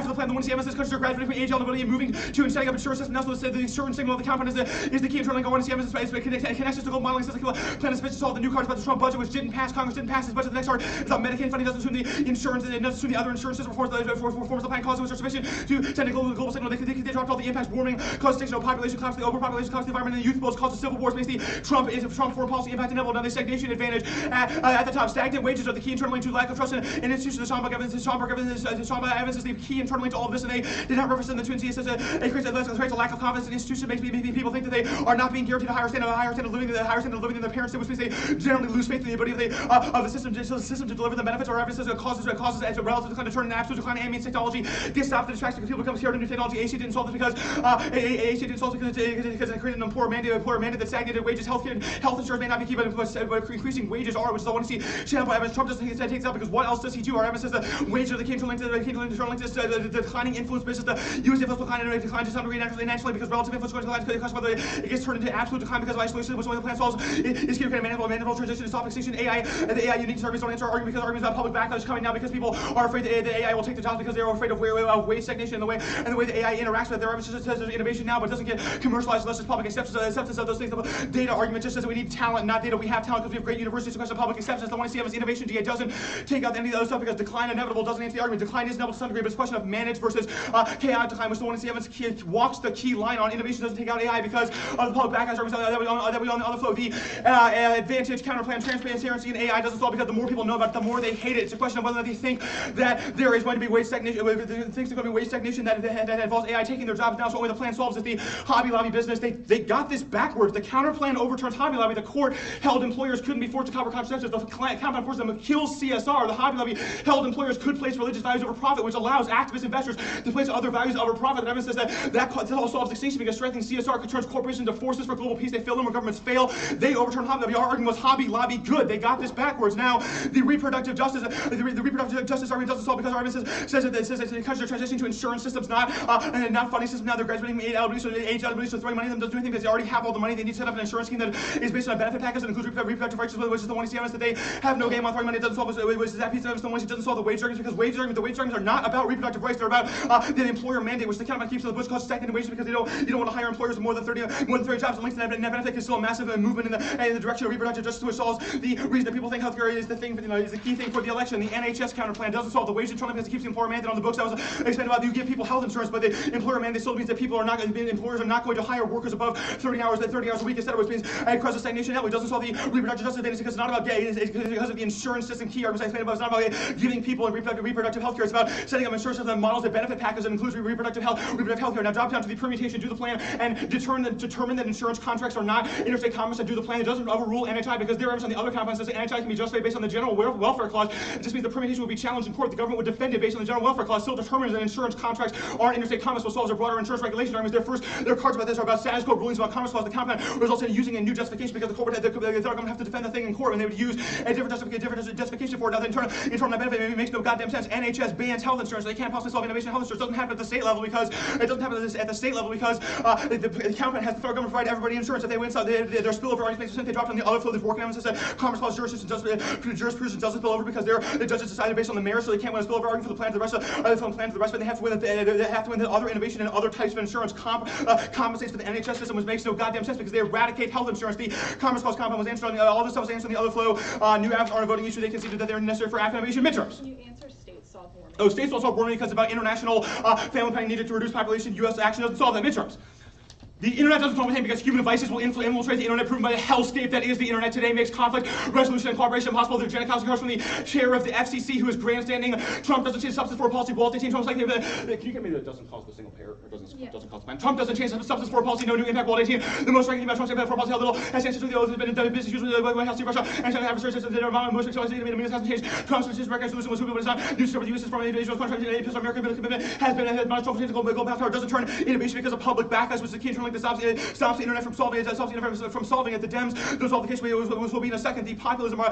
the plan. The one CMS is countries are graduating from age eligibility and moving to and setting up insurance system. Now, so the insurance signal of the compound is the key in turning going to CMS space. Connections to global modeling system. Plan is supposed to solve the new cards about the Trump budget, which didn't pass. Congress didn't pass his budget. The next card is about Medicaid funding. Doesn't assume the insurance. It doesn't assume the other insurance system reforms the plan causes which are sufficient to send a global signal. They dropped all the impacts: warming, cause extinction of population, collapse, the overpopulation, collapse, the environment, and the youth bills, causes civil wars. Basically, Trump foreign policy impact inevitable. Now the stagnation advantage at the top. Stagnant wages are the key internally to lack of trust in institutions. The Schomburg evidence is the key internally to all of this, and they did not reference in the Twin Cities as it creates a lack of confidence in institutions. Makes people think that they are not being guaranteed a higher standard of living than their parents did, which means they generally lose faith in the ability of the system to deliver the benefits. Or evidence causes as a relative decline to turn an absolute decline. Means technology gets stopped the distraction because people become scared of new technology. AC didn't solve this because it created an employer mandate that stagnated wages. Health insurance may not be key, but increasing wages are, which is I want to see. Trump doesn't take it out because what else does he do? Our evidence says the wages are the key linked to the declining influence business. The U.S. influence will decline to some degree naturally because relative influence is going to decline. Whether it gets turned into absolute decline because of isolation, which one of the plan solves is to create a mandatory transition to stop extinction. AI, the AI unique service don't answer our argument because arguments about public backlash coming now because people are afraid that AI will take the jobs because they're afraid of wage stagnation and the way the AI interacts with their evidence says there's innovation now, but doesn't get commercialized unless it's public acceptance of those things. The data argument just says that we need talent, not data. We have talent because we have great universities. The question of public acceptance. The one to see is innovation. GA doesn't take out any of the other stuff because decline inevitable doesn't answer the argument. Decline is inevitable to some degree, but it's a question of managed versus chaotic decline, which the one to see walks the key line on. Innovation doesn't take out AI because of the public backlash arguments that we on the flow. The advantage, counterplan, transparency, and AI doesn't solve because the more people know about it, the more they hate it. It's a question of whether they think that there is going to be wage stagnation. Thinks there's going to be wage stagnation that involves AI taking their jobs now. So only the plan solves is the Hobby Lobby business. They got this backwards. The counterplan overturns Hobby Lobby. The court held employers couldn't be forced to cover contraceptives. The counterplan forced them to kill CSR. The Hobby Lobby held employers could place religious values over profit, which allows activist investors to place other values over profit. The evidence says that all solves extinction because strengthening CSR turns corporations into forces for global peace. They fail them where governments fail. They overturn Hobby Lobby. Our argument was Hobby Lobby good. They got this backwards. Now the reproductive justice argument doesn't solve because our evidence says that the countries are transitioning to insurance systems, not funding systems. Now they're graduating from age eligibility, so throwing money at them doesn't do anything because they already have all the money they need to set up an insurance scheme that is based on a benefit package that includes reproductive rights, which is the one evidence that they have no game on throwing money. It doesn't solve that piece of evidence. The one doesn't solve the wage arguments because the wage arguments are not about reproductive rights. They're about the employer mandate, which the counterman keeps in the Bush calls stagnant wages because you don't want to hire employers with more than 30 jobs. And links to net benefit is still a massive movement in the direction of reproductive justice, which solves the reason that people think healthcare is the thing, is the key thing for the election. The NHS counter plan doesn't solve the wage control because it keeps the employer mandate on the books. That was explained about you give people health insurance, but the employer mandate still means that employers are not going to hire workers above 30 hours a week instead, which means causes stagnation. It doesn't solve the reproductive justice advantage because it's not about it's because of the insurance system key arguments I explained about. It's not about giving people reproductive health care. It's about setting up insurance system models that benefit packages that includes reproductive health care. Now drop down to the permutation, do the plan, and determine that insurance contracts are not interstate commerce and do the plan. It doesn't overrule NHI because their evidence on the other compounds says that NHI can be justified based on the general welfare clause. It just means the permutation will be challenged in court. The government would defend it based on the general welfare clause. Still determines that insurance contracts aren't interstate commerce, which solves their broader insurance regulation arguments. Their cards about this are about status quo rulings about commerce clause. The compound results in using a new justification because the federal government have to defend the thing in court, and they would use a different justification for it. Now the internal benefit maybe makes no goddamn sense. NHS bans health insurance. They can't possibly solve innovation in health insurance. It doesn't happen at the state level because the counterpart has the federal government provide everybody insurance. If they win, so their spillover arguments makes sense. They dropped on the other flow. There's working evidence that commerce clause jurisprudence doesn't spill over because the judges decided based on the merits, so they can't win a spillover argument for the plan to the rest but they have to win the other innovation and other types of insurance compensates for the NHS system, which makes no goddamn sense because they eradicate health insurance. The commerce clause compound was answered on all this stuff was answered on the other flow. New apps aren't a voting issue. They conceded that they're necessary for active innovation midterms. Can you answer states solve warming? Oh, states don't solve warming because it's about international family planning needed to reduce population. U.S. action doesn't solve that midterms. The internet doesn't solve anything because human devices will infiltrate the internet, proven by the hellscape that is the internet today, makes conflict, resolution, and cooperation impossible. The Janet Council comes from the chair of the FCC who is grandstanding. Trump doesn't change substance for policy. Walt Disney Trump's like, can you get me that doesn't cause the single payer, or doesn't cause the plan? Trump doesn't change substance for policy, no new impact. Walt Disney, the most striking thing about Trump's impact for policy, how little has answered to the oath has been done in business, usually the White House, Russia, and China adversaries that their environment, most exciting the media hasn't changed. Trump's recognized solution was but it's not. News story, the U.S. is from an invasion of contract, and a American commitment has been Trump change global power doesn't turn innovation because of public backlash, which is the key to like the stops the internet from solving it. The Dems don't solve the case. Which will be in a second. The populism the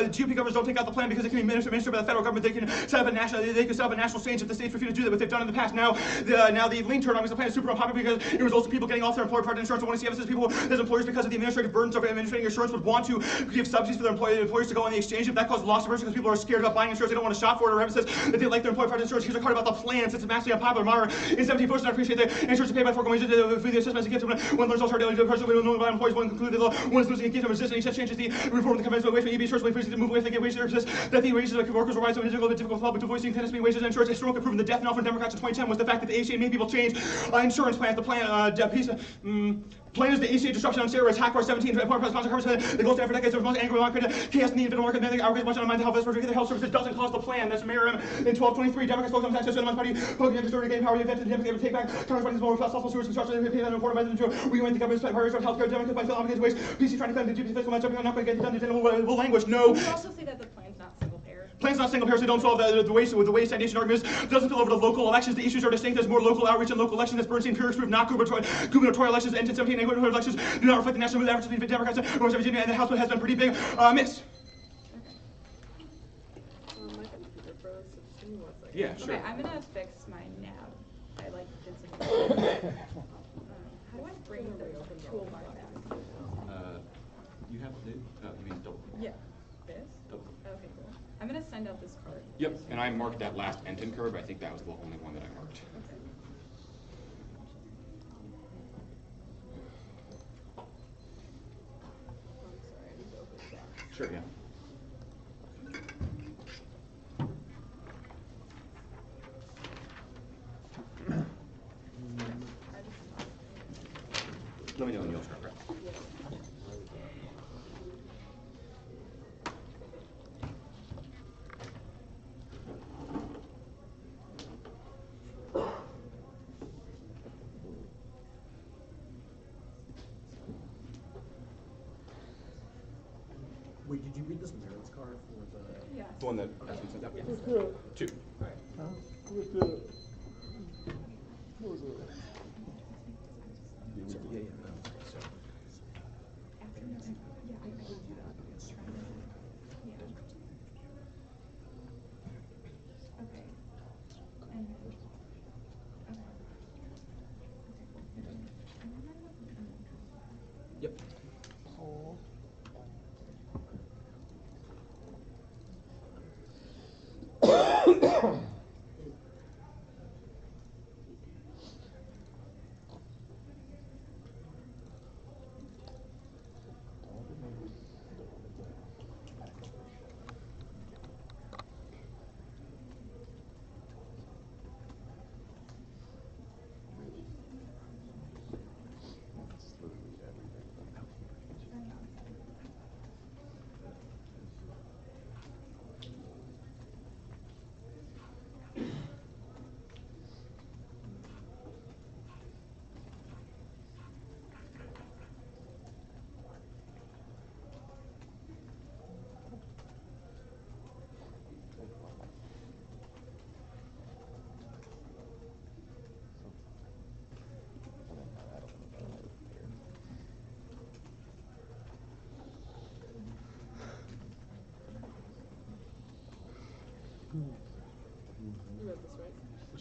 GOP governors don't take out the plan because it can be administered by the federal government. They can set up a national change if the states refuse to do that, but they've done in the past. Now the link turn on is the plan is super unpopular because it results in people getting off their employer-partner insurance. I want to see evidence people as employers because of the administrative burdens of administrating insurance would want to give subsidies for their employers to go on the exchange. If that causes loss aversion because people are scared about buying insurance, they don't want to shop for it. Or evidence says that they like their employer-partner insurance. Here's a card about the plans. It's massively unpopular. Myra in 17 Bush, I appreciate that insurance is paid by foregone wages for the assessments and gifts when learns alternative person will know about employees one concluded that one is losing a key to resist any such changes the reform of the conventional wage EB insurance wages to move away from the wages exist that the wages of workers will rise so it is a little bit difficult public to voicing tennis between wages and insurance. Historically proven the death knell from Democrats in 2010 was the fact that the ACA made people change insurance plans. The plan plan is the ACA disruption on steroids. Hack 17 the gold standard for decades of most angry market chaos in the individual market. Then the outrage much on mind health the health services doesn't cause the plan. That's Mayor in 1223. Democrats focus on taxes to the party poking into story game power. The event to the take back Congress funds more plus fossil sewers construction and pay that important by the we went the government's priorities of healthcare. Democrats by obligated waste. PC trying to claim the GP fiscal match. I'm not going to get it done. Will language no. You also say that the plan's not single payer. Plans not single payer, so they don't solve the waste with the waste stagnation arguments. Doesn't fill over to local elections. The issues are distinct. There's more local outreach and local elections. That's Bernstein Pyrrhus proof, not gubernatorial elections. And 17 and gubernatorial elections do not reflect the national mood average between Democrats and West Virginia, and the House has been pretty big miss. Yeah, sure. Okay, I'm gonna fix my nav. I did something. How do I bring the toolbar back? You have to do. You mean double. Yeah. This? Double. Okay, cool. I'm gonna send out this card. Yep, and I marked that last Enton curve. I think that was the only one that I marked. Okay. Sure, yeah. Let me know when you'll start, right? Wait, did you read this merits card for the? Yeah. The one that has been sent out? Yeah. Two. Yeah, yeah. Yep.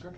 Sure.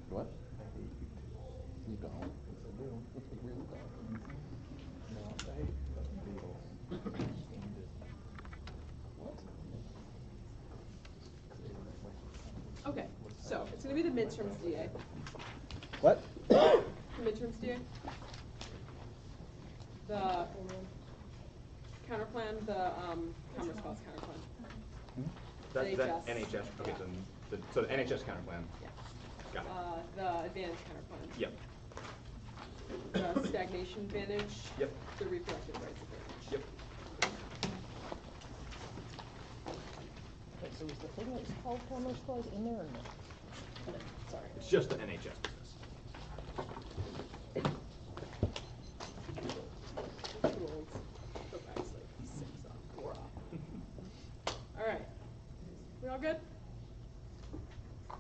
What? You don't? Yes, I do. Really don't. No, I hate the Beatles. What? Okay, so it's going to be the midterms, DA. What? The midterms, DA. The counterplan, the Commerce Clause counterplan. That's NHS. NHS. Okay, Yeah. so the NHS counterplan. Yeah. Got it. The advantage counterplan. Yep. The stagnation advantage. Yep. The reproductive rights advantage. Yep. Okay, so is the thing that's called Commerce Clause in there or no? Sorry. It's just the NHS business. All right. We all good?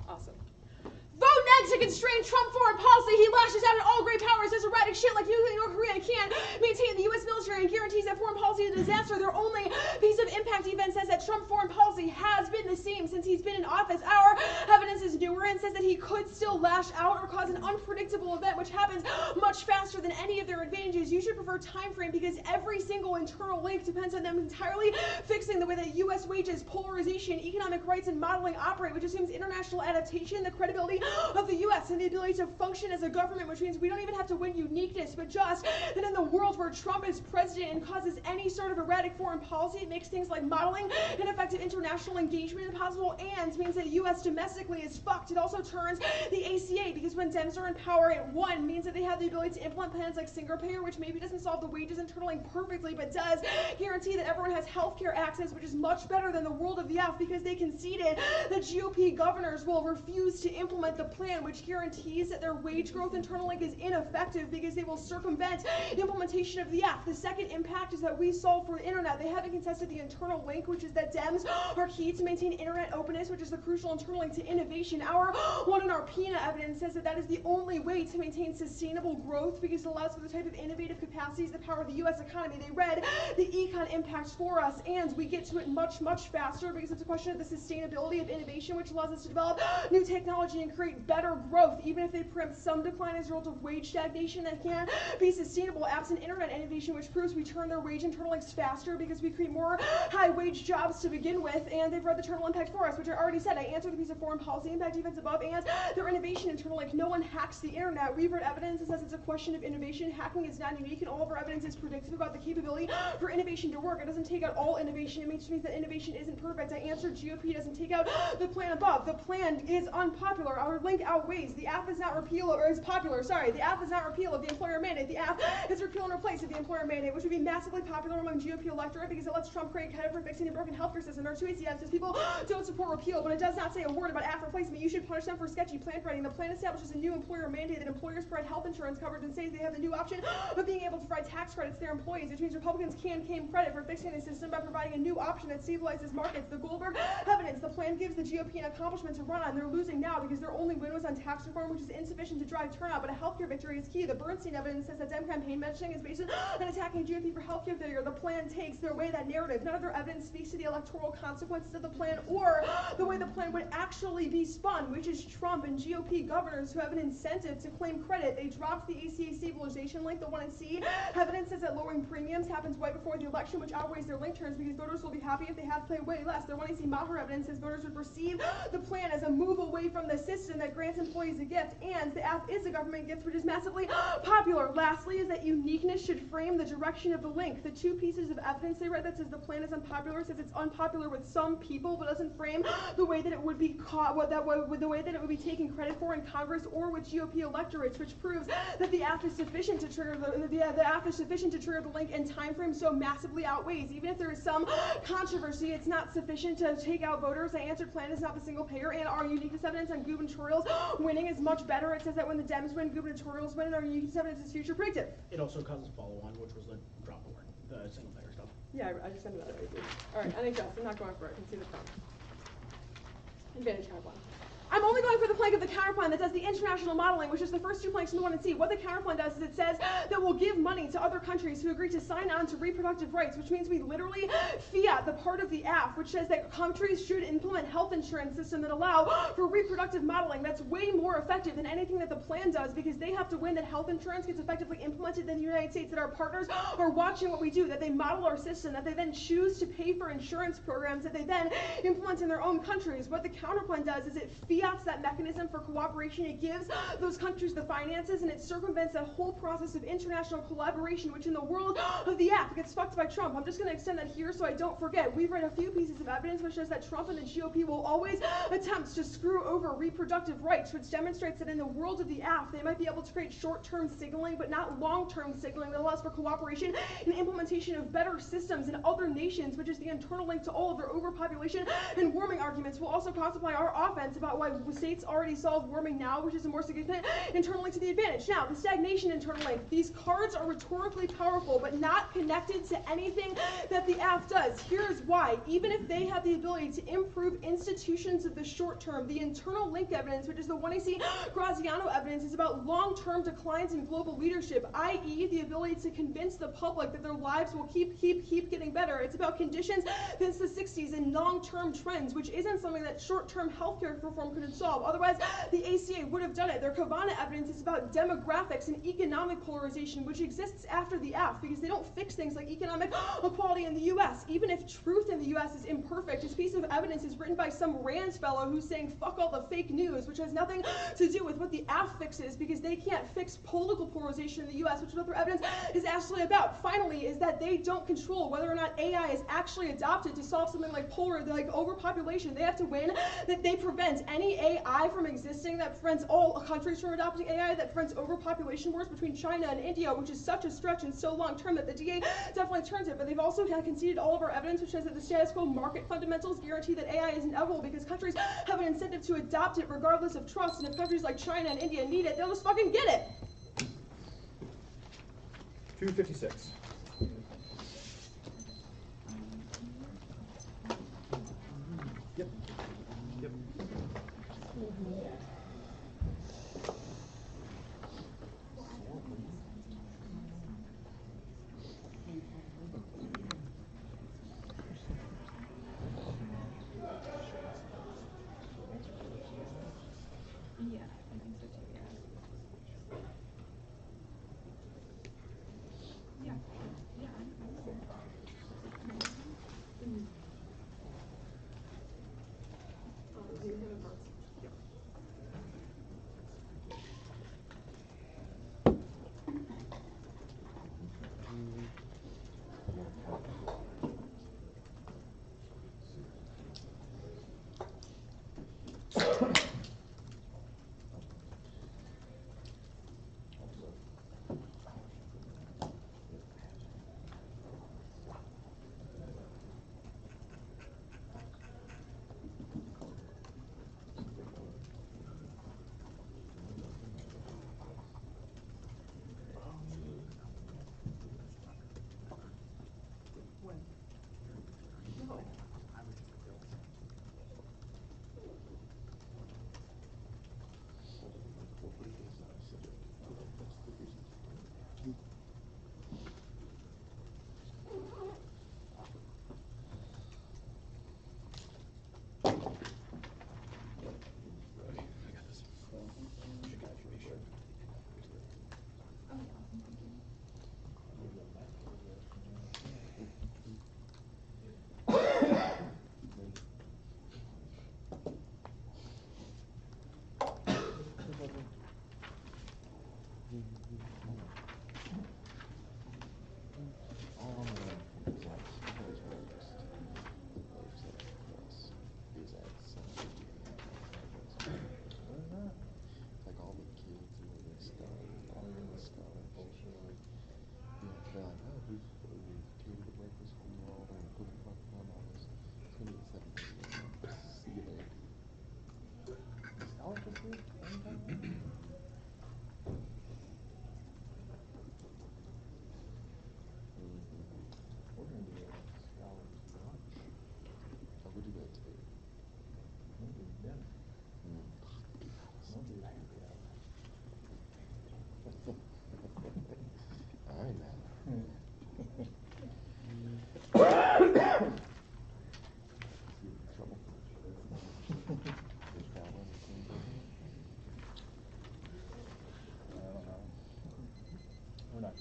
Awesome. Vote next to constrain Trump foreign policy. He lashes out at all great powers as erratic shit like North Korea can't maintain the U.S. military and guarantees that foreign policy is a disaster. Their only piece of impact event says that Trump foreign policy has been the same since he's been in office. Our evidence is newer and says that he could still lash out or cause an unpredictable event which happens much faster than any of their advantages. You should prefer time frame because every single internal link depends on them entirely fixing the way that U.S. wages, polarization, economic rights, and modeling operate, which assumes international adaptation, the credibility of the U.S. and the ability to function as a government, which means we don't even have to win uniqueness, but just that in the world where Trump is president and causes any sort of erratic foreign policy, it makes things like modeling and effective international engagement impossible, and means that the U.S. domestically is fucked. It also turns the ACA, because when Dems are in power, it one means that they have the ability to implement plans like single payer, which maybe doesn't solve the wages internally perfectly, but does guarantee that everyone has healthcare access, which is much better than the world of the F, because they conceded that GOP governors will refuse to implement the plan, which guarantees that their wage growth internal link is ineffective because they will circumvent implementation of the F. The second impact is that we solve for the internet. They haven't contested the internal link, which is that Dems are key to maintain internet openness, which is the crucial internal link to innovation. Our one in our PINA evidence says that that is the only way to maintain sustainable growth because it allows for the type of innovative capacities that power the U.S. economy. They read the econ impacts for us, and we get to it much, much faster because it's a question of the sustainability of innovation, which allows us to develop new technology and create better growth, even if they preempt some decline as a result of wage stagnation that can't be sustainable absent internet innovation, which proves we turn their wage internal links faster because we create more high-wage jobs to begin with, and they've read the internal impact for us, which I already said. I answered the piece of foreign policy impact defense above, and their innovation internal link. No one hacks the internet. We've read evidence that says it's a question of innovation. Hacking is not unique, and all of our evidence is predictive about the capability for innovation to work. It doesn't take out all innovation. It just means that innovation isn't perfect. I answered GOP doesn't take out the plan above. The plan is unpopular. Our link outweighs. The app is not repeal, or is popular, sorry. The app is not repeal of the employer mandate. The app is repeal and replace of the employer mandate, which would be massively popular among GOP electorate because it lets Trump create credit for fixing a broken healthcare system. Our 2 ACF says people don't support repeal, but it does not say a word about app replacement. You should punish them for sketchy plan writing. The plan establishes a new employer mandate that employers provide health insurance coverage and says they have the new option of being able to provide tax credits to their employees, which means Republicans can claim credit for fixing the system by providing a new option that stabilizes markets. The Goldberg evidence, the plan gives the GOP an accomplishment to run on. They're losing now because their only win was on tax reform, which is insufficient to drive turnout, but a healthcare victory is key. The Bernstein evidence says that Dem campaign messaging is based on attacking GOP for healthcare failure. The plan takes away that narrative. None of their evidence speaks to the electoral consequences of the plan or the way the plan would actually be spun, which is Trump and GOP governors who have an incentive to claim credit. They dropped the ACA stabilization link, the one in C. Evidence says that lowering premiums happens right before the election, which outweighs their link turns because voters will be happy if they have to pay way less. Their 1AC Maher evidence says voters would perceive the plan as a move away from the system that grants employees a gift, and the app is a government gift, which is massively popular. Lastly is that uniqueness should frame the direction of the link. The two pieces of evidence they read that says the plan is unpopular says it's unpopular with some people, but doesn't frame the way that it would be the way that it would be taken credit for in Congress or with GOP electorates, which proves that the app is sufficient to trigger the app is sufficient to trigger the link, and time frame so massively outweighs. Even if there is some controversy, it's not sufficient to take out voters. The answered plan is not the single payer, and our uniqueness evidence on gubernatorials winning is much better. It says that when the Dems win, gubernatorials win, and our uniqueness evidence is future predictive. It also causes follow-on, which was the drop the word, the single payer stuff. Yeah, I just ended that right. All right, NHS, I'm not going for it. I can see the front. Advantage counterplan. I'm only going for the plank of the counterplan that does the international modeling, which is the first two planks from the 1 and C. What the counterplan does is it says that we'll give money to other countries who agree to sign on to reproductive rights, which means we literally fiat the part of the app which says that countries should implement health insurance systems that allow for reproductive modeling. That's way more effective than anything that the plan does because they have to win that health insurance gets effectively implemented in the United States, that our partners are watching what we do, that they model our system, that they then choose to pay for insurance programs that they then implement in their own countries. What the counterplan does is it fiats that mechanism for cooperation. It gives those countries the finances, and it circumvents that whole process of international collaboration, which in the world of the app gets fucked by Trump. I'm just going to extend that here so I don't forget. We've read a few pieces of evidence which shows that Trump and the GOP will always attempt to screw over reproductive rights, which demonstrates that in the world of the app, they might be able to create short-term signaling, but not long-term signaling that allows for cooperation and implementation of better systems in other nations, which is the internal link to all of their overpopulation and warming arguments. We'll also contemplate our offense about why states already solve warming now, which is a more significant internal link to the advantage. Now, the stagnation internal link. These cards are rhetorically powerful, but not connected to anything that the app does. Here's why. Even if they have the ability to improve institutions of the short term, the internal link evidence, which is the 1AC Graziano evidence, is about long-term declines in global leadership, i.e. the ability to convince the public that their lives will keep getting better. It's about conditions since the 60s and long-term trends, which isn't something that short-term healthcare reform could solve. Otherwise, the ACA would have done it. Their Kavana evidence is about demographics and economic polarization, which exists after the app because they don't fix things like economic equality in the U.S. Even if truth in the U.S. is imperfect, this piece of evidence is written by some Rand fellow who's saying fuck all the fake news, which has nothing to do with what the app fixes because they can't fix political polarization in the U.S., which is what their evidence is actually about. Finally, is that they don't control whether or not AI is actually adopted to solve something like overpopulation. They have to win that they prevent any AI from existing, that prevents all countries from adopting AI, that prevents overpopulation wars between China and India, which is such a stretch and so long term that the DA definitely turns it. But they've also conceded all of our evidence, which says that the status quo market fundamentals guarantee that AI is inevitable because countries have an incentive to adopt it regardless of trust. And if countries like China and India need it, they'll just fucking get it. 256. Yep. Yep. Yeah, I think so too, yeah. Yeah.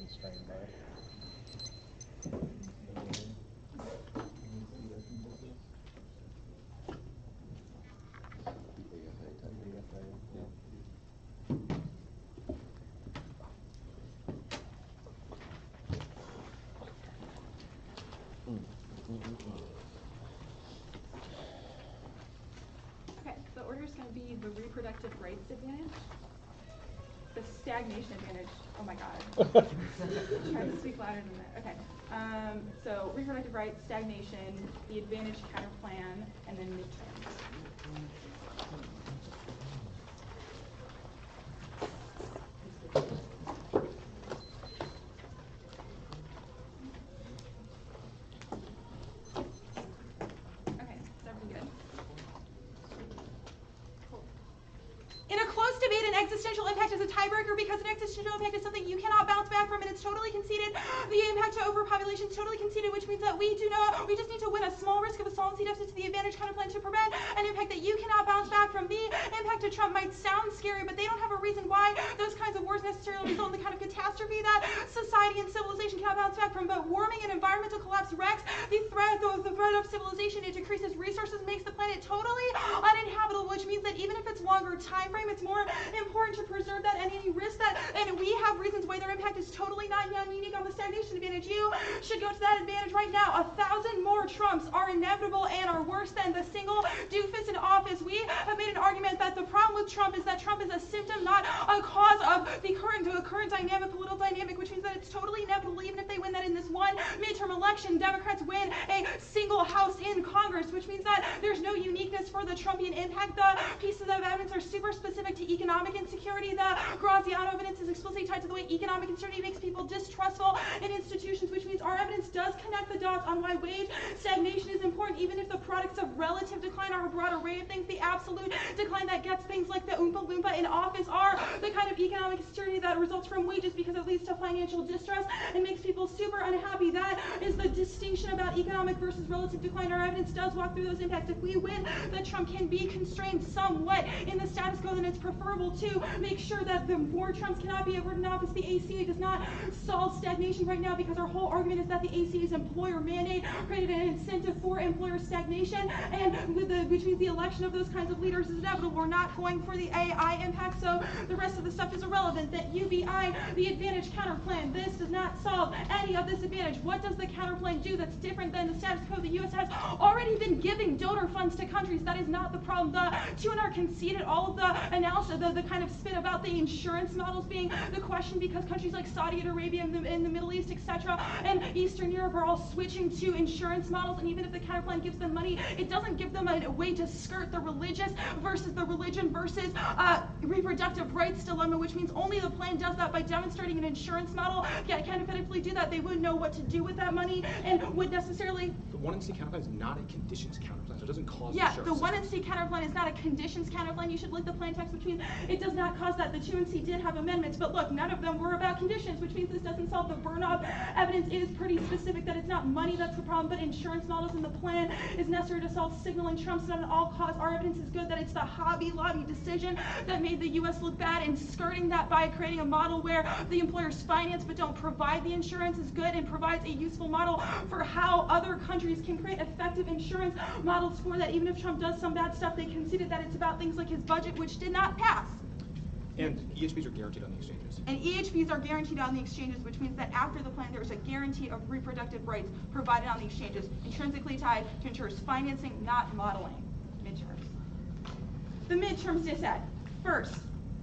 constrained by it. Okay, the order is going to be the reproductive rights advantage, the stagnation advantage. Oh my God. Trying to speak louder than that. Okay. So reproductive rights, stagnation, the advantage counter plan, and then midterms. Okay, is everything good? Cool. In a close debate, an existential impact is a tiebreaker because an existential impact is something you cannot bounce back from, and it's totally conceded. The impact to overpopulation is totally conceded, which means that we just need to win a small risk of a solvency deficit to the advantage counterplan to prevent an impact that you cannot bounce back from. The impact to Trump might sound scary, but they don't have a reason why those kinds of wars necessarily result in the kind of catastrophe that society and civilization cannot bounce back from. But warming and environmental collapse wrecks the threat of civilization. It decreases resources, makes the planet totally uninhabitable, which means that even if it's longer time frame, it's more important to preserve that and any risk that, and we have reasons why their impact is totally not unique on the stagnation advantage. You should go to that advantage right now. 1,000 more Trumps are inevitable and are worse than the single doofus in office. We have made an argument that the problem with Trump is that Trump is a symptom, not a cause of the current dynamic, political dynamic, which means that it's totally inevitable, even if they win that in this one midterm election, Democrats win a single house in Congress, which means that there's no uniqueness for the Trumpian impact. The pieces of evidence are super specific to economic insecurity. The Graziano evidence is explicitly tied to the way economic insecurity makes people distrustful in institutions, which means our evidence does connect the dots on why wage stagnation is important, even if the products of relative decline are a broad array of things. The absolute decline that gets things like the Oompa Loompa in office are the kind of economic insecurity that results from wages because it leads to financial distress and makes people super unhappy. That is the distinction about economic versus relative decline. Our evidence does walk through those impacts. If we win, that Trump can be constrained somewhat in the status quo, then it's preferable to make sure that the more Trumps cannot be ever in office. The ACA does not solve stagnation right now because our whole argument is that the ACA's employer mandate created an incentive for employer stagnation, and which means the election of those kinds of leaders is inevitable. We're not going for the AI impact, so the rest of the stuff is irrelevant. That UBI, the advantage counter plan, this does not solve any of this advantage. What does the counter plan do that's different than the status quo? The U.S. has already been giving donor funds to countries. That is not the problem. The TUNR conceded all of the analysis, the kind of spin about the insurance models being the question because countries like Saudi Arabia and the Middle East, etc., and Eastern Europe are all switching to insurance models, and even if the counterplan gives them money, it doesn't give them a way to skirt the religious versus the religion versus reproductive rights dilemma, which means only the plan does that by demonstrating an insurance model can effectively do that. They wouldn't know what to do with that money and would necessarily... The 1NC counterplan is not a conditions counterplan, so it doesn't cause the 1NC counterplan is not a conditions counterplan. You should look the plan text, which means it does not cause that. The 2NC did have amendments, but look, none of them were about conditions, which means this doesn't solve the burn-off. Evidence is pretty specific that it's not money that's the problem, but insurance models in the plan is necessary to solve signaling Trump's not an all-cause. Our evidence is good that it's the Hobby Lobby decision that made the U.S. look bad, and skirting that by creating a model where the employers finance but don't provide the insurance is good and provides a useful model for how other countries can create effective insurance models for that. Even if Trump does some bad stuff, they conceded that it's about things like his budget, which did not pass. And EHPs are guaranteed on the exchanges. And EHPs are guaranteed on the exchanges, which means that after the plan, there is a guarantee of reproductive rights provided on the exchanges, intrinsically tied to insurers financing, not modeling. Midterms. The midterms dissent. First,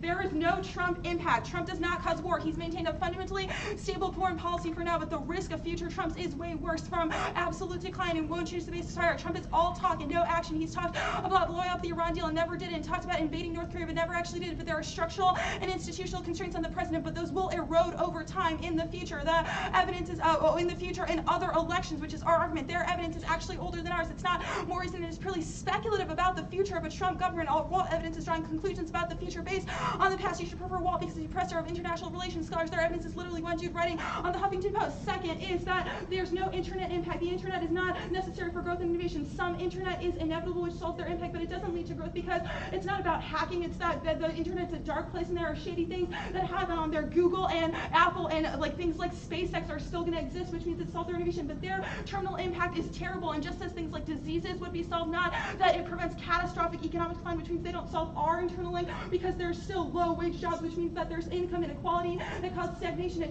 there is no Trump impact. Trump does not cause war. He's maintained a fundamentally stable foreign policy for now, but the risk of future Trumps is way worse from absolute decline and won't change the basis higher. Trump is all talk and no action. He's talked about blowing up the Iran deal and never did it, and talked about invading North Korea but never actually did it. But there are structural and institutional constraints on the president, but those will erode over time in the future. The evidence is in the future in other elections, which is our argument. Their evidence is actually older than ours. It's not more recent. It is purely speculative about the future of a Trump government. All evidence is drawing conclusions about the future based on the past, you should prefer Walt because he's a professor of international relations scholars. Their evidence is literally one dude writing on the Huffington Post. Second is that there's no internet impact. The internet is not necessary for growth and innovation. Some internet is inevitable, which solves their impact, but it doesn't lead to growth because it's not about hacking. It's that the internet's a dark place and there are shady things that happen on there. Google and Apple and like things like SpaceX are still going to exist, which means it solves their innovation, but their terminal impact is terrible. And just as things like diseases would be solved, not that it prevents catastrophic economic decline, which means they don't solve our internal link because there's still low wage jobs, which means that there's income inequality that causes stagnation.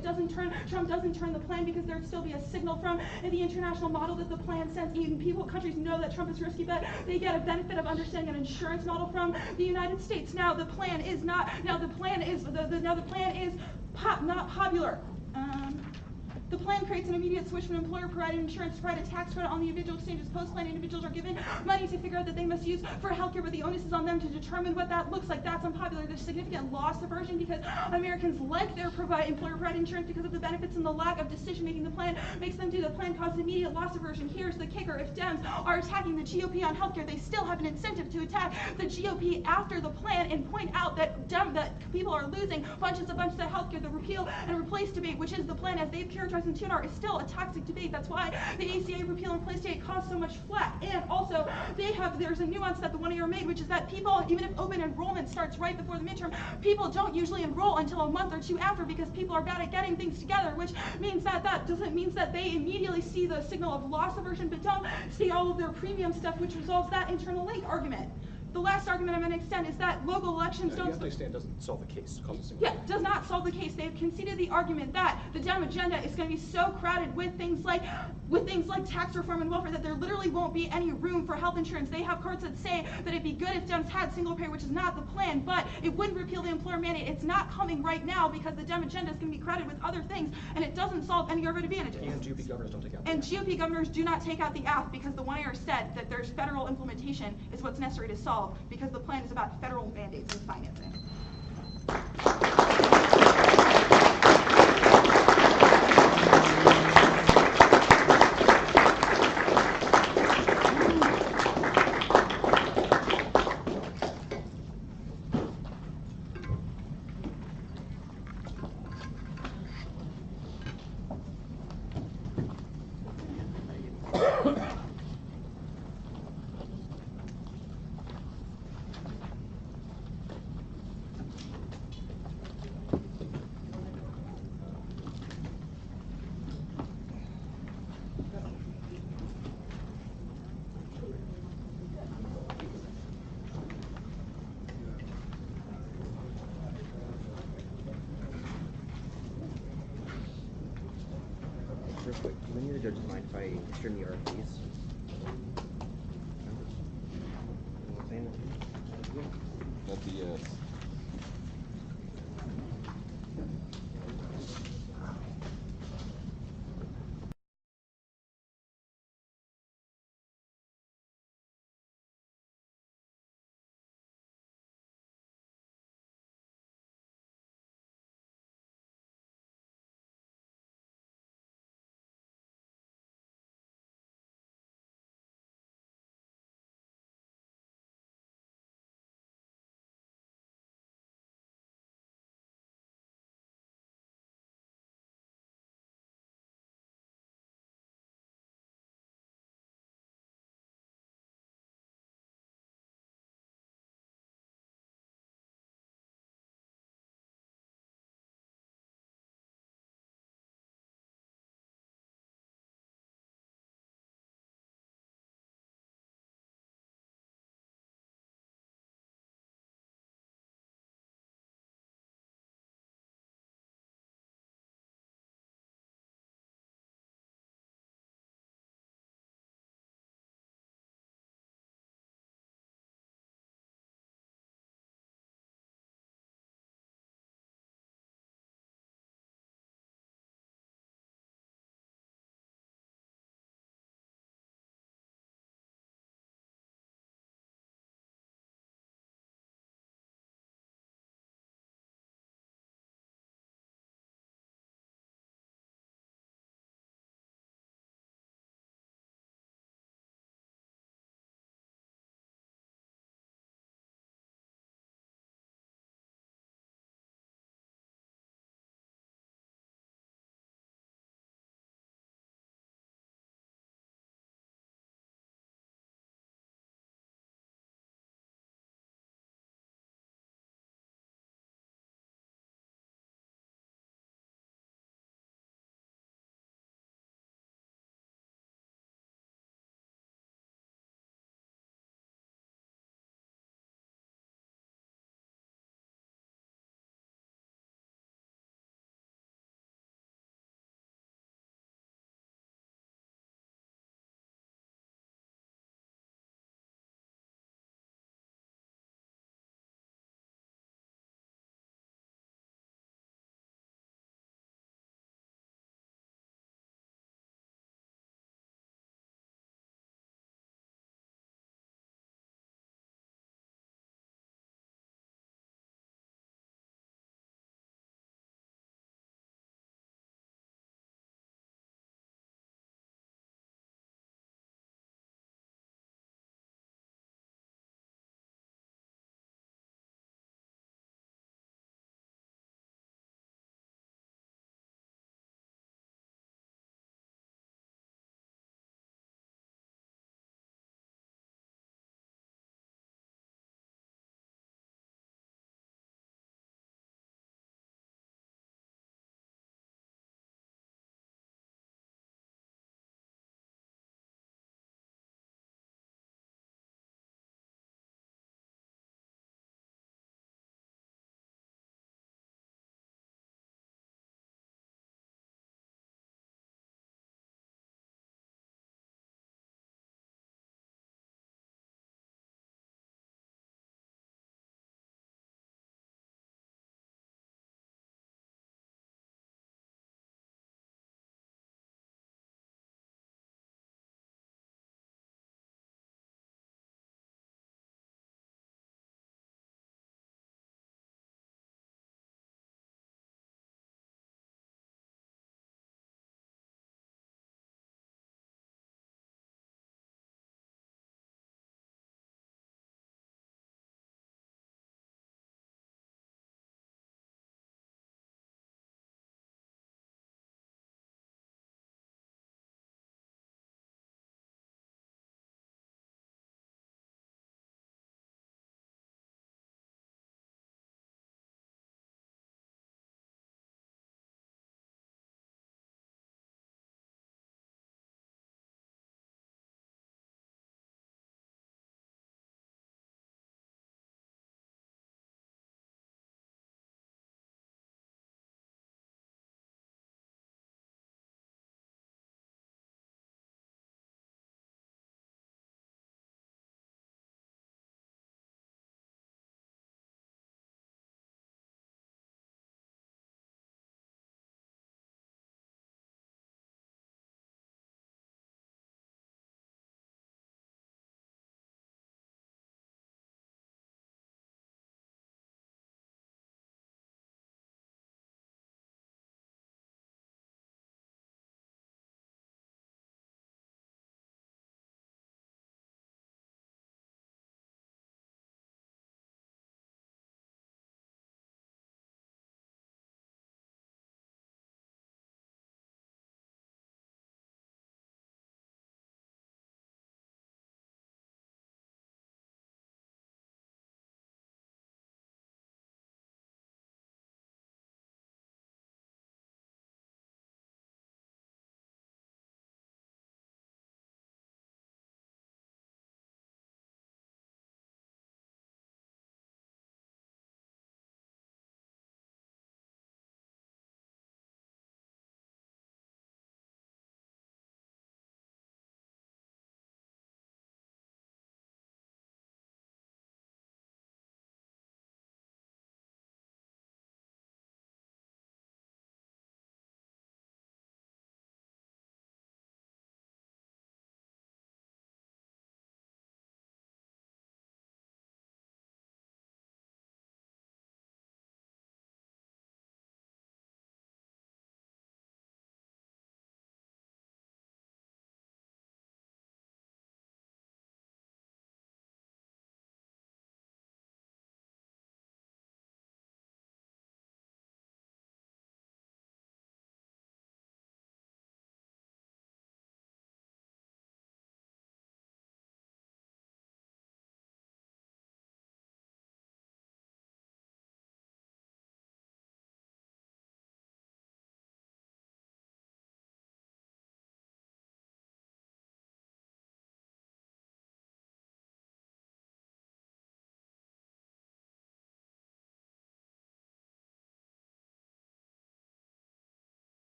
Trump doesn't turn the plan because there'd still be a signal from the international model that the plan sends. Even countries know that Trump is risky, but they get a benefit of understanding an insurance model from the United States. Now the plan is not popular. The plan creates an immediate switch from employer-provided insurance to provide a tax credit on the individual exchanges. Post-plan individuals are given money to figure out that they must use for healthcare, but the onus is on them to determine what that looks like. That's unpopular. There's significant loss aversion because Americans like their employer-provided insurance because of the benefits and the lack of decision-making. The plan makes them do. The plan causes immediate loss aversion. Here's the kicker. If Dems are attacking the GOP on healthcare, they still have an incentive to attack the GOP after the plan and point out that people are losing bunches of healthcare. The repeal and replace debate, which is the plan as they've characterized in 2NR, is still a toxic debate. That's why the ACA repeal and replace debate caused so much flack. And also, there's a nuance that the 1AR made, which is that people, even if open enrollment starts right before the midterm, people don't usually enroll until a month or two after because people are bad at getting things together, which means that means that they immediately see the signal of loss aversion but don't see all of their premium stuff, which resolves that internal link argument. The last argument I'm going to extend is that local elections don't... The stand doesn't solve the case. Does not solve the case. They've conceded the argument that the Dem agenda is going to be so crowded with things like tax reform and welfare that there literally won't be any room for health insurance. They have courts that say that it'd be good if Dems had single payer, which is not the plan, but it wouldn't repeal the employer mandate. It's not coming right now because the Dem agenda is going to be crowded with other things, and it doesn't solve any of our advantages. And GOP governors don't take out And GOP governors do not take out the app because the 1AR said that there's federal implementation is what's necessary to solve because the plan is about federal mandates and financing. Real quick, do any of the judges mind if I stream the RFPs? That's a yes.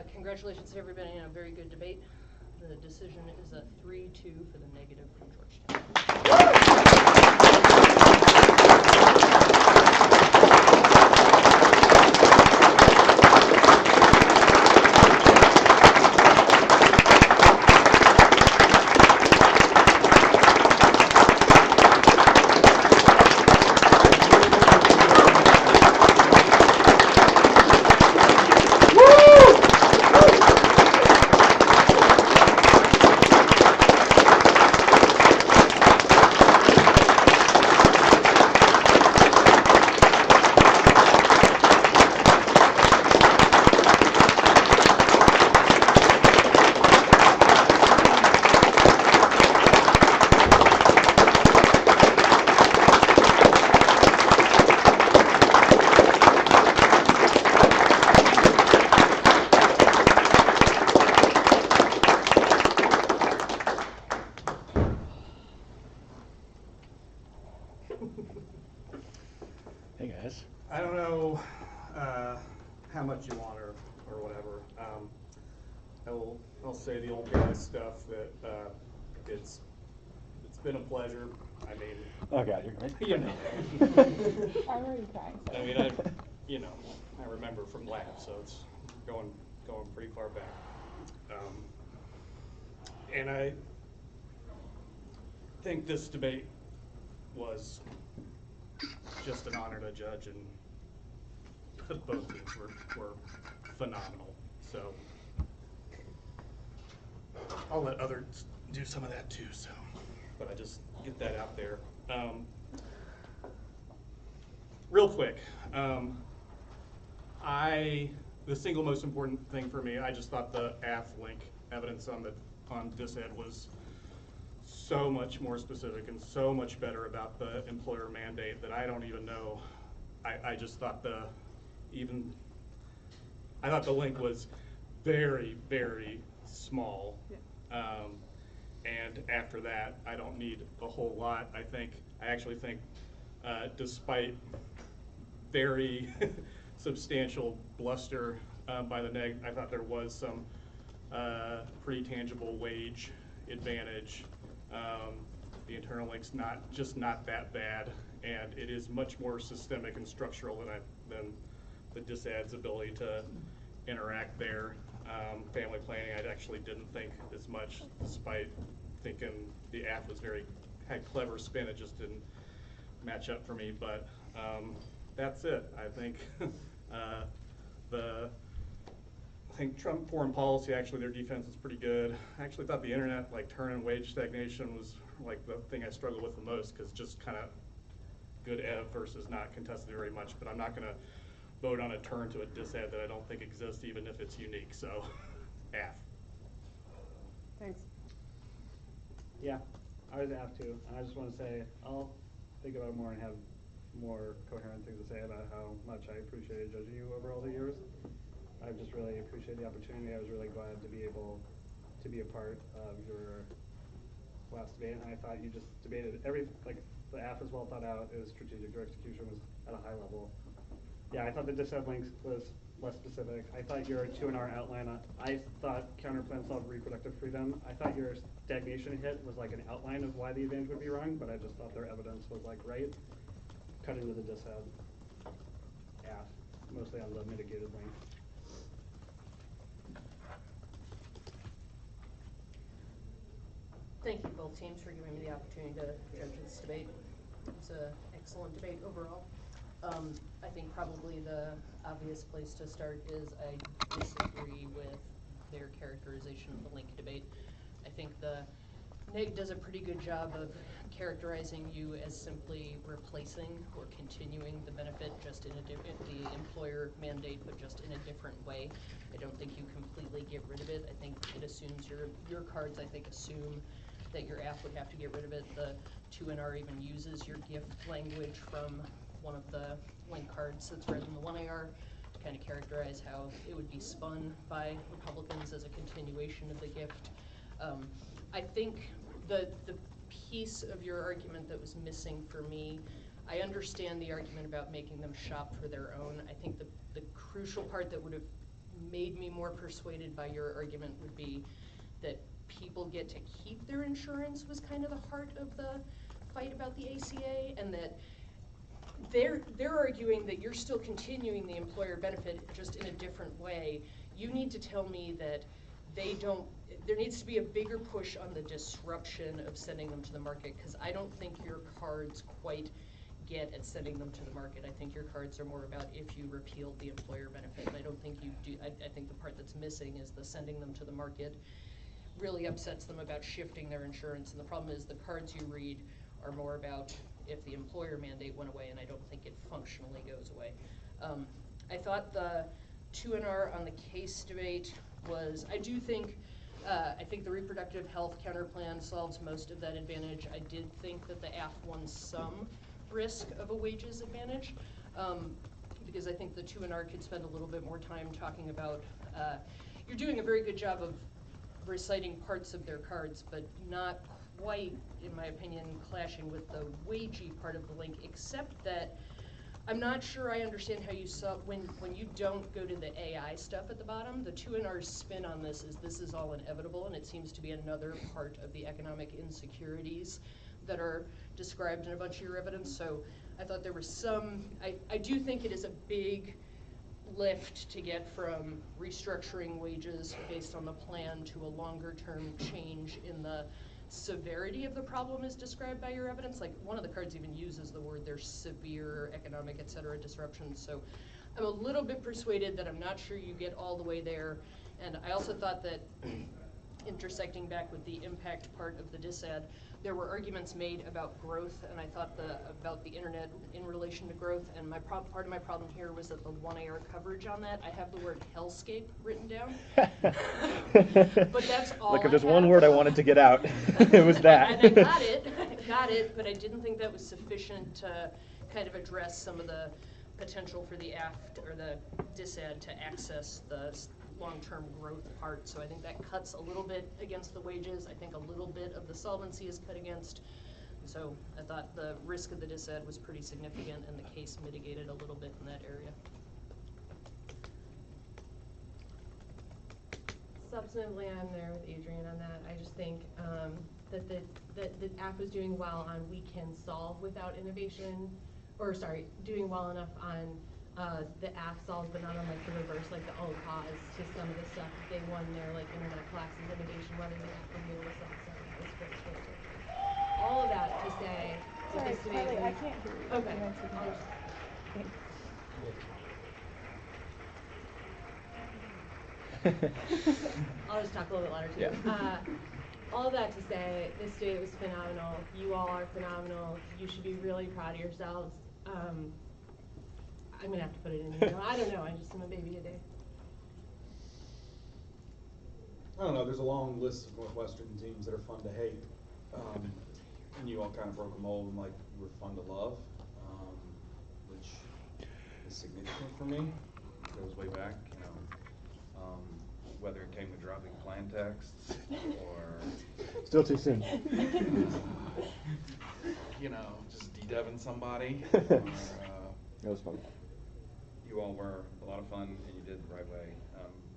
Congratulations to everybody on a very good debate. The decision is a 3-2 for the negative from Georgetown. Hey guys. I don't know how much you want or whatever. I'll say the old guy stuff that it's been a pleasure. I mean, Oh god, you're right. you know. I'm already crying. So. I mean, I remember from lab, so it's going pretty far back. And I think this debate was just an honor to judge, and both teams were phenomenal. So I'll let others do some of that too. So, but I just get that out there. Real quick, the single most important thing for me, I just thought the AF link evidence on DisEd was so much more specific and so much better about the employer mandate that I don't even know. I just thought the link was very, very small. Yeah. And after that, I don't need a whole lot. I actually think, despite very substantial bluster by the neg, I thought there was some pretty tangible wage advantage. The internal link's not that bad, and it is much more systemic and structural than the DisAd's ability to interact there. Family planning, I actually didn't think as much, despite thinking the app had clever spin. It just didn't match up for me. But that's it. I think I think Trump foreign policy, actually their defense is pretty good. I actually thought the internet, like turn and wage stagnation, was like the thing I struggled with the most, because just kind of good ev versus not contested very much. But I'm not going to vote on a turn to a DisAd that I don't think exists, even if it's unique. So, AF. Thanks. Yeah, I was AF too, and I just want to say I'll think about it more and have more coherent things to say about how much I appreciated judging you over all the years. I just really appreciate the opportunity. I was really glad to be able to be a part of your last debate, and I thought you just debated the AF is well thought out. It was strategic. Your execution was at a high level. Yeah, I thought the DisAd links was less specific. I thought your 2NR outline, I thought counterplan solved reproductive freedom. I thought your stagnation hit was like an outline of why the advantage would be wrong, but I just thought their evidence was like right. Cut into the DisAd AF, mostly on the mitigated link. Thank you both teams for giving me the opportunity to judge this debate. It was an excellent debate overall. I think probably the obvious place to start is I disagree with their characterization of the link debate. I think the neg does a pretty good job of characterizing you as simply replacing or continuing the benefit just in the employer mandate, but just in a different way. I don't think you completely get rid of it. I think it assumes your cards, I think, assume that your app would have to get rid of it. The 2NR even uses your gift language from one of the link cards that's read in the 1AR to kind of characterize how it would be spun by Republicans as a continuation of the gift. I think the piece of your argument that was missing for me, I understand the argument about making them shop for their own. I think the crucial part that would have made me more persuaded by your argument would be that people get to keep their insurance was kind of the heart of the fight about the ACA, and that they're arguing that you're still continuing the employer benefit just in a different way. You need to tell me that there needs to be a bigger push on the disruption of sending them to the market, because I don't think your cards quite get at sending them to the market. I think your cards are more about if you repealed the employer benefit, and I don't think you do. I think the part that's missing is the sending them to the market really upsets them about shifting their insurance, and the problem is the cards you read are more about if the employer mandate went away, and I don't think it functionally goes away. I thought the 2NR on the case debate was, I think the reproductive health counter plan solves most of that advantage. I did think that the AF won some risk of a wages advantage, because I think the 2NR could spend a little bit more time talking about, you're doing a very good job of reciting parts of their cards, but not quite, in my opinion, clashing with the wagey part of the link, except that I'm not sure I understand how you saw, when you don't go to the AI stuff at the bottom, the 2NR's spin on this is all inevitable, and it seems to be another part of the economic insecurities that are described in a bunch of your evidence. So I thought there was some, I do think it is a big lift to get from restructuring wages based on the plan to a longer term change in the severity of the problem as described by your evidence. Like, one of the cards even uses the word there's severe economic, et cetera, disruption. So I'm a little bit persuaded that I'm not sure you get all the way there. And I also thought that intersecting back with the impact part of the DISAD, there were arguments made about growth, and I thought about the internet in relation to growth, and part of my problem here was that the 1AR coverage on that, I have the word hellscape written down. But that's all. Look, if there's one word I wanted to get out, it was that. And I got it, but I didn't think that was sufficient to kind of address some of the potential for the AFT or the DISAD to access the long-term growth part. So I think that cuts a little bit against the wages. I think a little bit of the solvency is cut against. So I thought the risk of the DISAD was pretty significant, and the case mitigated a little bit in that area. Substantively, I'm there with Adrian on that. I just think that the app was doing well on we can solve without innovation, or sorry, doing well enough on the app solves, but not on like the reverse, like the old cause to some of the stuff that they won their like internet collapses innovation, whether the app from new was something. All of that to say that this debate Carly, was, I can't hear you. okay. I'll just talk a little bit louder too. Yeah. All of that to say, this debate was phenomenal. You all are phenomenal. You should be really proud of yourselves. I'm gonna have to put it in here. I don't know. I just am a baby today. I don't know. There's a long list of Northwestern teams that are fun to hate, and you all kind of broke a mold and like were fun to love, which is significant for me. It goes way back, whether it came to dropping plan texts or Still too soon. just de-deving somebody. It was fun. You all were a lot of fun, and you did it the right way.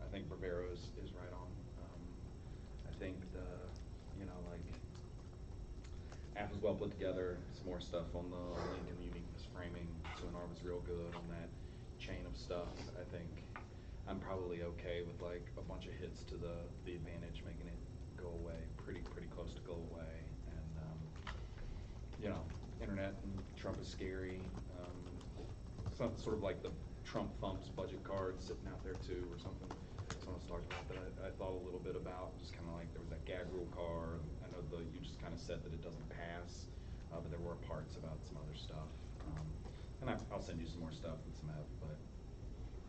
I think Barbero is right on. I think app was well put together. Some more stuff on the link and the uniqueness framing. Sonar was real good on that chain of stuff. I think I'm probably okay with like a bunch of hits to the advantage, making it go away, pretty close to go away. And internet and Trump is scary. Something sort of like the Trump thumps budget card sitting out there too, or something. Someone else talked about that. I thought a little bit about just kind of like there was that gag rule card. I know you just kind of said that it doesn't pass, but there were parts about some other stuff. And I'll send you some more stuff and some help, but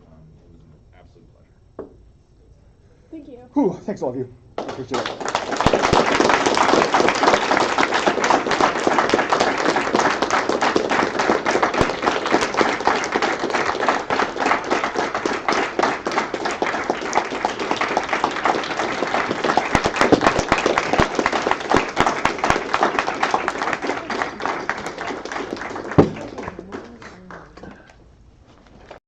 it was an absolute pleasure. Thank you. Whew, thanks all of you. I appreciate it.